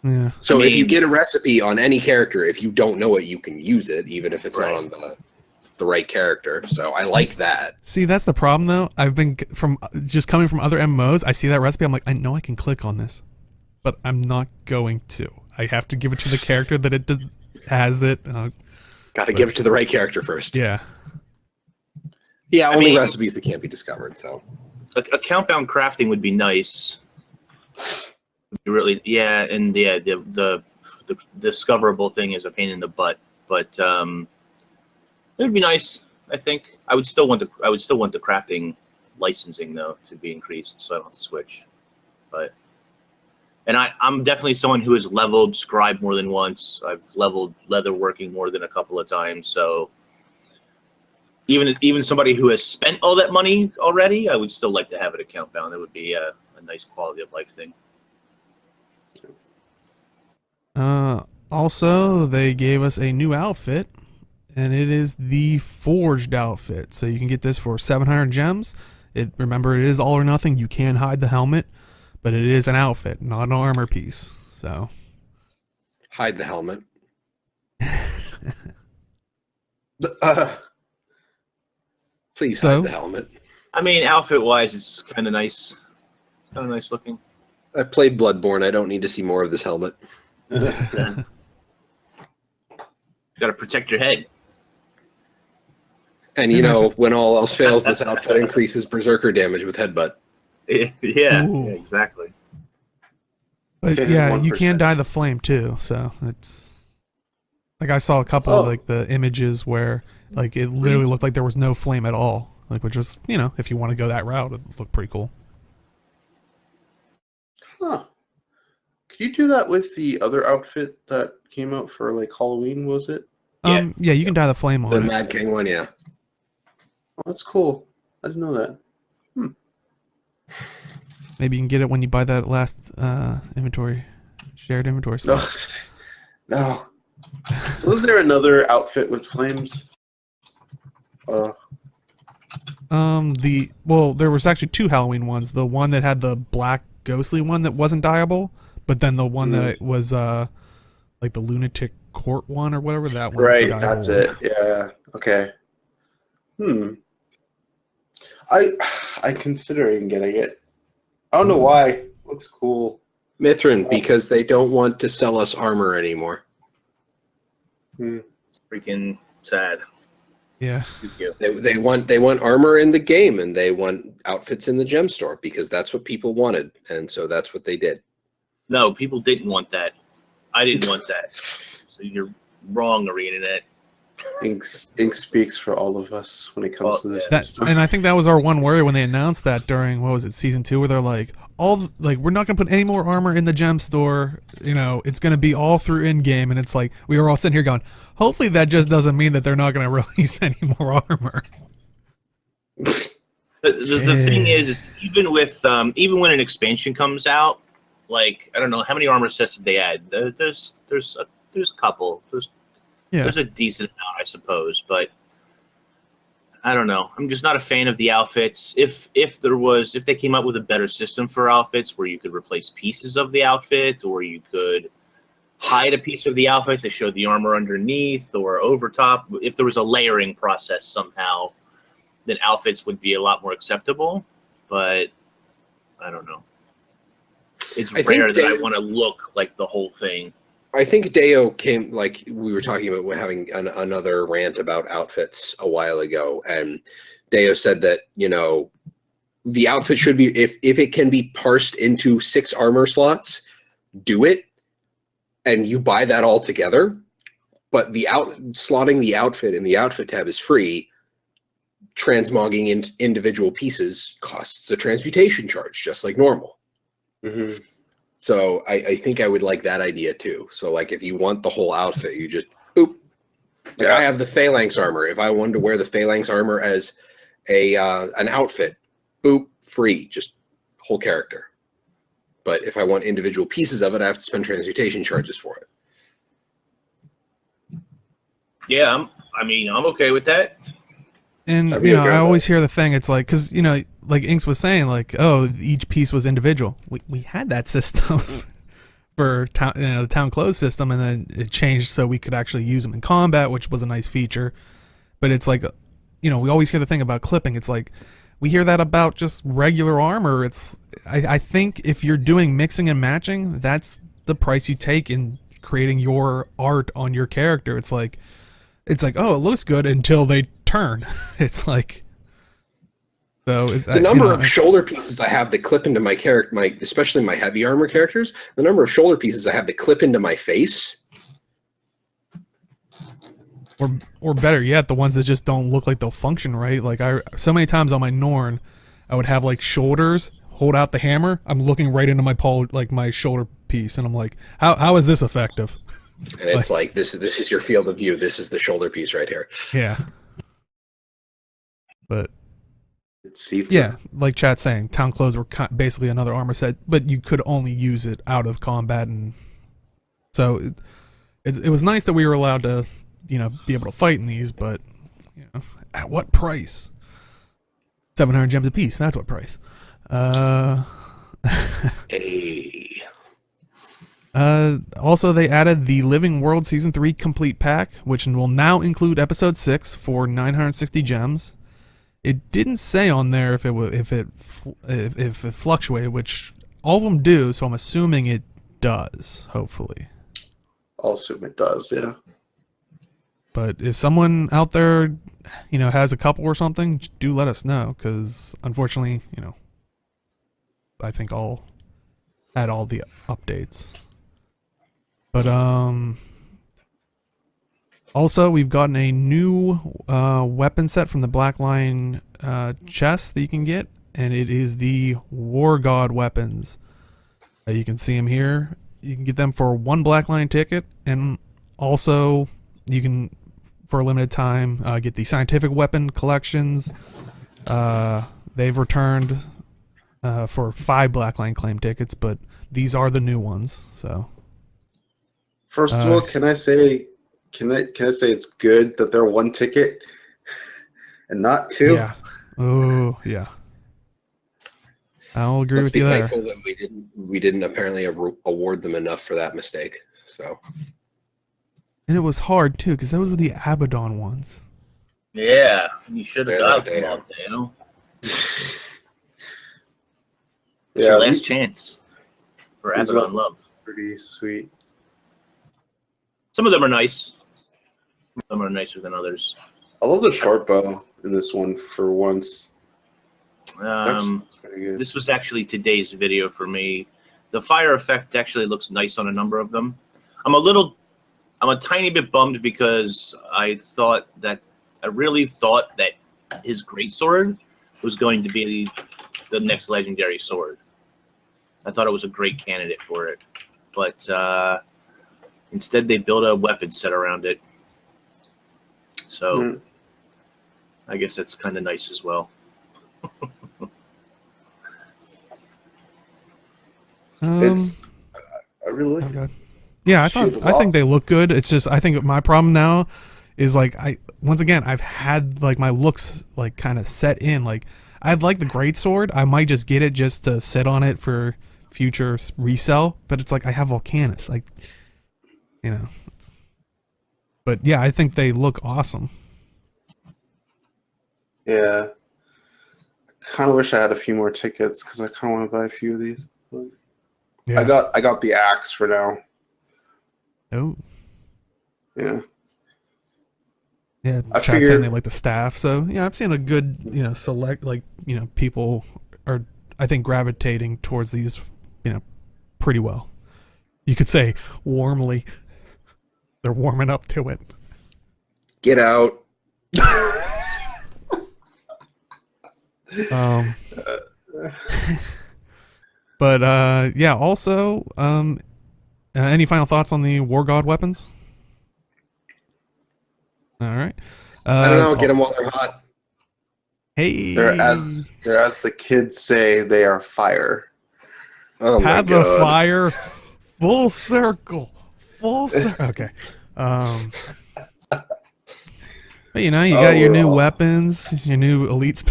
Yeah. So I if you mean- get a recipe on any character, if you don't know it, you can use it, even if it's Right. not on the right character. So I like that. See, that's the problem, though. I've been from just coming from other MMOs. I see that recipe. I'm like, I know I can click on this, but I'm not going to. I have to give it to the character that it has it. Got to give it to the right character first. Yeah. Yeah, I only mean- recipes that can't be discovered. So Account-bound crafting would be nice. Really, yeah, and the discoverable thing is a pain in the butt, but it would be nice. I think I would still want the crafting licensing though to be increased, so I don't have to switch. But I'm definitely someone who has leveled scribe more than once. I've leveled leatherworking more than a couple of times, so even somebody who has spent all that money already, I would still like to have it account bound. It would be a nice quality of life thing. Also, they gave us a new outfit, and it is the Forged outfit. So you can get this for 700 gems. Remember, it is all or nothing. You can hide the helmet, but it is an outfit, not an armor piece. So hide the helmet. Please hide the helmet. I mean, outfit-wise, it's kind of nice. Kind of nice looking. I played Bloodborne. I don't need to see more of this helmet. Got to protect your head. And you know, when all else fails, this outfit increases berserker damage with headbutt. Yeah, exactly. But yeah, you can dye the flame too. So it's like I saw a couple of like the images where like it literally looked like there was no flame at all. Like, which was, you know, if you want to go that route, it looked pretty cool. Huh. Could you do that with the other outfit that came out for like Halloween, was it? Yeah, you can dye the flame on The it. Mad King one, yeah. Oh, that's cool. I didn't know that. Maybe you can get it when you buy that last shared inventory slot. No. Wasn't there another outfit with flames? There was actually two Halloween ones. The one that had the black ghostly one that wasn't dyeable, but then the one that was like the lunatic court one or whatever, that one. Right, the dyeable that's one. it. Yeah. Okay. I'm considering getting it. I don't know why. Looks cool. Mithrin, because they don't want to sell us armor anymore. Freaking sad. Yeah. They want armor in the game, and they want outfits in the gem store because that's what people wanted, and so that's what they did. No, people didn't want that. I didn't want that. So you're wrong, ArenaNet. Ink speaks for all of us when it comes to this. And I think that was our one worry when they announced that during, what was it, season 2, where they're like, we're not gonna put any more armor in the gem store. You know, it's gonna be all through in game, and it's like we were all sitting here going, hopefully that just doesn't mean that they're not gonna release any more armor. The thing is even when an expansion comes out, like I don't know how many armor sets did they add. There's a couple. There's a decent amount, I suppose, but I don't know. I'm just not a fan of the outfits. If they came up with a better system for outfits where you could replace pieces of the outfit, or you could hide a piece of the outfit to show the armor underneath or over top, if there was a layering process somehow, then outfits would be a lot more acceptable. But I don't know. It's rare that I want to look like the whole thing. I think Deo came, like we were talking about having another rant about outfits a while ago, and Deo said that, you know, the outfit should be, if it can be parsed into 6 armor slots, do it, and you buy that all together. But slotting the outfit in the outfit tab is free. Transmogging in individual pieces costs a transmutation charge, just like normal. Mm-hmm. So I think I would like that idea too. So like if you want the whole outfit, you just boop. Like I have the Phalanx armor. If I wanted to wear the Phalanx armor as an outfit, boop, free, just whole character. But if I want individual pieces of it, I have to spend transmutation charges for it. Yeah, I'm okay with that. And you know, I always hear the thing. It's like, because you know, like Inks was saying, like, oh, each piece was individual. We had that system for the town clothes system, and then it changed so we could actually use them in combat, which was a nice feature. But it's like, you know, we always hear the thing about clipping. It's like we hear that about just regular armor. I think if you're doing mixing and matching, that's the price you take in creating your art on your character. It's like, oh, it looks good until they turn. It's like, so the number of shoulder pieces I have that clip into my character, especially my heavy armor characters, the number of shoulder pieces I have that clip into my face, or better yet, the ones that just don't look like they'll function right. Like so many times on my Norn, I would have like shoulders, hold out the hammer, I'm looking right into my my shoulder piece, and I'm like, how is this effective? And it's like this is your field of view. This is the shoulder piece right here. Yeah. But it's see-through. Yeah, like chat's saying, town clothes were basically another armor set, but you could only use it out of combat, and so it was nice that we were allowed to, you know, be able to fight in these. But you know, at what price? 700 gems apiece. That's what price. Hey. Also, they added the Living World Season 3 Complete Pack, which will now include Episode 6 for 960 gems. It didn't say on there if it fluctuated, which all of them do, so I'm assuming it does, hopefully. I'll assume it does, yeah. But if someone out there, you know, has a couple or something, do let us know, because unfortunately, you know, I think I'll add all the updates. But also we've gotten a new weapon set from the Black Line chest that you can get, and it is the War God weapons. You can see them here. You can get them for 1 Black Line ticket, and also you can, for a limited time, get the scientific weapon collections. They've returned for 5 Black Line claim tickets, but these are the new ones. So first of all, can I say it's good that they're 1 ticket? and not 2. Yeah. Oh, yeah. I'll agree Let's with be you there. thankful that we didn't apparently award them enough for that mistake. So And it was hard too, because those were the Abaddon ones. Yeah, you should have Yeah, got they them are. all, Daniel. It's Yeah, your last these- chance for these Abaddon were- Love. Pretty sweet. Some of them are nice. Some are nicer than others. I love the short bow in this one for once. Um, It's pretty good. this was actually today's video for me. The fire effect actually looks nice on a number of them. I'm a tiny bit bummed because I really thought that his greatsword was going to be the next legendary sword. I thought it was a great candidate for it, but instead they built a weapon set around it. So Mm. I guess that's kind of nice as well. It's I really like Oh it. god. Yeah, I Shield is think awesome. they look good. It's just I think my problem now is like once again I've had like my looks like kind of set in. Like I'd like the greatsword. I might just get it just to sit on it for future resell. But it's like I have Volcanus. Like you know. But yeah, I think they look awesome. Yeah. I kind of wish I had a few more tickets because I kind of want to buy a few of these. Yeah. I got the axe for now. Oh. Yeah. Yeah, I chat saying figured- they like the staff. So yeah, I've seen a good, select people are I think gravitating towards these, pretty well. You could say warmly. They're warming up to it. get out. But yeah. Also, any final thoughts on the War God weapons? All right. I don't know. Get them while they're hot. Hey. They're as the kids say, they are fire. Oh my Had the god. fire. Full circle. Full circle. Okay. But you got your new weapons, your new elites.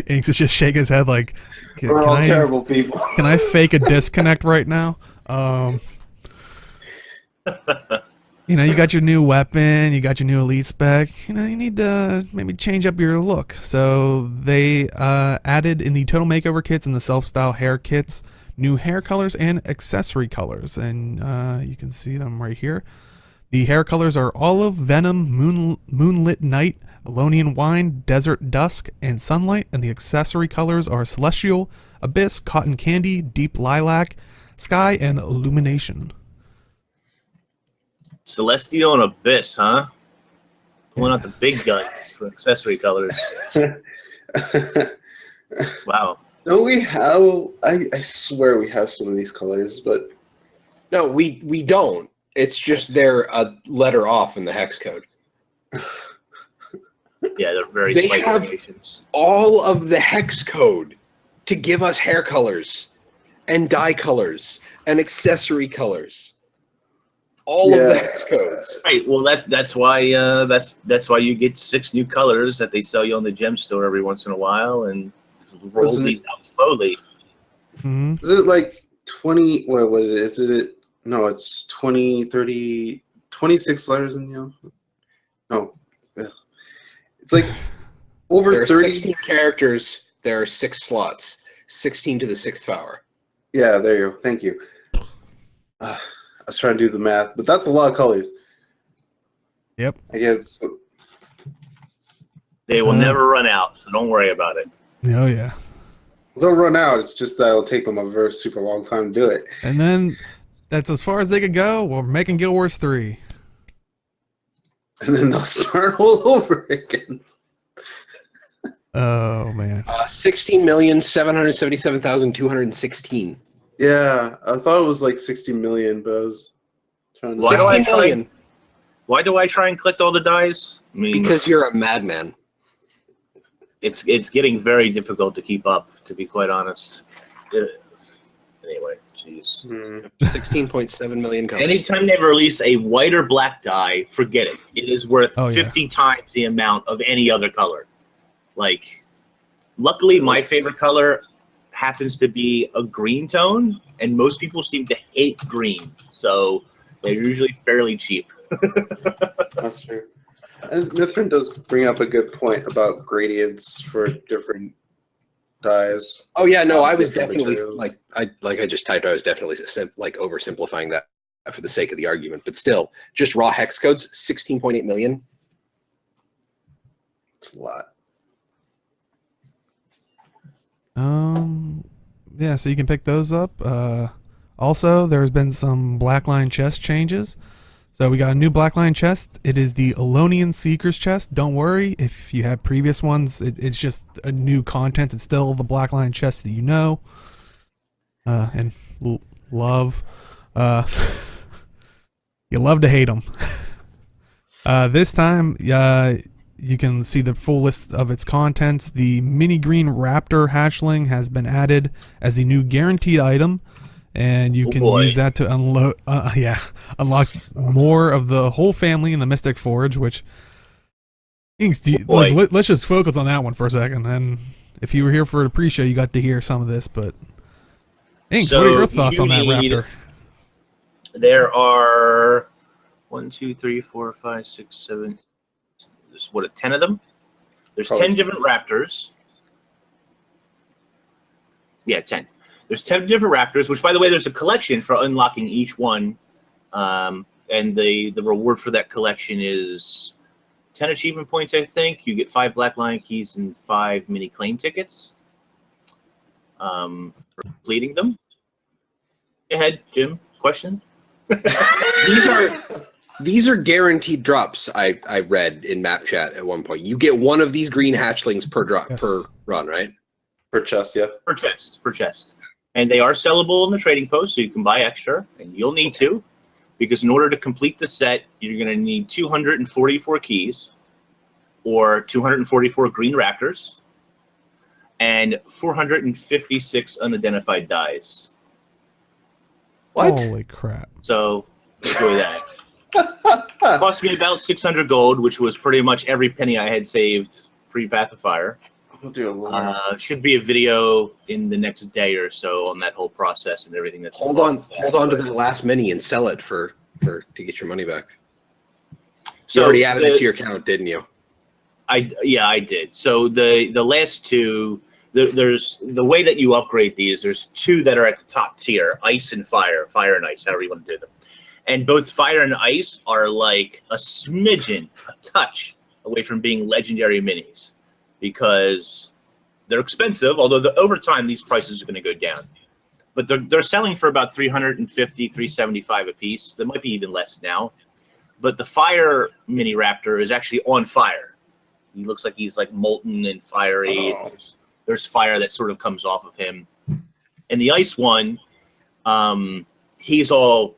Inks is just shaking his head like, We're all terrible people. Can I fake a disconnect right now? You got your new weapon, you got your new elite spec. You need to maybe change up your look. So they added in the total makeover kits and the self-style hair kits new hair colors and accessory colors, and you can see them right here. The hair colors are Olive, Venom, Moonlit Night, Elonian Wine, Desert Dusk, and Sunlight, and the accessory colors are Celestial, Abyss, Cotton Candy, Deep Lilac, Sky, and Illumination. Celestial and Abyss, huh? Pulling out the big guns for accessory colors. Wow. Don't we have? I swear we have some of these colors, but No, we don't. It's just they're a letter off in the hex code. Yeah, they're very They slight have- variations. All of the hex code to give us hair colors and dye colors and accessory colors. All of the Yeah. hex codes. Right. Well, that's why that's why you get 6 new colors that they sell you on the gem store every once in a while, and roll Isn't it- these out slowly. Mm-hmm. is it like 20? What was it? Is it? No, it's 20, 30, 26 letters in the alphabet. No, ugh. It's like over There are 30. 16 characters. There are 6 slots. 16 to the 6th power. Yeah, there you go. Thank you. I was trying to do the math, but that's a lot of colors. Yep. I guess. They will never run out, so don't worry about it. Oh yeah. They'll run out. It's just that it'll take them a very super long time to do it. And then that's as far as they could go. We're making Guild Wars 3. And then they'll start all over again. Oh man. 16,777,216. Yeah, I thought it was like 60 million, but I was trying to Why do I 16 million. Why do I try and collect all the dice? I mean, Because you're a madman. it's getting very difficult to keep up, to be quite honest. Anyway, jeez. 16.7 million colors. Anytime they release a white or black die, forget it. It is worth Oh, yeah. 50 times the amount of any other color. Like, luckily, my favorite color happens to be a green tone, and most people seem to hate green, so they're usually fairly cheap. That's true. And Mithrin does bring up a good point about gradients for different dyes. Oh yeah, no, I was Different definitely materials. I just typed. I was definitely like oversimplifying that for the sake of the argument, but still, just raw hex codes, 16.8 million. It's a lot. Yeah, so you can pick those up. Also, there's been some Blackline chest changes. So we got a new Blackline chest. It is the Elonian Seeker's chest. Don't worry if you have previous ones. It's just a new content. It's still the Blackline chest that you know and love. You love to hate them. This time, you can see the full list of its contents. The mini green raptor hatchling has been added as the new guaranteed item, and you can use that to unlock more of the whole family in the Mystic Forge. Which, Inks, let's just focus on that one for a second. And if you were here for the pre-show, you got to hear some of this. But Inks, what are your thoughts on that raptor? There are 1, 2, 3, 4, 5, 6, 7. There's 10 of them. There's Probably 10 different raptors. Yeah, 10. There's 10 different raptors, which, by the way, there's a collection for unlocking each one. And the reward for that collection is 10 achievement points, I think. You get 5 Black Lion keys and 5 mini claim tickets for completing them. Go ahead, Jim. Question? These are guaranteed drops. I read in map chat at one point. You get one of these green hatchlings per drop per run, right? Per chest, yeah. Per chest. And they are sellable in the trading post, so you can buy extra, and you'll need to, because in order to complete the set, you're going to need 244 keys, or 244 green raptors, and 456 unidentified dies. What? Holy crap. So, enjoy that. It cost me about 600 gold, which was pretty much every penny I had saved pre-Path of Fire. Oh, dear Lord. Should be a video in the next day or so on that whole process and everything that's Hold on to the last mini and sell it to get your money back. So you already added it to your account, didn't you? I did. So the last two, there's the way that you upgrade these. There's 2 that are at the top tier: ice and fire and ice, however you want to do them. And both fire and ice are like a smidgen, a touch away from being legendary minis, because they're expensive. Although over time these prices are going to go down, but they're selling for about 350, 375 a piece. There might be even less now. But the fire mini raptor is actually on fire. He looks like he's like molten and fiery. Oh. There's fire that sort of comes off of him. And the ice one, he's all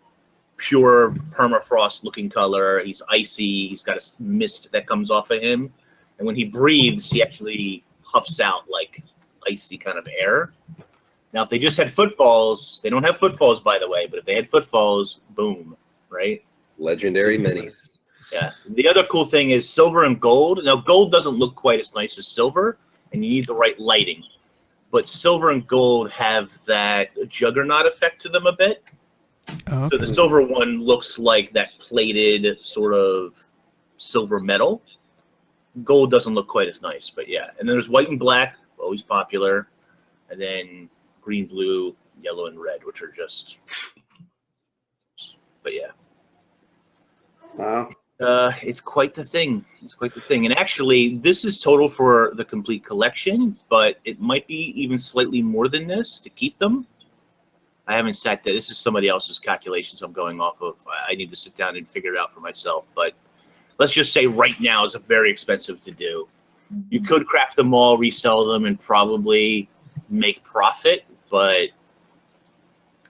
pure permafrost looking color. He's icy. He's got a mist that comes off of him. And when he breathes, he actually huffs out like icy kind of air. Now, if they just had footfalls, they don't have footfalls, by the way, but if they had footfalls, boom, right? Legendary minis. Yeah. The other cool thing is silver and gold. Now, gold doesn't look quite as nice as silver, and you need the right lighting. But silver and gold have that juggernaut effect to them a bit. Oh, okay. So the silver one looks like that plated sort of silver metal. Gold doesn't look quite as nice, but yeah. And then there's white and black, always popular. And then green, blue, yellow, and red, which are just... But yeah. Wow. It's quite the thing. It's quite the thing. And actually, this is total for the complete collection, but it might be even slightly more than this to keep them. I haven't sat there. This is somebody else's calculations I'm going off of. I need to sit down and figure it out for myself. But let's just say right now is very expensive to do. You could craft them all, resell them, and probably make profit, but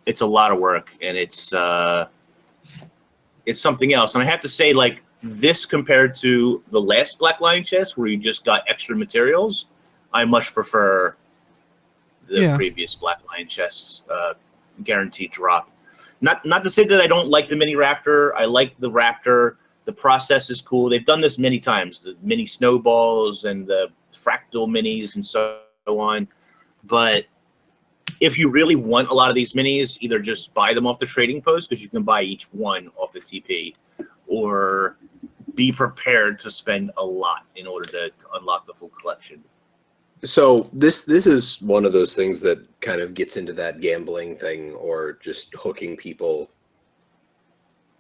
it's a lot of work, and it's something else. And I have to say, like, this compared to the last Black Lion chest where you just got extra materials, I much prefer the previous Black Lion chests guaranteed drop. Not to say that I don't like the mini raptor. I like the raptor. The process is cool. They've done this many times. The mini snowballs and the fractal minis and so on. But if you really want a lot of these minis, either just buy them off the trading post, because you can buy each one off the TP, or be prepared to spend a lot in order to unlock the full collection. So this is one of those things that kind of gets into that gambling thing, or just hooking people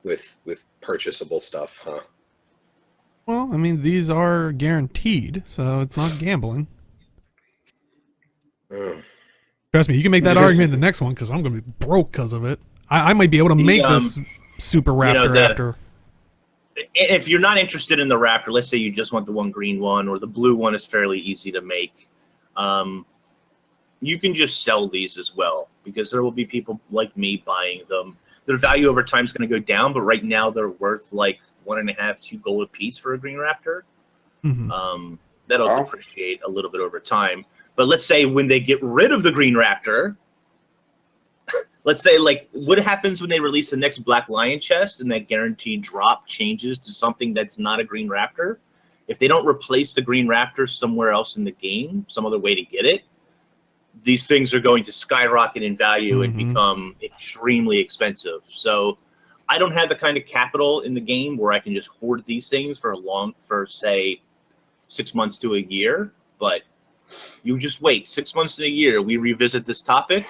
with purchasable stuff, huh? Well, I mean, these are guaranteed, so it's not gambling. Oh. Trust me, you can make that argument in the next one, because I'm going to be broke because of it. I might be able to make this Super Raptor after. If you're not interested in the Raptor, let's say you just want the one green one, or the blue one is fairly easy to make. You can just sell these as well, because there will be people like me buying them. Their value over time is going to go down, but right now they're worth like 1.5, 2 gold a piece for a green Raptor. Mm-hmm. That'll depreciate a little bit over time. But let's say when they get rid of the green Raptor, let's say like what happens when they release the next Black Lion chest and that guaranteed drop changes to something that's not a green Raptor. If they don't replace the green Raptor somewhere else in the game, some other way to get it, these things are going to skyrocket in value and become extremely expensive. So I don't have the kind of capital in the game where I can just hoard these things for say 6 months to a year. But you just wait 6 months to a year, we revisit this topic,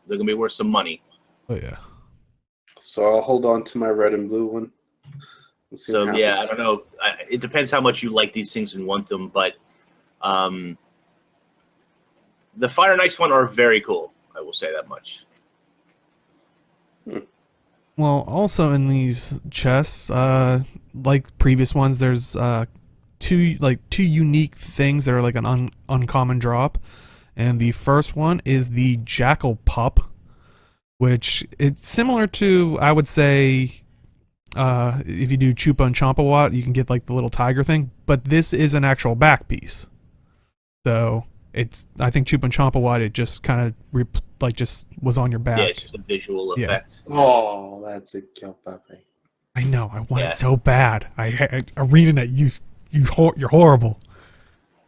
they're gonna be worth some money. Oh yeah. So I'll hold on to my red and blue one. So yeah, I don't know. It depends how much you like these things and want them, but the Fire Knights one are very cool. I will say that much. Well, also in these chests, like previous ones, there's two unique things that are like an uncommon drop, and the first one is the Jackal Pup, which it's similar to, I would say, if you do Chupa and Chompawat, you can get like the little tiger thing, but this is an actual back piece. So I think Chupa and Chompawat, it just kind of just was on your back. Yeah, it's just a visual effect. Oh, that's a kill puppy. I know, I want it so bad. I'm reading that you're horrible.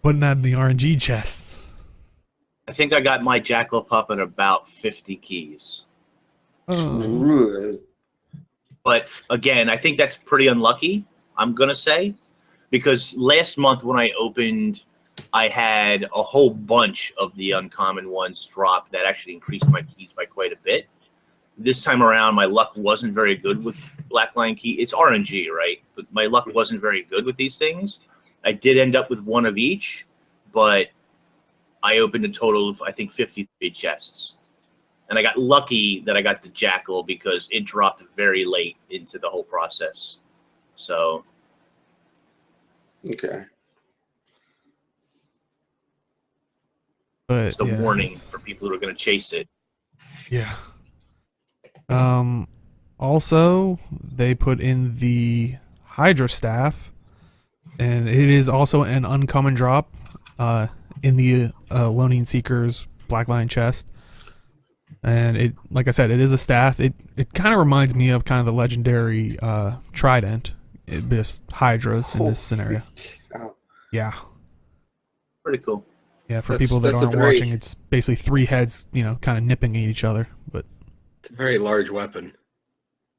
Putting that in the RNG chests. I think I got my Jackal Pup at about 50 keys. But again, I think that's pretty unlucky, I'm going to say, because last month when I opened, I had a whole bunch of the uncommon ones drop that actually increased my keys by quite a bit. This time around, my luck wasn't very good with Black Lion key. It's RNG, right? But my luck wasn't very good with these things. I did end up with one of each, but I opened a total of, I think, 53 chests. And I got lucky that I got the Jackal because it dropped very late into the whole process. So. Okay. But it's a warning for people who are going to chase it. Yeah. Also, they put in the Hydra Staff, and it is also an uncommon drop in the Loning Seeker's Black Lion chest. And it, like I said, it is a staff. It kind of reminds me of kind of the legendary Trident. It just Hydras in this scenario. Yeah. Pretty cool. Yeah, for people that aren't watching, it's basically 3 heads, kind of nipping at each other. But it's a very large weapon.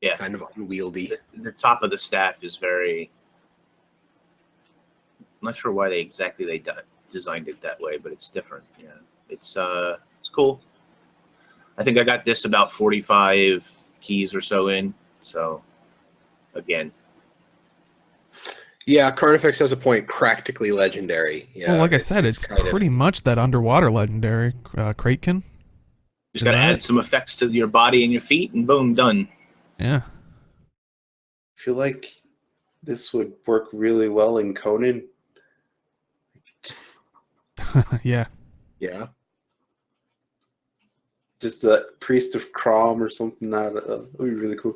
Yeah. Kind of unwieldy. The top of the staff is very... I'm not sure why they designed it that way, but it's different. Yeah, it's cool. I think I got this about 45 keys or so in. So, again. Yeah, Carnifex has a point. Practically legendary. Yeah. Well, like I said, it's pretty much that underwater legendary Kraken. Just got to add some effects to your body and your feet, and boom, done. Yeah. I feel like this would work really well in Conan. Yeah. Yeah. Just a Priest of Crom or something that would be really cool.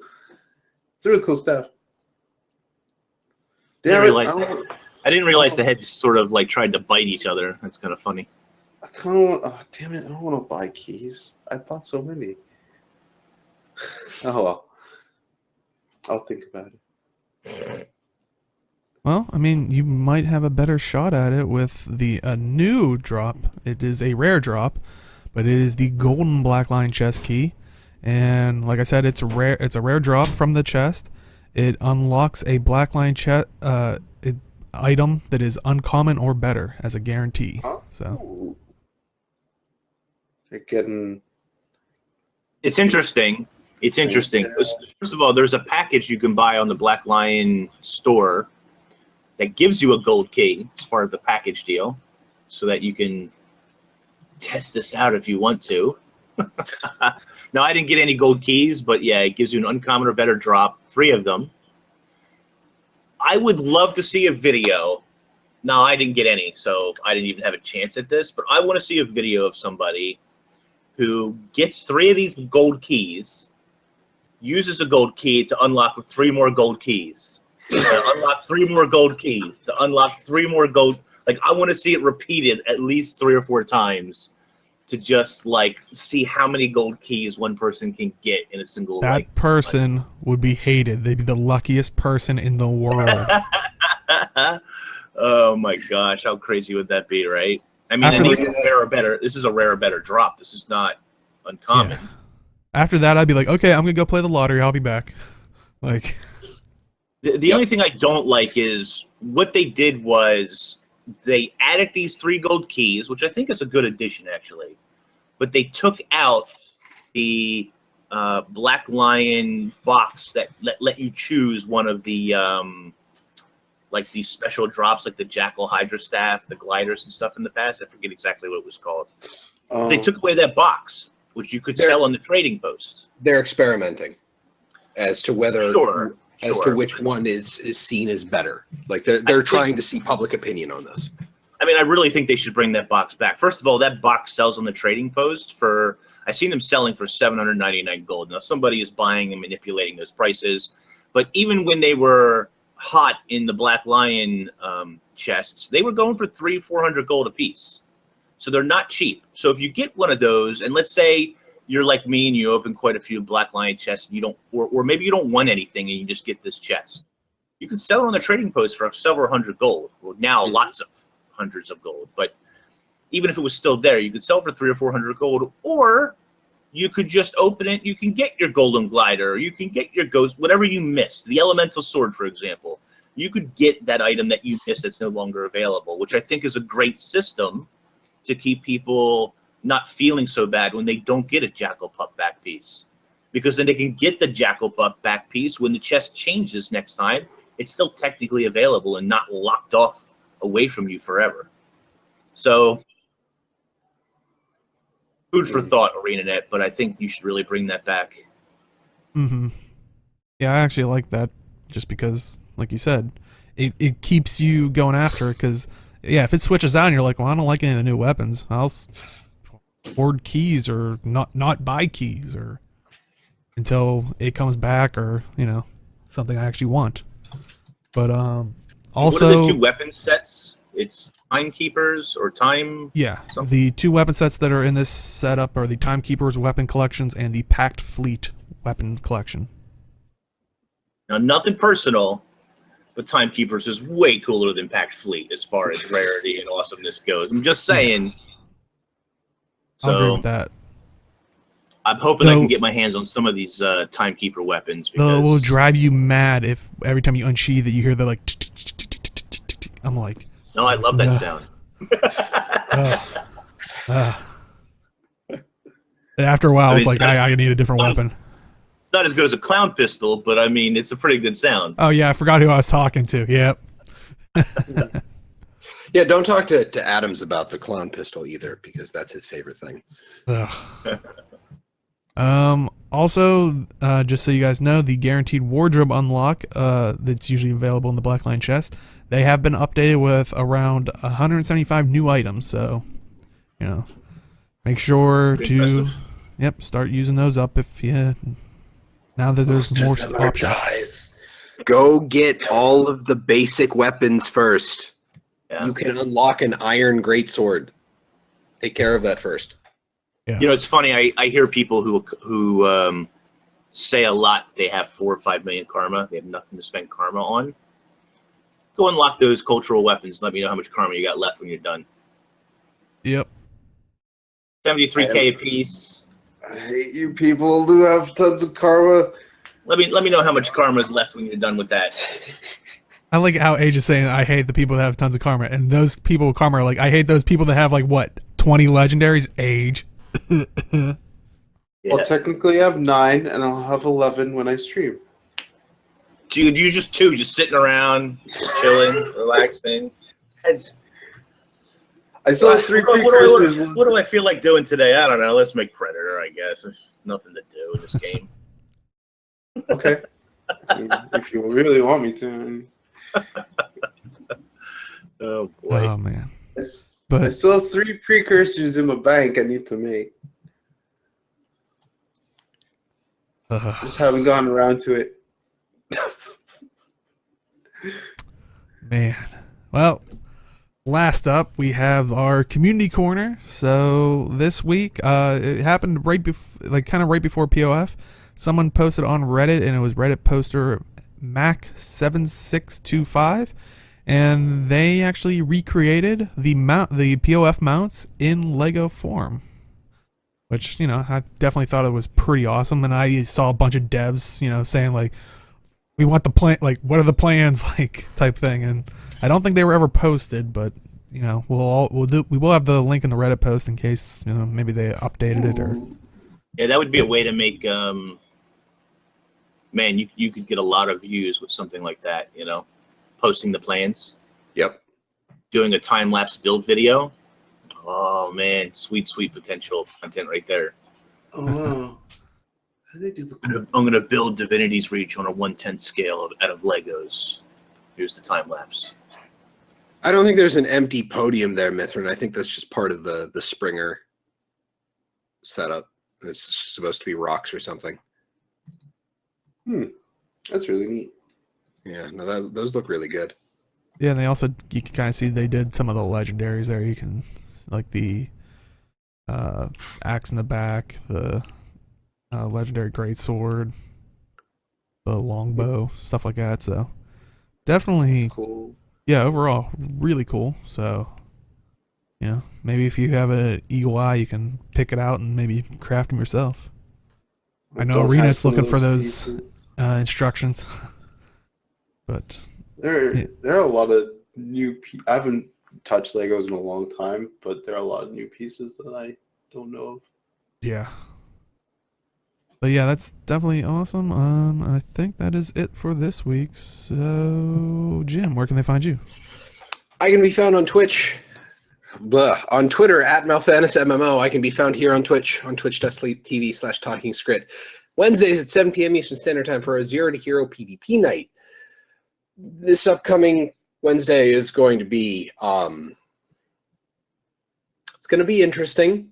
It's a really cool stuff. I didn't realize the heads sort of like tried to bite each other. That's kind of funny. I kind of want. Oh, damn it! I don't want to buy keys. I bought so many. Oh well. I'll think about it. Well, I mean, you might have a better shot at it with the new drop. It is a rare drop, but it is the golden blackline chest key, and like I said, it's rare. It's a rare drop from the chest. It unlocks a blackline chest item that is uncommon or better as a guarantee. Oh. So They're getting. It's interesting. It's interesting. First of all, there's a package you can buy on the Black Lion store that gives you a gold key as part of the package deal, so that you can test this out if you want to. Now, I didn't get any gold keys, but yeah, it gives you an uncommon or better drop, 3 of them. I would love to see a video. No, I didn't get any, so I didn't even have a chance at this, but I want to see a video of somebody who gets 3 of these gold keys, uses a gold key to unlock 3 more gold keys, to unlock 3 more gold keys, to unlock 3 more gold. Like, I want to see it repeated at least 3 or 4 times to just like see how many gold keys one person can get in a single. that person would be hated. They'd be the luckiest person in the world. Oh my gosh, how crazy would that be, right? I mean, these are rare or better. This is a rare or better drop. This is not uncommon. Yeah. After that, I'd be like, okay, I'm gonna go play the lottery. I'll be back. Like, the only thing I don't like is what they did was they added these 3 gold keys, which I think is a good addition actually, but they took out the Black Lion box that let you choose one of the like these special drops, like the Jackal Hydra Staff, the gliders and stuff in the past. I forget exactly what it was called. They took away that box, which you could sell on the trading post. They're experimenting as to whether to which one is seen as better. Like they're trying to see public opinion on this. I mean, I really think they should bring that box back. First of all, that box sells on the trading post for, I've seen them selling for 799 gold. Now, somebody is buying and manipulating those prices. But even when they were hot in the Black Lion chests, they were going for 300-400 gold a piece. So they're not cheap. So if you get one of those, and let's say you're like me and you open quite a few Black Lion chests, and you don't, or maybe you don't want anything and you just get this chest, you can sell it on the trading post for several hundred gold. Well, now lots of hundreds of gold, but even if it was still there, you could sell for 300 or 400 gold, or you could just open it. You can get your golden glider, or you can get your ghost, whatever you missed, the elemental sword, for example. You could get that item that you missed that's no longer available, which I think is a great system to keep people not feeling so bad when they don't get a Jackal Pup back piece, because then they can get the Jackal Pup back piece when the chest changes next time. It's still technically available and not locked off away from you forever. So, food for thought, ArenaNet, but I think you should really bring that back. mm-hmm. Yeah, I actually like that, just because, like you said, it keeps you going after it. Because yeah, if it switches out and you're like, well, I don't like any of the new weapons, I'll hoard keys or not buy keys or until it comes back, or something I actually want. But also, what are the 2 weapon sets? It's Timekeepers or Time. Yeah, something? The 2 weapon sets that are in this setup are the Timekeepers weapon collections and the Packed Fleet weapon collection. Now, nothing personal, but Timekeepers is way cooler than Packed Fleet as far as rarity and awesomeness goes. I'm just saying. So, I'll agree with that. I'm hoping I can get my hands on some of these Timekeeper weapons. Though it will drive you mad if every time you unsheath it, you hear the like. I'm like. No, I love that sound. After a while, it's like I need a different weapon. It's not as good as a clown pistol, but I mean, it's a pretty good sound. Oh yeah, I forgot who I was talking to. Yep. Yeah, don't talk to Adams about the clown pistol either, because that's his favorite thing. Also, just so you guys know, the guaranteed wardrobe unlock that's usually available in the Black Lion chest, they have been updated with around 175 new items. So, make sure to start using those up if you now that there's more options. Guys, go get all of the basic weapons first. Yeah. You can unlock an iron greatsword. Take care of that first. Yeah. It's funny. I hear people who say a lot they have 4 or 5 million karma. They have nothing to spend karma on. Go unlock those cultural weapons. Let me know how much karma you got left when you're done. Yep. 73K a piece. I hate you people who have tons of karma. Let me know how much karma is left when you're done with that. I like how Age is saying, I hate the people that have tons of karma. And those people with karma are like, I hate those people that have, like, what, 20 legendaries? Age. Yeah. Well, technically I have 9, and I'll have 11 when I stream. Dude, you just sitting around, chilling, relaxing. I still have 3 precursors. What do I feel like doing today? I don't know. Let's make Predator, I guess. There's nothing to do in this game. Okay. If you really want me to. Oh, boy. Oh, man. I But still have 3 precursors in my bank I need to make. Just haven't gotten around to it. man. Well, last up, we have our community corner. So this week, it happened right before, right before PoF. Someone posted on Reddit, and it was Reddit poster Mac7625, and they actually recreated the PoF mounts in Lego form, which, you know, I definitely thought it was pretty awesome. And I saw a bunch of devs, you know, saying like, we want the plan, like, what are the plans, like, type thing. And I don't think they were ever posted, but, you know, we will have the link in the Reddit post in case, you know, maybe they updated it or. Yeah, that would be a way to make, man, you could get a lot of views with something like that, you know, posting the plans. Yep. Doing a time-lapse build video. Oh, man, sweet potential content right there. Oh, wow. How do they do the... I'm gonna build Divinity's Reach on a 1/10 scale out of Legos. Here's the time-lapse. I don't think there's an empty podium there, Mithrin. I think that's just part of the Springer setup. It's supposed to be rocks or something. That's really neat. Yeah, no, those look really good. Yeah, and they also, you can kind of see they did some of the legendaries there. You can, like the axe in the back, the legendary greatsword, the longbow, stuff like that. So definitely, That's cool. Yeah, overall, really cool. So, you know, maybe if you have an eagle eye, you can pick it out and maybe craft them yourself. I know Don't have Arena's some of looking for those pieces. instructions, but There are a lot of new. I haven't touched Legos in a long time, but there are a lot of new pieces that I don't know of. yeah. But yeah, that's definitely awesome. I think that is it for this week. So, Jim, where can they find you? I can be found on Twitch. On Twitter @MalthanusMMO. I can be found here on Twitch, on twitch.tv/TalkingSkrit. Wednesdays at 7 p.m. Eastern Standard Time for a Zero to Hero PvP night. This upcoming Wednesday is going to be it's going to be interesting.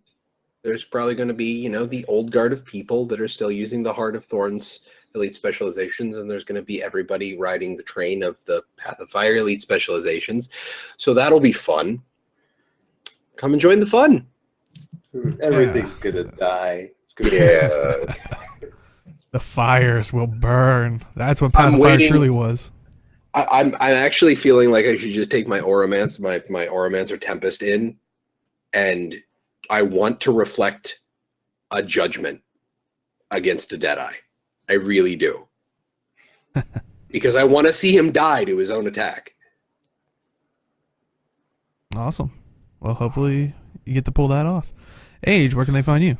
There's probably going to be, you know, the old guard of people that are still using the Heart of Thorns elite specializations, and there's going to be everybody riding the train of the Path of Fire elite specializations. So that'll be fun. Come and join the fun. Everything's gonna die. It's gonna The fires will burn. That's what Path of Fire truly was. I'm actually feeling like I should just take my Auromance, my Auromancer Tempest in, and I want to reflect a judgment against a Deadeye. I really do. Because I want to see him die to his own attack. Awesome. Well, hopefully you get to pull that off. Age, where can they find you?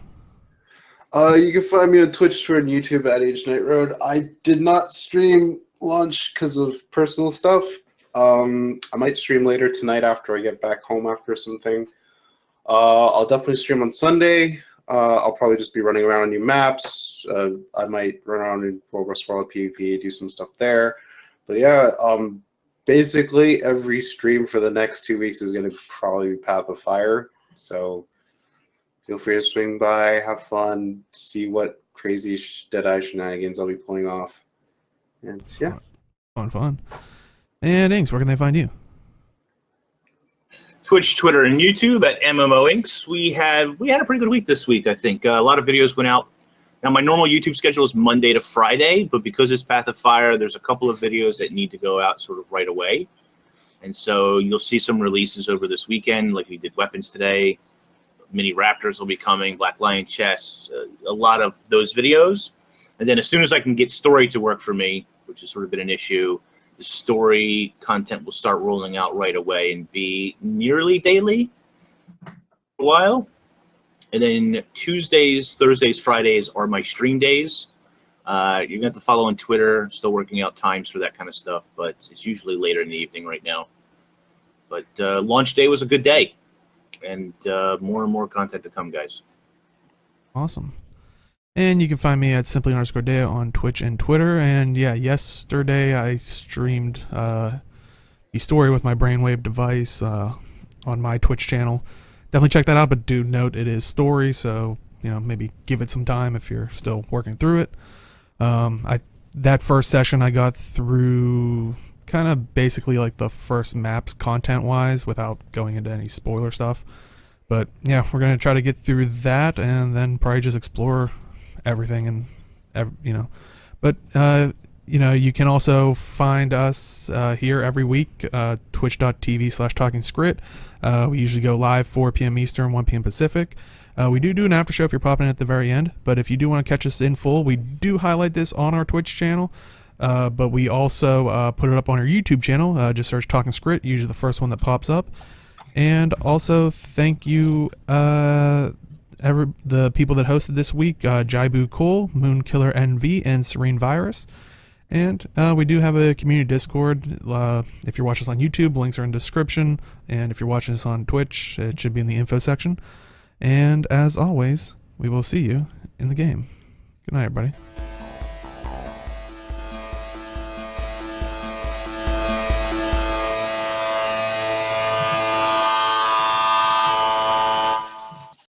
You can find me on Twitch, Twitter, and YouTube at Age Night Road. I did not stream launch because of personal stuff. I might stream later tonight after I get back home after something. I'll definitely stream on Sunday. I'll probably just be running around on new maps. I might run around in World War PvP, do some stuff there. But yeah, basically every stream for the next 2 weeks is going to probably be Path of Fire. So feel free to swing by, have fun, see what crazy Deadeye shenanigans I'll be pulling off. And yeah. Fun. And Inks, where can they find you? Twitch, Twitter, and YouTube at MMO Inks. We had a pretty good week this week, I think. A lot of videos went out. Now, my normal YouTube schedule is Monday to Friday, but because it's Path of Fire, there's a couple of videos that need to go out sort of right away. And so you'll see some releases over this weekend, like we did weapons today. Mini Raptors will be coming, Black Lion chests, a lot of those videos. And then as soon as I can get story to work for me, which has sort of been an issue, the story content will start rolling out right away and be nearly daily for a while. And then Tuesdays, Thursdays, Fridays are my stream days. You're going to have to follow on Twitter. Still working out times for that kind of stuff, but it's usually later in the evening right now. But launch day was a good day, and more and more content to come, guys. Awesome. And you can find me at simply_Dea on Twitch and Twitter. And yeah, yesterday I streamed the story with my brainwave device on my Twitch channel. Definitely check that out, but do note it is story, so maybe give it some time if you're still working through it. That first session I got through kind of basically like the first maps content-wise without going into any spoiler stuff. But yeah, we're gonna try to get through that and then probably just explore everything and But you can also find us here every week, twitch.tv/talkingskrit. We usually go live 4 p.m. Eastern, 1 p.m. Pacific. We do an after show if you're popping in at the very end, but if you do want to catch us in full, we do highlight this on our Twitch channel, but we also put it up on our YouTube channel. Just search Talking Skritt, usually the first one that pops up. And also thank you the people that hosted this week, Jaibu Cole, Moonkiller NV, and Serene Virus. And we do have a community Discord. If you're watching us on YouTube, links are in the description. And if you're watching us on Twitch, it should be in the info section. And as always, we will see you in the game. Good night, everybody.